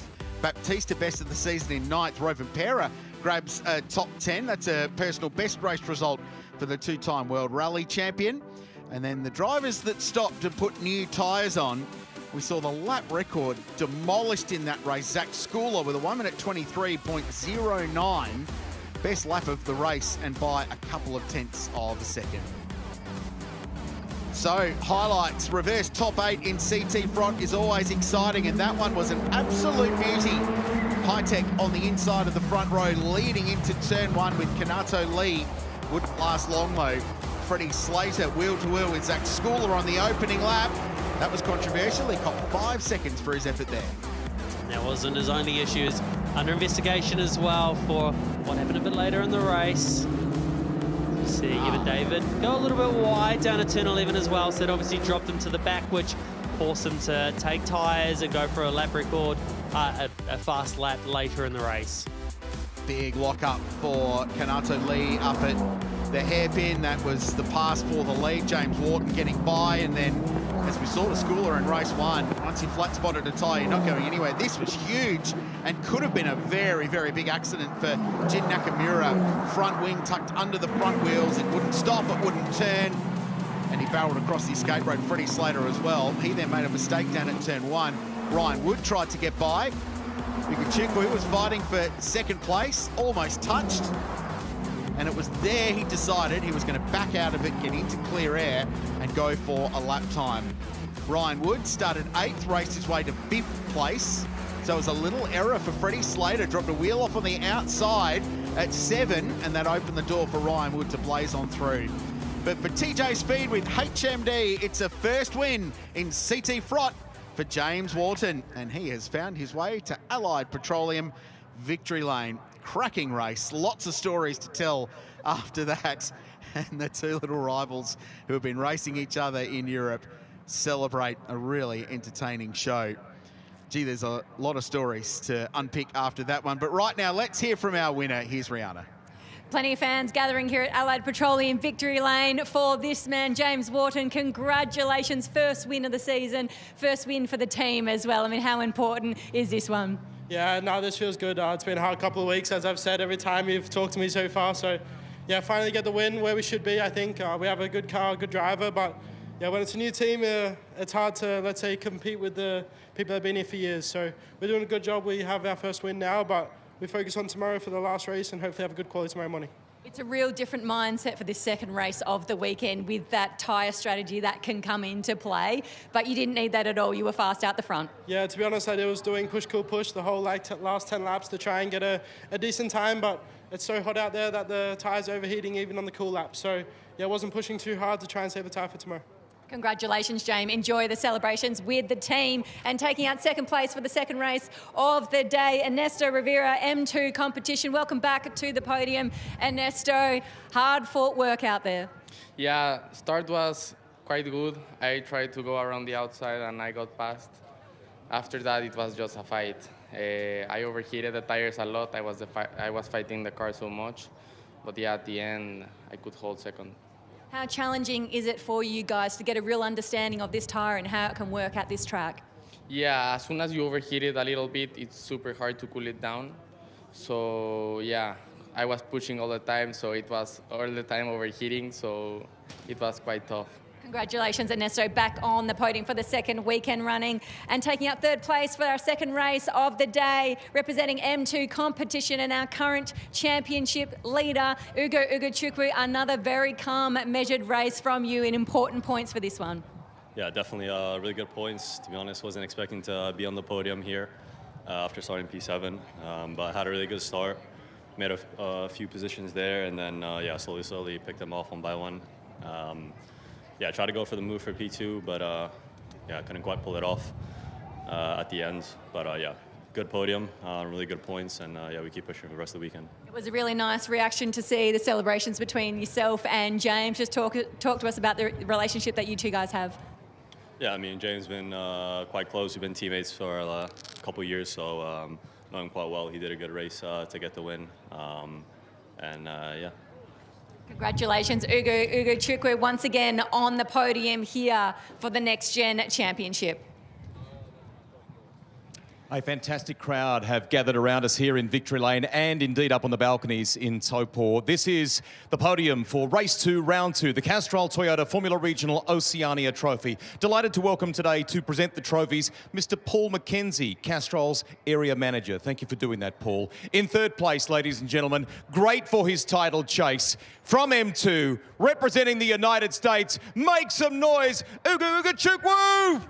Baptista best of the season in 9th. Rovanpera grabs a top 10. That's a personal best race result for the 2-time World Rally champion. And then the drivers that stopped to put new tyres on, we saw the lap record demolished in that race. Zach Schooler with a 1:23.09. Best lap of the race, and by a couple of tenths of a second. So, highlights. Reverse top 8 in CT Front is always exciting, and that one was an absolute beauty. High-tech on the inside of the front row, leading into turn 1 with Kanato Lee. Wouldn't last long, though. Freddie Slater wheel-to-wheel with Zach Schooler on the opening lap. That was controversial. He copped 5 seconds for his effort there. That wasn't his only issues. Under investigation as well for what happened a bit later in the race. See even David go a little bit wide down at turn 11 as well, so it obviously dropped him to the back, which forced him to take tyres and go for a lap record, a fast lap later in the race. Big lock-up for Kanato Lee up at the hairpin. That was the pass for the lead. James Wharton getting by, and then, as we saw the schooler in race 1, once he flat-spotted a tyre, you're not going anywhere. This was huge and could have been a very, very big accident for Jin Nakamura. Front wing tucked under the front wheels. It wouldn't stop, it wouldn't turn, and he barreled across the escape road. Freddie Slater as well. He then made a mistake down at turn 1. Ryan Wood tried to get by. Ugachukwu was fighting for second place, almost touched. And it was there he decided he was going to back out of it, get into clear air, and go for a lap time. Ryan Wood started 8th, raced his way to 5th place. So it was a little error for Freddie Slater, dropped a wheel off on the outside at 7, and that opened the door for Ryan Wood to blaze on through. But for TJ Speed with HMD, it's a first win in CT Frot for James Wharton, and he has found his way to Allied Petroleum victory lane. Cracking race, lots of stories to tell after that, and the two little rivals who have been racing each other in Europe celebrate a really entertaining show. Gee, there's a lot of stories to unpick after that one, but right now let's hear from our winner. Here's Rihanna. Plenty of fans gathering here at Allied Petroleum victory lane for this man, James Wharton. Congratulations, first win of the season, first win for the team as well. I mean, how important is this one? Yeah, no, this feels good. It's been a hard couple of weeks, as I've said every time you've talked to me so far. So, yeah, finally get the win where we should be, I think. We have a good car, good driver, but yeah, when it's a new team, it's hard to, let's say, compete with the people that have been here for years. So we're doing a good job. We have our first win now, but we focus on tomorrow for the last race and hopefully have a good quality tomorrow morning. It's a real different mindset for this second race of the weekend with that tyre strategy that can come into play, but you didn't need that at all. You were fast out the front. Yeah, to be honest, I was doing push, pull, push the whole last 10 laps to try and get a decent time, but it's so hot out there that the tyres are overheating even on the cool laps. So, yeah, I wasn't pushing too hard to try and save a tyre for tomorrow. Congratulations, James. Enjoy the celebrations with the team. And taking out second place for the second race of the day, Ernesto Rivera, M2 competition. Welcome back to the podium. Ernesto, hard-fought work out there. Yeah, start was quite good. I tried to go around the outside and I got past. After that, it was just a fight. I overheated the tires a lot. I was fighting the car so much. But yeah, at the end, I could hold second. How challenging is it for you guys to get a real understanding of this tyre and how it can work at this track? Yeah, as soon as you overheat it a little bit, it's super hard to cool it down. So yeah, I was pushing all the time, so it was all the time overheating, so it was quite tough. Congratulations, Ernesto, back on the podium for the second weekend running and taking out third place for our second race of the day, representing M2 competition and our current championship leader, Ugo Ugachukwu. Another very calm, measured race from you in important points for this one. Yeah, definitely really good points. To be honest, wasn't expecting to be on the podium here after starting P7, but had a really good start. Made a few positions there, and then yeah, slowly picked them off one by one. Yeah, tried to go for the move for P2, but yeah, couldn't quite pull it off at the end. But yeah, good podium, really good points, and yeah, we keep pushing for the rest of the weekend. It was a really nice reaction to see the celebrations between yourself and James. Just talk to us about the relationship that you two guys have. Yeah, I mean, James been quite close. We've been teammates for a couple of years, so know him quite well. He did a good race to get the win, and yeah. Congratulations, Ugo Ugachukwu, once again on the podium here for the NextGen Championship. A fantastic crowd have gathered around us here in Victory Lane and indeed up on the balconies in Taupo. This is the podium for Race 2, Round 2, the Castrol Toyota Formula Regional Oceania Trophy. Delighted to welcome today to present the trophies, Mr. Paul McKenzie, Castrol's area manager. Thank you for doing that, Paul. In third place, ladies and gentlemen, great for his title chase. From M2, representing the United States, make some noise, Ugo Ugachukwu!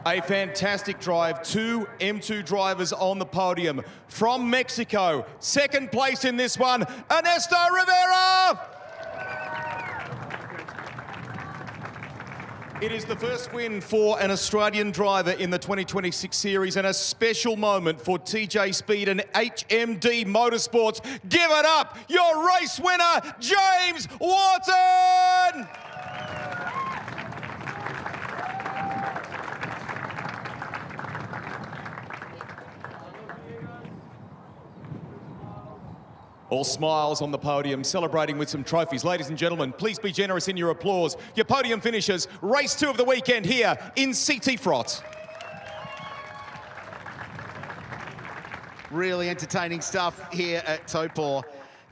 A fantastic drive, two M2 drivers on the podium. From Mexico, second place in this one, Ernesto Rivera! It is the first win for an Australian driver in the 2026 series and a special moment for TJ Speed and HMD Motorsports. Give it up, your race winner, James Wharton! All smiles on the podium, celebrating with some trophies. Ladies and gentlemen, please be generous in your applause. Your podium finishers, race 2 of the weekend here in CT Frot. Really entertaining stuff here at Taupo.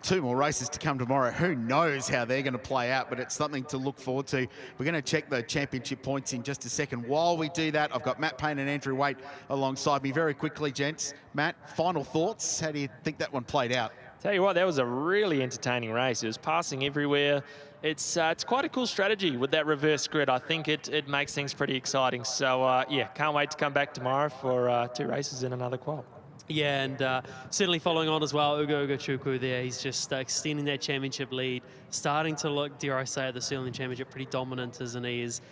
2 more races to come tomorrow. Who knows how they're going to play out, but it's something to look forward to. We're going to check the championship points in just a second. While we do that, I've got Matt Payne and Andrew Waite alongside me. Very quickly, gents. Matt, final thoughts? How do you think that one played out? Tell you what, that was a really entertaining race. It was passing everywhere. It's quite a cool strategy with that reverse grid. I think it makes things pretty exciting. So, yeah, can't wait to come back tomorrow for 2 races in another qual. Yeah, and certainly following on as well, Ugo Chukwu there, he's just extending that championship lead, starting to look, dare I say, at the Saloon Championship pretty dominant, isn't he, as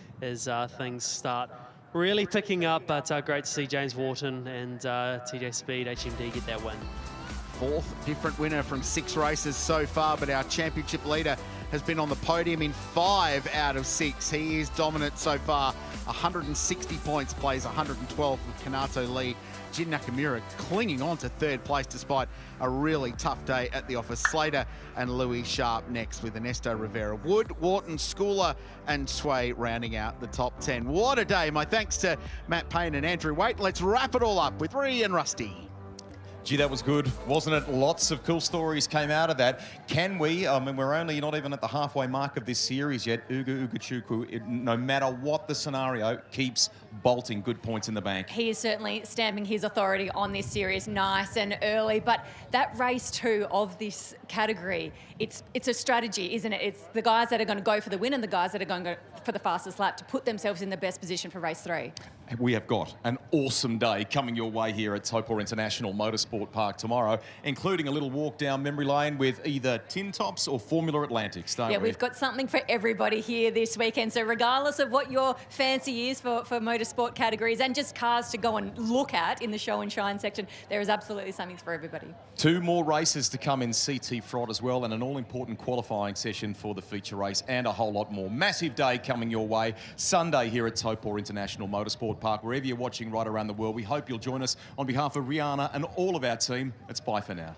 things start really picking up. But great to see James Wharton and TJ Speed, HMD, get that win. 4th different winner from 6 races so far, but our championship leader has been on the podium in 5 out of 6. He is dominant so far. 160 points, plays 112 with Kanato Lee. Jin Nakamura clinging on to 3rd place despite a really tough day at the office. Slater and Louis Sharp next with Ernesto Rivera. Wood, Wharton, Schooler and Sway rounding out the top 10. What a day. My thanks to Matt Payne and Andrew Waite. Let's wrap it all up with Ree and Rusty. Gee, that was good, wasn't it? Lots of cool stories came out of that. Can we, I mean, we're only not even at the halfway mark of this series yet. Ugo Chukwu, no matter what the scenario, keeps bolting good points in the bank. He is certainly stamping his authority on this series nice and early, but that race 2 of this category, it's a strategy, isn't it? It's the guys that are going to go for the win and the guys that are going to go for the fastest lap to put themselves in the best position for race 3. We have got an awesome day coming your way here at Taupo International Motorsport Park tomorrow, including a little walk down memory lane with either Tin Tops or Formula Atlantics, don't we? Yeah, we've got something for everybody here this weekend. So regardless of what your fancy is for motorsport categories and just cars to go and look at in the show and shine section, there is absolutely something for everybody. 2 more races to come in CT Frot as well, and an all-important qualifying session for the feature race and a whole lot more. Massive day coming your way Sunday here at Taupo International Motorsport Park. Wherever you're watching right around the world, we hope you'll join us. On behalf of Rihanna and all of our team, it's bye for now.